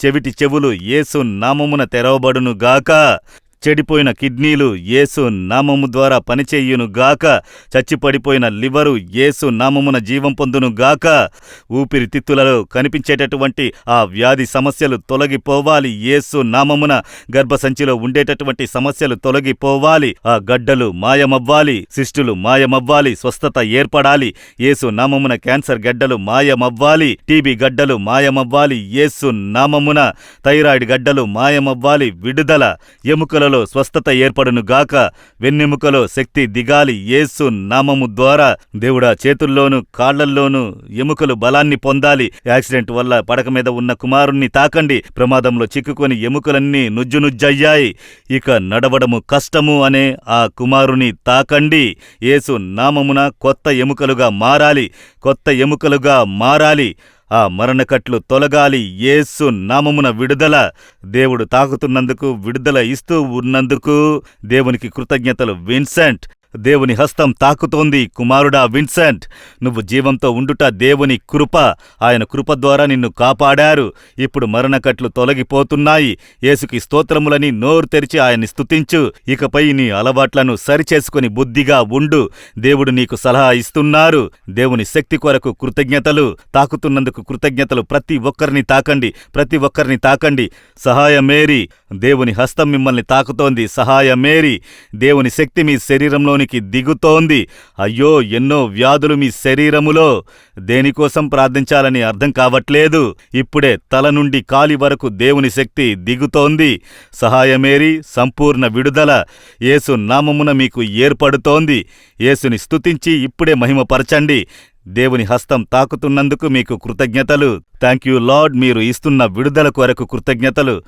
A: చెవిటి చెవులు యేసు నామమున తెరవబడునుగాక. చెడిపోయిన కిడ్నీలు యేసు నామము ద్వారా పనిచేయునుగాక. చచ్చిపడిపోయిన లివరు యేసు నామమున జీవం పొందునుగాక. ఊపిరితిత్తులలో కనిపించేటటువంటి ఆ వ్యాధి సమస్యలు తొలగిపోవాలి. యేసు నామమున గర్భసంచిలో ఉండేటటువంటి సమస్యలు తొలగిపోవాలి. ఆ గడ్డలు మాయమవ్వాలి. శిష్టులు మాయమవ్వాలి. స్వస్థత ఏర్పడాలి. యేసు నామమున క్యాన్సర్ గడ్డలు మాయమవ్వాలి. టీబీ గడ్డలు మాయమవ్వాలి. యేసు నామమున థైరాయిడ్ గడ్డలు మాయమవ్వాలి. విడుదల. ఎముకలలో స్వస్థత ఏర్పడునుగాక. వెన్నెముకలో శక్తి దిగాలి యేసు నామము ద్వారా. దేవుడా, చేతుల్లోనూ కాళ్లల్లోనూ ఎముకలు బలాన్ని పొందాలి. యాక్సిడెంట్ వల్ల పడక మీద ఉన్న కుమారుణ్ణి తాకండి. ప్రమాదంలో చిక్కుకొని ఎముకలన్నీ నుజ్జునుజ్జయ్యాయి. ఇక నడవడము కష్టము అనే ఆ కుమారుని తాకండి. యేసు నామమున కొత్త ఎముకలుగా మారాలి. ఆ మరణకట్లు తొలగాలి. యేసు నామమున విడుదల. దేవుడు తాకుతున్నందుకు, విడుదల ఇస్తూ ఉన్నందుకు దేవునికి కృతజ్ఞతలు. విన్సెంట్, దేవుని హస్తం తాకుతోంది కుమారుడా విన్సెంట్. నువ్వు జీవంతో ఉండుట దేవుని కృప. ఆయన కృప ద్వారా నిన్ను కాపాడారు. ఇప్పుడు మరణకట్లు తొలగిపోతున్నాయి. యేసుకి స్తోత్రములని నోరు తెరిచి ఆయన్ని స్తుతించు. ఇకపై నీ అలవాట్లను సరిచేసుకుని బుద్ధిగా ఉండు. దేవుడు నీకు సలహా ఇస్తున్నారు. దేవుని శక్తి కొరకు కృతజ్ఞతలు. తాకుతున్నందుకు కృతజ్ఞతలు. ప్రతి ఒక్కరిని తాకండి. సహాయమేరి, దేవుని హస్తం మిమ్మల్ని తాకుతోంది. సహాయమేరి, దేవుని శక్తి మీ శరీరంలో దిగుతోంది. అయ్యో, ఎన్నో వ్యాధులు మీ శరీరములో. దేనికోసం ప్రార్థించాలని అర్థం కావట్లేదు. ఇప్పుడే తల నుండి కాలి వరకు దేవుని శక్తి దిగుతోంది. సహాయమేరి, సంపూర్ణ విడుదల యేసు నామమున మీకు ఏర్పడుతోంది. యేసుని స్తుతించి ఇప్పుడే మహిమపరచండి. దేవుని హస్తం తాకుతున్నందుకు మీకు కృతజ్ఞతలు. Thank you lord. మీరు ఇస్తున్న విడుదల కొరకు కృతజ్ఞతలు.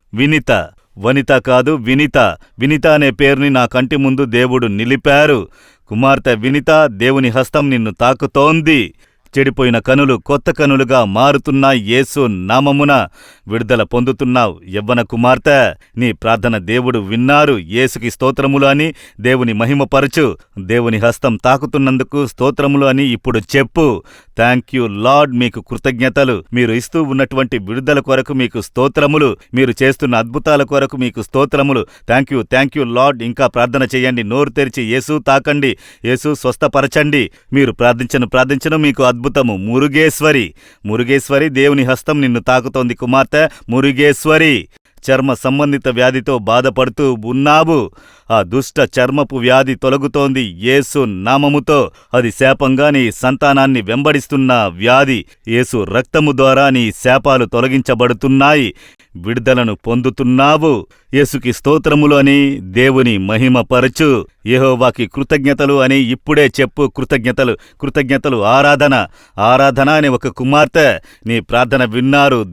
A: వనిత కాదు, వినిత అనే పేరుని నా కంటి ముందు దేవుడు నిలిపారు. కుమార్తె వినిత, దేవుని హస్తం నిన్ను తాకుతోంది. చెడిపోయిన కనులు కొత్త కనులుగా మారుతున్న యేసు నామమున విడుదల పొందుతున్నావు. యవ్వన కుమార్తె, నీ ప్రార్థన దేవుడు విన్నారు. యేసుకి స్తోత్రములు అని దేవుని మహిమపరచు. దేవుని హస్తం తాకుతున్నందుకు స్తోత్రములు అని ఇప్పుడు చెప్పు. Thank you lord. మీకు కృతజ్ఞతలు. మీరు ఇస్తూ ఉన్నటువంటి విడుదల కొరకు మీకు స్తోత్రములు. మీరు చేస్తున్న అద్భుతాల కొరకు మీకు స్తోత్రములు. Thank you lord. ఇంకా ప్రార్థన చేయండి. నోరు తెరిచి యేసు తాకండి. యేసు స్వస్థపరచండి. మీరు ప్రార్థించను మీకు అద్భుతము. మురుగేశ్వరి, దేవుని హస్తం నిన్ను తాకుతోంది కుమార్తె. మురుగేశ్వరి, చర్మ సంబంధిత వ్యాధితో బాధపడుతూ ఉన్నావు. ఆ దుష్ట చర్మపు వ్యాధి తొలగుతోంది యేసు నామముతో. అది శాపంగా నీ సంతానాన్ని వెంబడిస్తున్న వ్యాధి. యేసు రక్తము ద్వారా నీ శాపాలు తొలగించబడుతున్నాయి. విడుదలను పొందుతున్నావు. యేసుకి స్తోత్రములు అని దేవుని మహిమపరచు. యెహోవాకి కృతజ్ఞతలు అని ఇప్పుడే చెప్పు. కృతజ్ఞతలు. ఆరాధన అనే ఒక కుమార్తె నీ ప్రార్థన విన్నారు.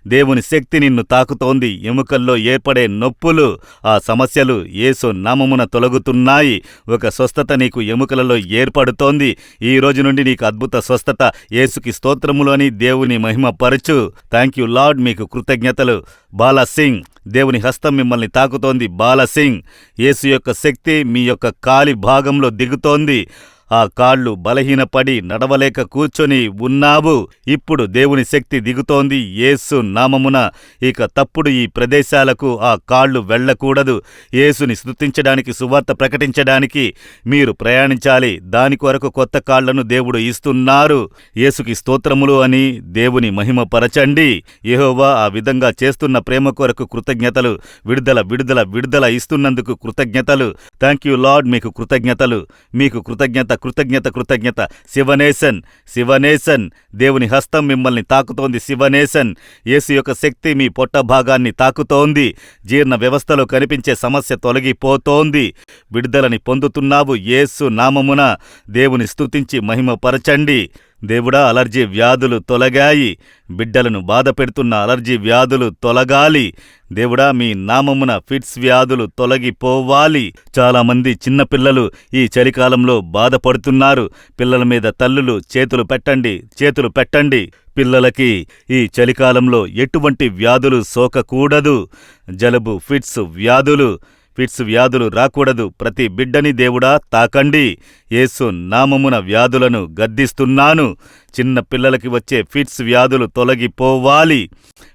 A: దేవుని శక్తి నిన్ను తాకుతోంది. ఎముకల్లో ఏర్పడే నొప్పులు, ఆ సమస్యలు యేసు నామమున తొలగుతున్నాయి. ఒక స్వస్థత నీకు ఎముకలలో ఏర్పడుతోంది. ఈ రోజు నుండి నీకు అద్భుత స్వస్థత. యేసుకి స్తోత్రములు అని దేవుని మహిమపరచు. Thank you lord. మీకు కృతజ్ఞతలు. బాలాసింగ్, దేవుని హస్తం మిమ్మల్ని తాకుతోంది. బాలాసింగ్, యేసు యొక్క శక్తి మీ యొక్క కాలి భాగంలో దిగుతోంది. ఆ కాళ్ళు బలహీనపడి నడవలేక కూర్చొని ఉన్నావు. ఇప్పుడు దేవుని శక్తి దిగుతోంది యేసు నామమున. ఇక తప్పుడు ఈ ప్రదేశాలకు ఆ కాళ్ళు వెళ్ళకూడదు. యేసుని స్తుతించడానికి, సువార్త ప్రకటించడానికి మీరు ప్రయాణించాలి. దాని కొరకు కొత్త కాళ్లను దేవుడు ఇస్తున్నారు. యేసుకి స్తోత్రములు అని దేవుని మహిమపరచండి. యెహోవా ఆ విధంగా చేస్తున్న ప్రేమ కొరకు కృతజ్ఞతలు. విడుదల ఇస్తున్నందుకు కృతజ్ఞతలు. Thank you lord. మీకు కృతజ్ఞత. శివనేసన్, దేవుని హస్తం మిమ్మల్ని తాకుతోంది. శివనేసన్, యేసు యొక్క శక్తి మీ పొట్ట భాగాన్ని తాకుతోంది. జీర్ణ వ్యవస్థలో కనిపించే సమస్య తొలగిపోతోంది. విడుదలని పొందుతున్నావు యేసు నామమున. దేవుని స్తుతించి మహిమపరచండి. దేవుడా, అలర్జీ వ్యాధులు తొలగాయి. బిడ్డలను బాధ పెడుతున్న అలర్జీ వ్యాధులు తొలగాలి. దేవుడా, మీ నామమున ఫిట్స్ వ్యాధులు తొలగిపోవాలి. చాలామంది చిన్నపిల్లలు ఈ చలికాలంలో బాధపడుతున్నారు. పిల్లల మీద తల్లులు చేతులు పెట్టండి. పిల్లలకి ఈ చలికాలంలో ఎటువంటి వ్యాధులు సోకకూడదు. జలుబు, ఫిట్స్ వ్యాధులు రాకూడదు. ప్రతి బిడ్డని దేవుడా తాకండి. యేసు నామమున వ్యాధులను గద్దిస్తున్నాను. చిన్న పిల్లలకి వచ్చే ఫిట్స్ వ్యాధులు తొలగిపోవాలి.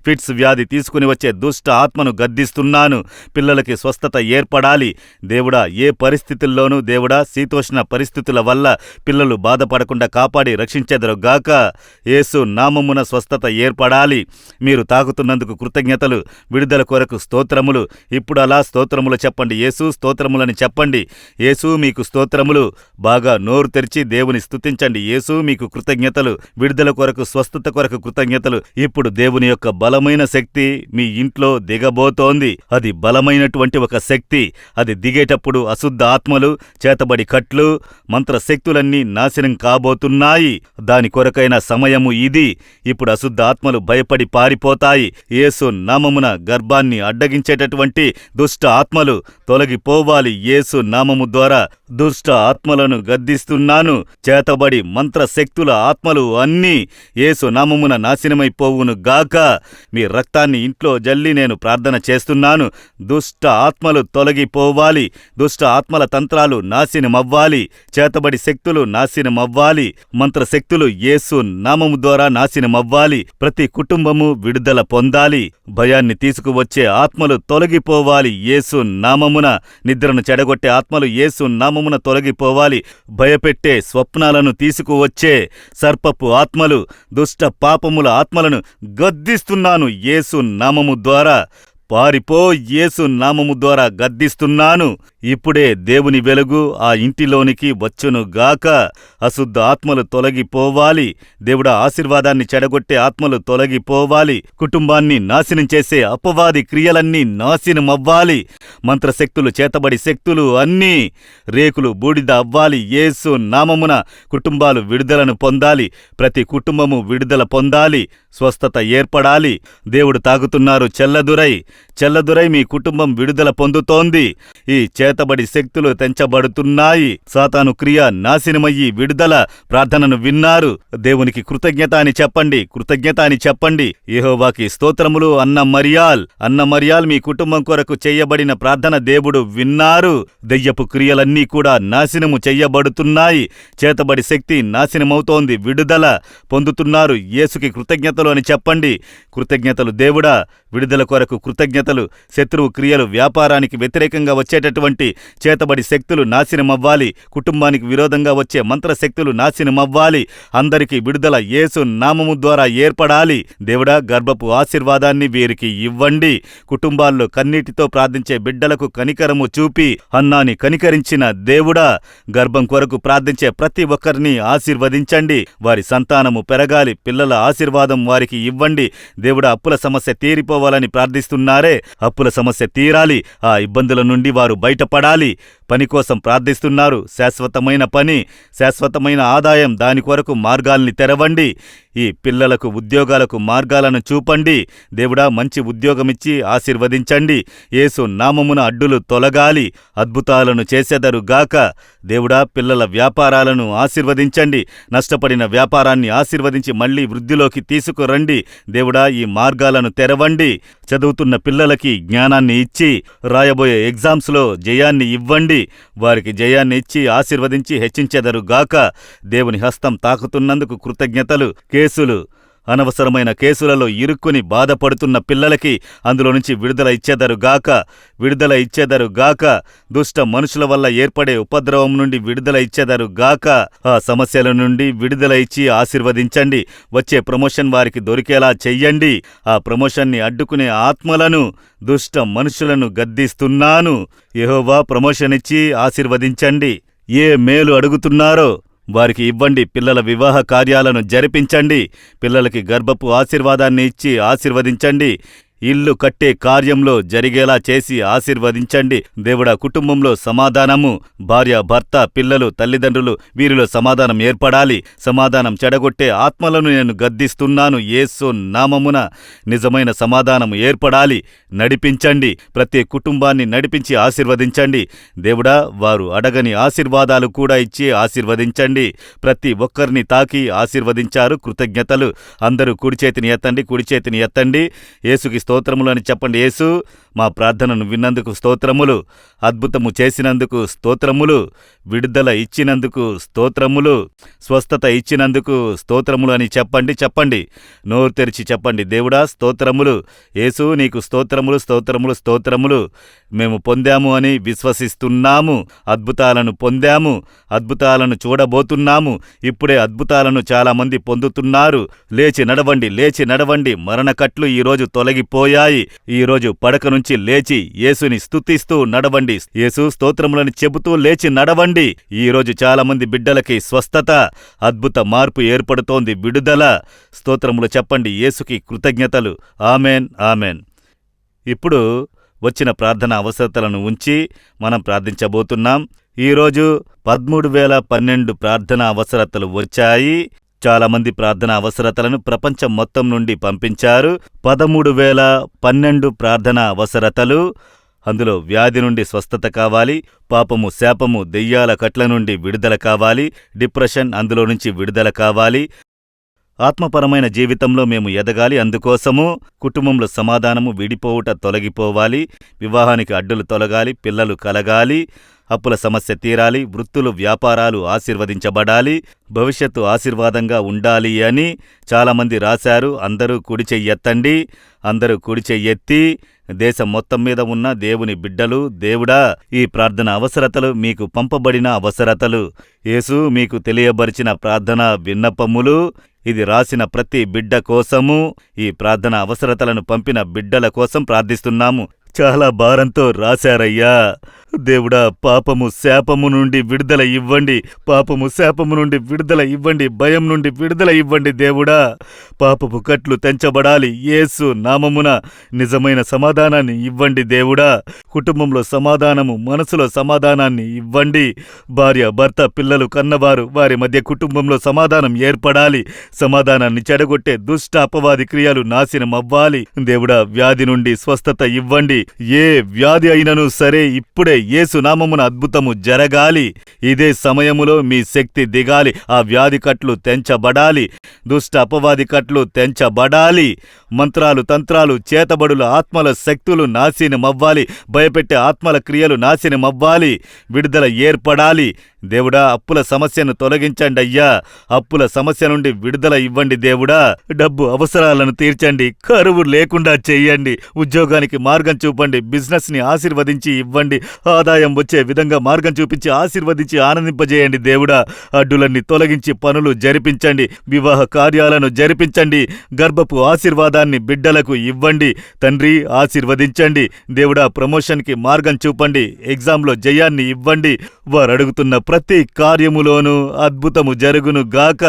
A: ఫిట్స్ వ్యాధి తీసుకుని వచ్చే దుష్ట ఆత్మను గద్దిస్తున్నాను. పిల్లలకి స్వస్థత ఏర్పడాలి. దేవుడా, ఏ పరిస్థితుల్లోనూ దేవుడా, శీతోష్ణ పరిస్థితుల వల్ల పిల్లలు బాధపడకుండా కాపాడి రక్షించెదరుగాక. యేసు నామమున స్వస్థత ఏర్పడాలి. మీరు తాకుతున్నందుకు కృతజ్ఞతలు. విడుదల కొరకు స్తోత్రములు. ఇప్పుడు అలా స్తోత్రములు చెప్పండి. యేసు స్తోత్రములని చెప్పండి. యేసు మీకు స్తోత్రములు. బాగా నోరు తెరిచి దేవుని స్తుతించండి. యేసు మీకు కృతజ్ఞతలు. విడుదల కొరకు, స్వస్థత కొరకు కృతజ్ఞతలు. ఇప్పుడు దేవుని యొక్క బలమైన శక్తి మీ ఇంట్లో దిగబోతోంది. అది బలమైనటువంటి ఒక శక్తి. అది దిగేటప్పుడు అశుద్ధ ఆత్మలు, చేతబడి కట్లు, మంత్రశక్తులన్నీ నాశనం కాబోతున్నాయి. దాని కొరకైన సమయము ఇది. ఇప్పుడు అశుద్ధ ఆత్మలు భయపడి పారిపోతాయి. యేసు నామమున గర్భాన్ని అడ్డగించేటటువంటి దుష్ట ఆత్మలు తొలగిపోవాలి. యేసు నామము ద్వారా దుష్ట ఆత్మలను గద్దిస్తున్నాను. చేతబడి మంత్రశక్తుల ఆత్మలు అన్నీ యేసు నామమున నాశనమైపోవును గాక. మీ రక్తాన్ని ఇంట్లో జల్లి నేను ప్రార్థన చేస్తున్నాను. దుష్ట ఆత్మలు తొలగిపోవాలి. దుష్ట ఆత్మల తంత్రాలు నాశనమవ్వాలి. చేతబడి శక్తులు నాశనమవ్వాలి. మంత్రశక్తులు యేసు నామము ద్వారా నాశనమవ్వాలి. ప్రతి కుటుంబము విడుదల పొందాలి. భయాన్ని తీసుకువచ్చే ఆత్మలు తొలగిపోవాలి. యేసు నామమున నిద్రను చెడగొట్టే ఆత్మలు యేసు నామమున తొలగిపోవాలి. భయపెట్టే స్వప్నాలను తీసుకువచ్చే సర్పపు ఆత్మలు, దుష్ట పాపముల ఆత్మలను గద్దిస్తున్నాను యేసు నామము ద్వారా. పారిపో, యేసు నామము ద్వారా గద్దిస్తున్నాను. ఇప్పుడే దేవుని వెలుగు ఆ ఇంటిలోనికి వచ్చునుగాక. అశుద్ధ ఆత్మలు తొలగిపోవాలి. దేవుడా, ఆశీర్వాదాన్ని చెడగొట్టే ఆత్మలు తొలగిపోవాలి. కుటుంబాన్ని నాశనం చేసే అపవాది క్రియలన్నీ నాశనమవ్వాలి. మంత్రశక్తులు, చేతబడి శక్తులు అన్నీ రేకులు బూడిద అవ్వాలి. యేసు నామమున కుటుంబాలు విడుదలను పొందాలి. ప్రతి కుటుంబము విడుదల పొందాలి. స్వస్థత ఏర్పడాలి. దేవుడు తాగుతున్నారు. చెల్లదురై మీ కుటుంబం విడుదల పొందుతోంది. ఈ చేతబడి శక్తులు తెంచబడుతున్నాయి. సాతాను క్రియ నాశనమయ్యి విడుదల. ప్రార్థనను విన్నారు. దేవునికి కృతజ్ఞత అని చెప్పండి. యెహోవాకి స్తోత్రములు. అన్న మరియాల్ మీ కుటుంబం కొరకు చెయ్యబడిన ప్రార్థన దేవుడు విన్నారు. దెయ్యపు క్రియలన్నీ కూడా నాశనము చెయ్యబడుతున్నాయి. చేతబడి శక్తి నాశనమవుతోంది. విడుదల పొందుతున్నారు. యేసుకి కృతజ్ఞతలు అని చెప్పండి. కృతజ్ఞతలు దేవుడా. విడుదల కొరకు కృతజ్ఞతలు. శత్రువు క్రియలు, వ్యాపారానికి వ్యతిరేకంగా వచ్చేటటువంటి చేతబడి శక్తులు నాశనమవ్వాలి. కుటుంబానికి విరోధంగా వచ్చే మంత్రశక్తులు నాశనమవ్వాలి. అందరికీ విడుదల యేసు నామము ద్వారా ఏర్పడాలి. దేవుడా, గర్భపు ఆశీర్వాదాన్ని వీరికి ఇవ్వండి. కుటుంబాల్లో కన్నీటితో ప్రార్థించే బిడ్డలకు కనికరము చూపి అన్నాని కనికరించిన దేవుడా, గర్భం కొరకు ప్రార్థించే ప్రతి ఒక్కరిని ఆశీర్వదించండి. వారి సంతానము పెరగాలి. పిల్లల ఆశీర్వాదం వారికి ఇవ్వండి. దేవుడా, అప్పుల సమస్య తీరిపోవాలని ప్రార్థిస్తున్నారు. ప్రార్థిస్తున్నారే, అప్పుల సమస్య తీరాలి, ఆ ఇబ్బందుల నుండి వారు బయటపడాలి. పని కోసం ప్రార్థిస్తున్నారు, శాశ్వతమైన పని, శాశ్వతమైన ఆదాయం, దాని కొరకు మార్గాల్ని తెరవండి. ఈ పిల్లలకు ఉద్యోగాలకు మార్గాలను చూపండి. దేవుడా, మంచి ఉద్యోగమిచ్చి ఆశీర్వదించండి. యేసు నామమున అడ్డులు తొలగాలి, అద్భుతాలను చేసెదరుగాక. దేవుడా, పిల్లల వ్యాపారాలను ఆశీర్వదించండి. నష్టపడిన వ్యాపారాన్ని ఆశీర్వదించి మళ్లీ వృద్ధిలోకి తీసుకురండి. దేవుడా, ఈ మార్గాలను తెరవండి. చదువుతున్న పిల్లలకి జ్ఞానాన్ని ఇచ్చి రాయబోయే ఎగ్జామ్స్లో జయాన్ని ఇవ్వండి. వారికి జయాన్ని ఇచ్చి ఆశీర్వదించి హెచ్చించెదరుగాక. దేవుని హస్తం తాకుతున్నందుకు కృతజ్ఞతలు. కేసులు, అనవసరమైన కేసులలో ఇరుక్కుని బాధపడుతున్న పిల్లలకి అందులో నుంచి విడుదల ఇచ్చెదరుగాక. దుష్ట మనుషుల వల్ల ఏర్పడే ఉపద్రవం నుండి విడుదల ఇచ్చెదరుగాక. ఆ సమస్యల నుండి విడుదల ఇచ్చి ఆశీర్వదించండి. వచ్చే ప్రమోషన్ వారికి దొరికేలా చెయ్యండి. ఆ ప్రమోషన్ని అడ్డుకునే ఆత్మలను, దుష్ట మనుషులను గద్దిస్తున్నాను. యెహోవా, ప్రమోషన్ ఇచ్చి ఆశీర్వదించండి. ఏ మేలు అడుగుతున్నారో వారికి ఇవ్వండి. పిల్లల వివాహ కార్యాలను జరిపించండి. పిల్లలకి గర్భపు ఆశీర్వాదాన్ని ఇచ్చి ఆశీర్వదించండి. ఇల్లు కట్టే కార్యంలో జరిగేలా చేసి ఆశీర్వదించండి. దేవుడా, కుటుంబంలో సమాధానము, భార్య, భర్త, పిల్లలు, తల్లిదండ్రులు, వీరిలో సమాధానం ఏర్పడాలి. సమాధానం చెడగొట్టే ఆత్మలను నేను గద్దిస్తున్నాను. యేసు నామమున నిజమైన సమాధానం ఏర్పడాలి. నడిపించండి. ప్రతి కుటుంబాన్ని నడిపించి ఆశీర్వదించండి. దేవుడా, వారు అడగని ఆశీర్వాదాలు కూడా ఇచ్చి ఆశీర్వదించండి. ప్రతి ఒక్కరిని తాకి ఆశీర్వదించారు. కృతజ్ఞతలు. అందరూ కుడి చేతిని ఎత్తండి. యేసుకి స్తోత్రములు అని చెప్పండి. యేసు, మా ప్రార్థనను విన్నందుకు స్తోత్రములు, అద్భుతము చేసినందుకు స్తోత్రములు, విడుదల ఇచ్చినందుకు స్తోత్రములు, స్వస్థత ఇచ్చినందుకు స్తోత్రములు అని చెప్పండి. నోరు తెరిచి చెప్పండి. దేవుడా, స్తోత్రములు. యేసు, నీకు స్తోత్రములు. మేము పొందాము అని విశ్వసిస్తున్నాము. అద్భుతాలను పొందాము. అద్భుతాలను చూడబోతున్నాము. ఇప్పుడే అద్భుతాలను చాలామంది పొందుతున్నారు. లేచి నడవండి. మరణకట్లు ఈరోజు తొలగిపోయాయి. ఈరోజు పడక నుంచి లేచి యేసుని స్తుతిస్తూ నడవండి. యేసు స్తోత్రములని చెబుతూ లేచి నడవండి. ఈరోజు చాలామంది బిడ్డలకి స్వస్థత, అద్భుత మార్పు ఏర్పడుతోంది. విడుదల. స్తోత్రములు చెప్పండి. యేసుకి కృతజ్ఞతలు. ఆమెన్. ఇప్పుడు వచ్చిన ప్రార్థన అవసరతలను ఉంచి మనం ప్రార్థించబోతున్నాం. ఈరోజు 13,012 ప్రార్థన అవసరతలు వచ్చాయి. చాలామంది ప్రార్థన అవసరతలను ప్రపంచం మొత్తం నుండి పంపించారు. 13,012 ప్రార్థన అవసరతలు. అందులో వ్యాధి నుండి స్వస్థత కావాలి, పాపము, శాపము, దెయ్యాల కట్ల నుండి విడుదల కావాలి, డిప్రెషన్, అందులో నుంచి విడుదల కావాలి. ఆత్మపరమైన జీవితంలో మేము ఎదగాలి. అందుకోసము కుటుంబంలో సమాధానము, విడిపోవుట తొలగిపోవాలి. వివాహానికి అడ్డులు తొలగాలి. పిల్లలు కలగాలి. అప్పుల సమస్య తీరాలి. వృత్తులు, వ్యాపారాలు ఆశీర్వదించబడాలి. భవిష్యత్తు ఆశీర్వాదంగా ఉండాలి అని చాలామంది రాశారు. అందరూ కుడి చెయ్యెత్తండి. అందరూ కుడి చెయ్యెత్తి దేశం మొత్తం మీద ఉన్న దేవుని బిడ్డలు, దేవుడా, ఈ ప్రార్థన అవసరతలు మీకు పంపబడిన అవసరతలు. యేసు, మీకు తెలియబరిచిన ప్రార్థన విన్నపములు. ఇది రాసిన ప్రతి బిడ్డ కోసము, ఈ ప్రార్థన అవసరతలను పంపిన బిడ్డల కోసం ప్రార్థిస్తున్నాము. చాలా భారంతో రాశారయ్యా. దేవుడా, పాపము, శాపము నుండి విడుదల ఇవ్వండి. భయం నుండి విడుదల ఇవ్వండి. దేవుడా, పాపపు కట్లు తెంచబడాలి. యేసు నామమున నిజమైన సమాధానాన్ని ఇవ్వండి. దేవుడా, కుటుంబంలో సమాధానము, మనసులో సమాధానాన్ని ఇవ్వండి. భార్య, భర్త, పిల్లలు కన్నవారు, వారి మధ్య కుటుంబంలో సమాధానం ఏర్పడాలి. సమాధానాన్ని చెడగొట్టే దుష్ట అపవాది క్రియలు నాశనం అవ్వాలి. దేవుడా, వ్యాధి నుండి స్వస్థత ఇవ్వండి. ఏ వ్యాధి అయినను సరే ఇప్పుడే యేసు నామమున అద్భుతము జరగాలి. ఇదే సమయములో మీ శక్తి దిగాలి. ఆ వ్యాధి కట్లు తెంచబడాలి. దుష్ట అపవాది కట్లు తెంచబడాలి. మంత్రాలు, తంత్రాలు, చేతబడుల ఆత్మల శక్తులు నాశనమవ్వాలి. భయపెట్టే ఆత్మల క్రియలు నాశనమవ్వాలి. విడుదల ఏర్పడాలి. దేవుడా, అప్పుల సమస్యను తొలగించండి అయ్యా. అప్పుల సమస్య నుండి విడుదల ఇవ్వండి. దేవుడా, డబ్బు అవసరాలను తీర్చండి. కరువు లేకుండా చెయ్యండి. ఉద్యోగానికి మార్గం చూపండి. బిజినెస్ ని ఆశీర్వదించి ఇవ్వండి. ఆదాయం వచ్చే విధంగా మార్గం చూపించి ఆశీర్వదించి ఆనందింపజేయండి. దేవుడా, అడ్డులన్నీ తొలగించి పనులు జరిపించండి. వివాహ కార్యాలను జరిపించండి. గర్భపు ఆశీర్వాదాన్ని బిడ్డలకు ఇవ్వండి. తండ్రి, ఆశీర్వదించండి. దేవుడా, ప్రమోషన్కి మార్గం చూపండి. ఎగ్జామ్లో జయాన్ని ఇవ్వండి. వారు అడుగుతున్న ప్రతి కార్యములోనూ అద్భుతము జరుగును గాక.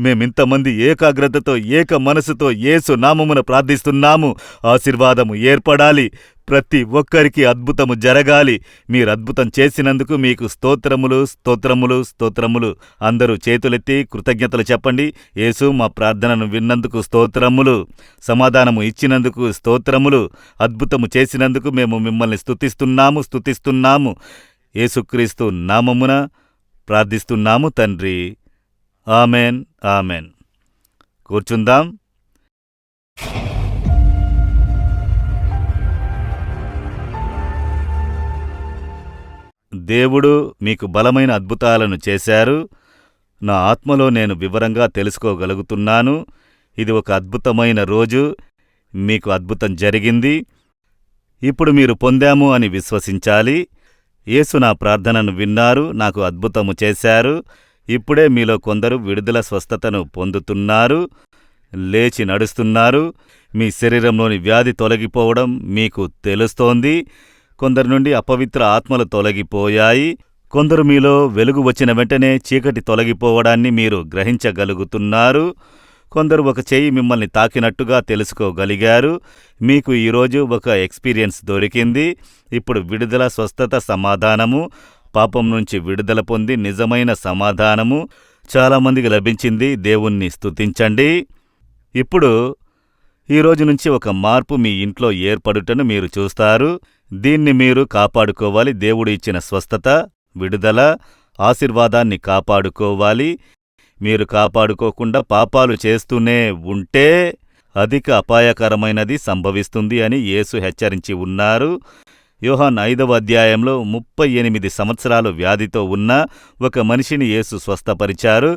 A: మేమింతమంది ఏకాగ్రతతో ఏక మనసుతో యేసు నామమున ప్రార్థిస్తున్నాము. ఆశీర్వాదము ఏర్పడాలి. ప్రతి ఒక్కరికి అద్భుతము జరగాలి. మీరు అద్భుతం చేసినందుకు మీకు స్తోత్రములు, స్తోత్రములు, స్తోత్రములు. అందరూ చేతులెత్తి కృతజ్ఞతలు చెప్పండి. యేసు, మా ప్రార్థనను విన్నందుకు స్తోత్రములు, సమాధానము ఇచ్చినందుకు స్తోత్రములు, అద్భుతము చేసినందుకు మేము మిమ్మల్ని స్తుతిస్తున్నాము. యేసుక్రీస్తు నామమున ప్రార్థిస్తున్నాము తండ్రి. Amen, amen. కూర్చుందాం. దేవుడు మీకు బలమైన అద్భుతాలను చేశారు. నా ఆత్మలో నేను వివరంగా తెలుసుకోగలుగుతున్నాను. ఇది ఒక అద్భుతమైన రోజు. మీకు అద్భుతం జరిగింది. ఇప్పుడు మీరు పొందాము అని విశ్వసించాలి. యేసు నా ప్రార్థనను విన్నారు, నాకు అద్భుతము చేశారు. ఇప్పుడే మీలో కొందరు విడుదల, స్వస్థతను పొందుతున్నారు, లేచి నడుస్తున్నారు. మీ శరీరంలోని వ్యాధి తొలగిపోవడం మీకు తెలుస్తోంది. కొందరి నుండి అపవిత్ర ఆత్మలు తొలగిపోయాయి. కొందరు మీలో వెలుగు వచ్చిన వెంటనే చీకటి తొలగిపోవడాన్ని మీరు గ్రహించగలుగుతున్నారు. కొందరు ఒక చెయ్యి మిమ్మల్ని తాకినట్టుగా తెలుసుకోగలిగారు. మీకు ఈరోజు ఒక ఎక్స్పీరియన్స్ దొరికింది. ఇప్పుడు విడుదల, స్వస్థత, సమాధానము, పాపం నుంచి విడుదల పొంది నిజమైన సమాధానము చాలామందికి లభించింది. దేవుణ్ణి స్తుతించండి. ఇప్పుడు ఈరోజు నుంచి ఒక మార్పు మీ ఇంట్లో ఏర్పడుటను మీరు చూస్తారు. దీన్ని మీరు కాపాడుకోవాలి. దేవుడు ఇచ్చిన స్వస్థత, విడుదల, ఆశీర్వాదాన్ని కాపాడుకోవాలి. మీరు కాపాడుకోకుండా పాపాలు చేస్తూనే ఉంటే అధిక అపాయకరమైనది సంభవిస్తుంది అని యేసు హెచ్చరించి ఉన్నారు. యోహాను 5వ అధ్యాయంలో 38 సంవత్సరాలు వ్యాధితో ఉన్న ఒక మనిషిని యేసు స్వస్థపరిచారు.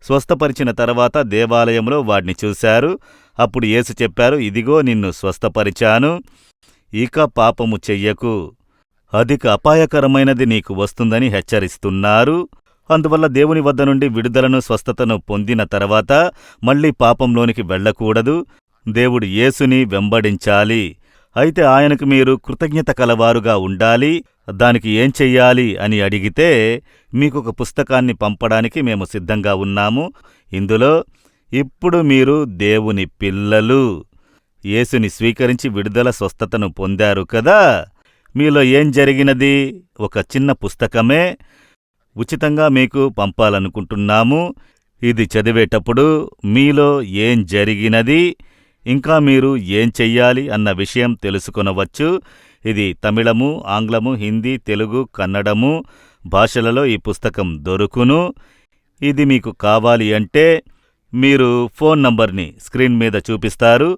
A: స్వస్థపరిచిన తర్వాత దేవాలయంలో వాడిని చూశారు. అప్పుడు యేసు చెప్పారు, ఇదిగో నిన్ను స్వస్థపరిచాను, ఇక పాపము చెయ్యకు, అధిక అపాయకరమైనది నీకు వస్తుందని హెచ్చరిస్తున్నారు. అందువల్ల దేవుని వద్ద నుండి విడుదలను, స్వస్థతను పొందిన తర్వాత మళ్లీ పాపంలోనికి వెళ్ళకూడదు. దేవుడు యేసుని వెంబడించాలి. అయితే ఆయనకు మీరు కృతజ్ఞత కలవారుగా ఉండాలి. దానికి ఏం చెయ్యాలి అని అడిగితే మీకొక పుస్తకాన్ని పంపడానికి మేము సిద్ధంగా ఉన్నాము. ఇందులో ఇప్పుడు మీరు దేవుని పిల్లలు, యేసుని స్వీకరించి విడుదల, స్వస్థతను పొందారు కదా, మీలో ఏం జరిగినది? ఒక చిన్న పుస్తకమే ఉచితంగా మీకు పంపాలనుకుంటున్నాము. ఇది చదివేటప్పుడు మీలో ఏం జరిగినది, ఇంకా మీరు ఏం చెయ్యాలి అన్న విషయం తెలుసుకొనవచ్చు. ఇది తమిళము, ఆంగ్లము, హిందీ, తెలుగు, కన్నడము భాషలలో ఈ పుస్తకం దొరుకును. ఇది మీకు కావాలి అంటే మీరు ఫోన్ నంబర్ని స్క్రీన్ మీద చూపిస్తారు.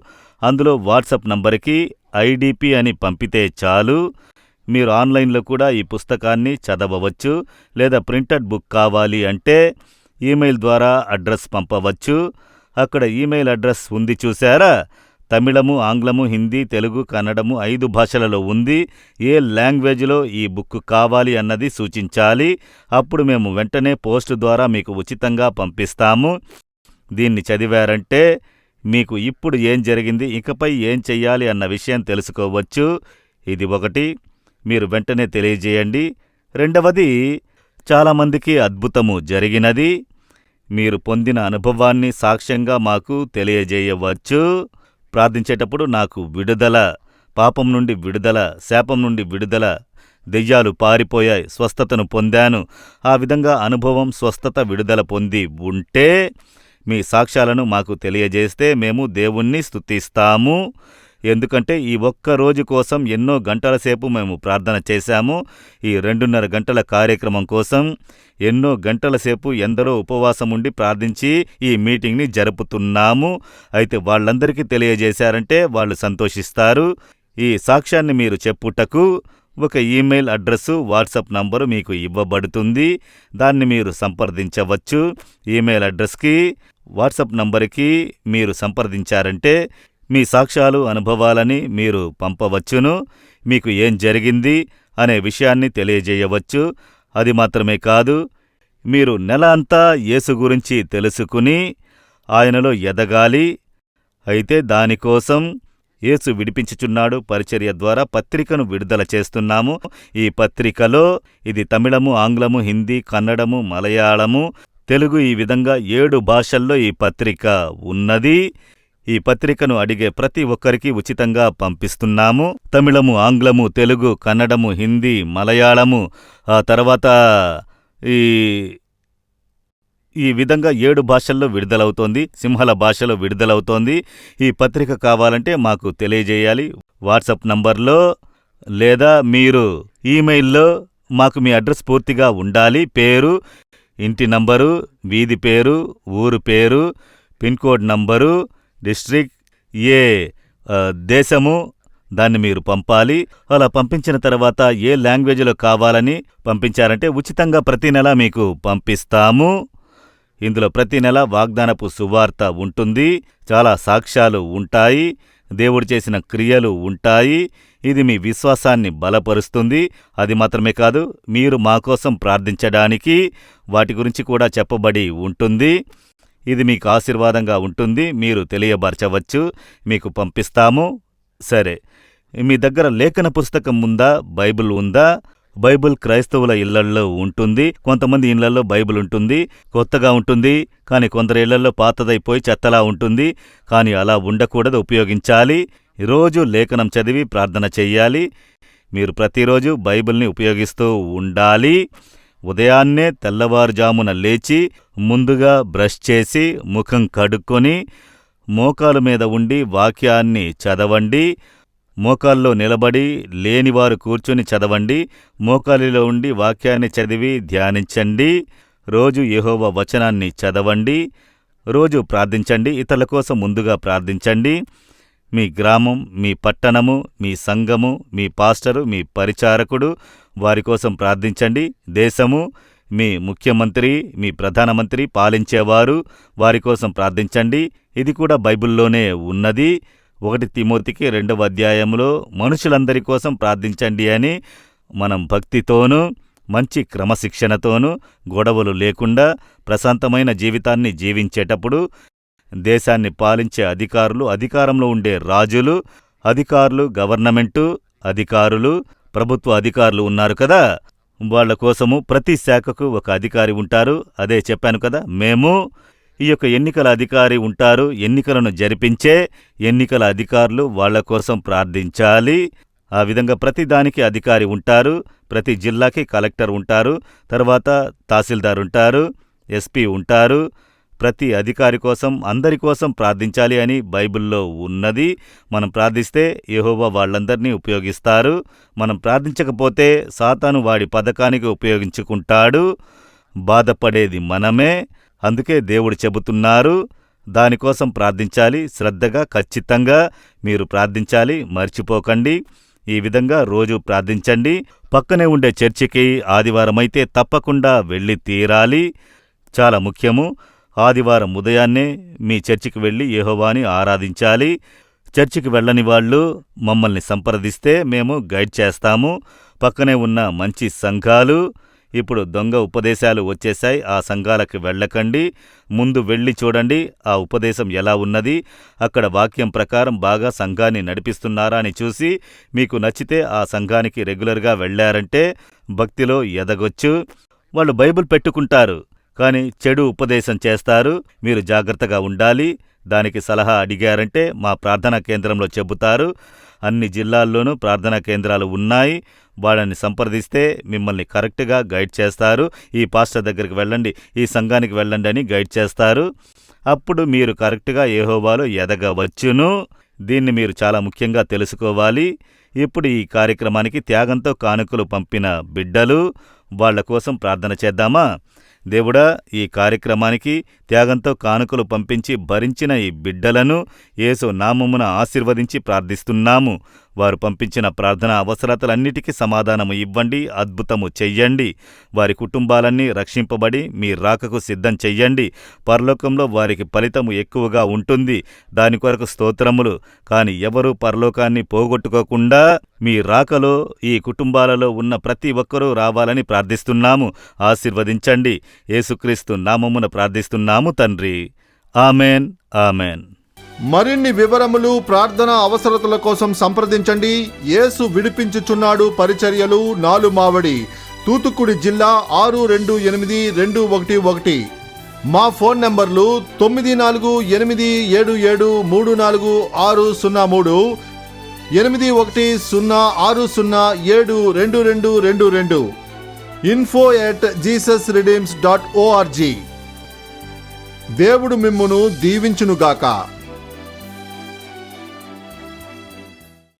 A: అందులో వాట్సాప్ నంబర్కి ఐడిపి అని పంపితే చాలు. మీరు ఆన్లైన్లో కూడా ఈ పుస్తకాన్ని చదవవచ్చు. లేదా ప్రింటెడ్ బుక్ కావాలి అంటే ఈమెయిల్ ద్వారా అడ్రస్ పంపవచ్చు. అక్కడ ఈమెయిల్ అడ్రస్ ఉంది చూశారా? తమిళము, ఆంగ్లము, హిందీ, తెలుగు, కన్నడము 5 భాషలలో ఉంది. ఏ లాంగ్వేజ్లో ఈ బుక్ కావాలి అన్నది సూచించాలి. అప్పుడు మేము వెంటనే పోస్ట్ ద్వారా మీకు ఉచితంగా పంపిస్తాము. దీన్ని చదివారంటే మీకు ఇప్పుడు ఏం జరిగింది, ఇకపై ఏం చెయ్యాలి అన్న విషయం తెలుసుకోవచ్చు. ఇది ఒకటి, మీరు వెంటనే తెలియజేయండి. రెండవది, చాలామందికి అద్భుతము జరిగినది. మీరు పొందిన అనుభవాన్ని సాక్ష్యంగా మాకు తెలియజేయవచ్చు. ప్రార్థించేటప్పుడు నాకు విడుదల, పాపం నుండి విడుదల, శాపం నుండి విడుదల, దెయ్యాలు పారిపోయాయి, స్వస్థతను పొందాను, ఆ విధంగా అనుభవం, స్వస్థత, విడుదల పొంది ఉంటే మీ సాక్ష్యాలను మాకు తెలియజేస్తే మేము దేవుణ్ణి స్తుతిస్తాము. ఎందుకంటే ఈ ఒక్క రోజు కోసం ఎన్నో గంటల సేపు మేము ప్రార్థన చేశాము. ఈ 2.5 గంటల కార్యక్రమం కోసం ఎన్నో గంటల సేపు ఎందరో ఉపవాసం ఉండి ప్రార్థించి ఈ మీటింగ్ని జరుపుతున్నాము. అయితే వాళ్ళందరికీ తెలియజేశారంటే వాళ్ళు సంతోషిస్తారు. ఈ సాక్ష్యాన్ని మీరు చెప్పుటకు ఒక ఈమెయిల్ అడ్రస్సు, వాట్సాప్ నంబరు మీకు ఇవ్వబడుతుంది. దాన్ని మీరు సంప్రదించవచ్చు. ఈమెయిల్ అడ్రస్కి, వాట్సాప్ నంబరుకి మీరు సంప్రదించారంటే మీ సాక్ష్యాలు, అనుభవాలని మీరు పంపవచ్చును. మీకు ఏం జరిగింది అనే విషయాన్ని తెలియజేయవచ్చు. అది మాత్రమే కాదు, మీరు నెల అంతా యేసు గురించి తెలుసుకుని ఆయనలో ఎదగాలి. అయితే దానికోసం యేసు విడిపించుచున్నాడు పరిచర్య ద్వారా పత్రికను విడుదల చేస్తున్నాము. ఈ పత్రికలో ఇది తమిళము, ఆంగ్లము, హిందీ, కన్నడము, మలయాళము, తెలుగు, ఈ విధంగా 7 భాషల్లో ఈ పత్రిక ఉన్నది. ఈ పత్రికను అడిగే ప్రతి ఒక్కరికి ఉచితంగా పంపిస్తున్నాము. తమిళము, ఆంగ్లము, తెలుగు, కన్నడము, హిందీ, మలయాళము, ఆ తర్వాత ఈ విధంగా 7 భాషల్లో విడుదలవుతోంది. సింహళ భాషలో విడుదలవుతోంది. ఈ పత్రిక కావాలంటే మాకు తెలియజేయాలి. వాట్సాప్ నంబర్లో లేదా మీరు ఈమెయిల్లో మాకు మీ అడ్రస్ పూర్తిగా ఉండాలి. పేరు, ఇంటి నంబరు, వీధి పేరు, ఊరు పేరు, పిన్ కోడ్ నంబరు, డిస్ట్రిక్ట్, ఏ దేశము, దాన్ని మీరు పంపాలి. అలా పంపించిన తర్వాత ఏ లాంగ్వేజ్లో కావాలని పంపించారంటే ఉచితంగా ప్రతి నెల మీకు పంపిస్తాము. ఇందులో ప్రతి నెల వాగ్దానపు సువార్త ఉంటుంది. చాలా సాక్ష్యాలు ఉంటాయి. దేవుడు చేసిన క్రియలు ఉంటాయి. ఇది మీ విశ్వాసాన్ని బలపరుస్తుంది. అది మాత్రమే కాదు, మీరు మా కోసం ప్రార్థించడానికి వాటి గురించి కూడా చెప్పబడి ఉంటుంది. ఇది మీకు ఆశీర్వాదంగా ఉంటుంది. మీరు తెలియపరచవచ్చు. మీకు పంపిస్తాము. సరే, మీ దగ్గర లేఖన పుస్తకం ఉందా? బైబిల్ ఉందా? బైబిల్ క్రైస్తవుల ఇళ్లల్లో ఉంటుంది. కొంతమంది ఇళ్లలో బైబిల్ ఉంటుంది, కొత్తగా ఉంటుంది. కానీ కొందరి ఇళ్లలో పాతదైపోయి చెత్తలా ఉంటుంది. కానీ అలా ఉండకూడదు, ఉపయోగించాలి. రోజు లేఖనం చదివి ప్రార్థన చెయ్యాలి. మీరు ప్రతిరోజు బైబిల్ని ఉపయోగిస్తూ ఉండాలి. ఉదయాన్నే తెల్లవారుజామున లేచి ముందుగా బ్రష్ చేసి ముఖం కడుక్కొని మోకాలు మీద ఉండి వాక్యాన్ని చదవండి. మోకాల్లో నిలబడి, లేనివారు కూర్చొని చదవండి. మోకాలిలో ఉండి వాక్యాన్ని చదివి ధ్యానించండి. రోజు యెహోవా వచనాన్ని చదవండి. రోజు ప్రార్థించండి. ఇతరుల కోసం ముందుగా ప్రార్థించండి. మీ గ్రామం, మీ పట్టణము, మీ సంఘము, మీ పాస్టరు, మీ పరిచారకుడు, వారి కోసం ప్రార్థించండి. దేశము, మీ ముఖ్యమంత్రి, మీ ప్రధానమంత్రి, పాలించేవారు, వారి కోసం ప్రార్థించండి. ఇది కూడా బైబిల్లోనే ఉన్నది. 1 తిమోతికి 2వ అధ్యాయంలో మనుషులందరి కోసం ప్రార్థించండి అని మనం భక్తితోనూ మంచి క్రమశిక్షణతోనూ గొడవలు లేకుండా ప్రశాంతమైన జీవితాన్ని జీవించేటప్పుడు దేశాన్ని పాలించే అధికారులు, అధికారంలో ఉండే రాజులు, అధికారులు, గవర్నమెంటు అధికారులు, ప్రభుత్వ అధికారులు ఉన్నారు కదా, వాళ్ల కోసము ప్రతి శాఖకు ఒక అధికారి ఉంటారు. అదే చెప్పాను కదా, మేము ఈ యొక్క ఎన్నికల అధికారి ఉంటారు. ఎన్నికలను జరిపించే ఎన్నికల అధికారులు, వాళ్ల కోసం ప్రార్థించాలి. ఆ విధంగా ప్రతి దానికి అధికారి ఉంటారు. ప్రతి జిల్లాకి కలెక్టర్ ఉంటారు. తర్వాత తహసీల్దార్ ఉంటారు, ఎస్పీ ఉంటారు. ప్రతి అధికారి కోసం, అందరి కోసం ప్రార్థించాలి అని బైబిల్లో ఉన్నది. మనం ప్రార్థిస్తే యెహోవా వాళ్ళందరినీ ఉపయోగిస్తారు. మనం ప్రార్థించకపోతే సాతాను వాడి పథకానికి ఉపయోగించుకుంటాడు. బాధపడేది మనమే. అందుకే దేవుడు చెబుతున్నారు, దానికోసం ప్రార్థించాలి. శ్రద్ధగా, ఖచ్చితంగా మీరు ప్రార్థించాలి. మర్చిపోకండి. ఈ విధంగా రోజు ప్రార్థించండి. పక్కనే ఉండే చర్చికి ఆదివారమైతే తప్పకుండా వెళ్ళి తీరాలి. చాలా ముఖ్యము. ఆదివారం ఉదయాన్నే మీ చర్చికి వెళ్ళి యెహోవాని ఆరాధించాలి. చర్చికి వెళ్ళని వాళ్ళు మమ్మల్ని సంప్రదిస్తే మేము గైడ్ చేస్తాము. పక్కనే ఉన్న మంచి సంఘాలు, ఇప్పుడు దొంగ ఉపదేశాలు వచ్చేశాయి, ఆ సంఘాలకు వెళ్ళకండి. ముందు వెళ్ళి చూడండి ఆ ఉపదేశం ఎలా ఉన్నది, అక్కడ వాక్యం ప్రకారం బాగా సంఘాన్ని నడిపిస్తున్నారా అని చూసి మీకు నచ్చితే ఆ సంఘానికి రెగ్యులర్గా వెళ్ళారంటే భక్తిలో ఎదగొచ్చు. వాళ్ళు బైబిల్ పెట్టుకుంటారు, కానీ చెడు ఉపదేశం చేస్తారు. మీరు జాగ్రత్తగా ఉండాలి. దానికి సలహా అడిగారంటే మా ప్రార్థనా కేంద్రంలో చెబుతారు. అన్ని జిల్లాల్లోనూ ప్రార్థనా కేంద్రాలు ఉన్నాయి. వాళ్ళని సంప్రదిస్తే మిమ్మల్ని కరెక్ట్గా గైడ్ చేస్తారు. ఈ పాస్టర్ దగ్గరికి వెళ్ళండి, ఈ సంఘానికి వెళ్ళండి అని గైడ్ చేస్తారు. అప్పుడు మీరు కరెక్ట్గా యెహోవాలో ఎదగవచ్చును. దీన్ని మీరు చాలా ముఖ్యంగా తెలుసుకోవాలి. ఇప్పుడు ఈ కార్యక్రమానికి త్యాగంతో కానుకలు పంపిన బిడ్డలు, వాళ్ల కోసం ప్రార్థన చేద్దామా? దేవుడా, ఈ కార్యక్రమానికి త్యాగంతో కానుకలు పంపించి భరించిన ఈ బిడ్డలను యేసు నామమున ఆశీర్వదించి ప్రార్థిస్తున్నాము. వారు పంపించిన ప్రార్థన అవసరతలన్నిటికీ సమాధానము ఇవ్వండి, అద్భుతము చెయ్యండి. వారి కుటుంబాలన్నీ రక్షింపబడి మీ రాకకు సిద్ధం చెయ్యండి. పరలోకంలో వారికి ఫలితము ఎక్కువగా ఉంటుంది. దాని కొరకు స్తోత్రములు. కాని ఎవరూ పరలోకాన్ని పోగొట్టుకోకుండా మీ రాకలో ఈ కుటుంబాలలో ఉన్న ప్రతి ఒక్కరూ రావాలని ప్రార్థిస్తున్నాము. ఆశీర్వదించండి. యేసుక్రీస్తు నామమున ప్రార్థిస్తున్నాము తండ్రి. Amen, amen.
E: మరిన్ని వివరములు ప్రార్థన అవసరతల కోసం సంప్రదించండి. యేసు విడిపించుచున్నాడు పరిచర్యలు, 4 మావడి, తూతుక్కుడి జిల్లా 628211. మా ఫోన్ నంబర్లు 9487734603, 8106072222, info@jesusredeems.org. దేవుడు మిమ్మును దీవించునుగాక.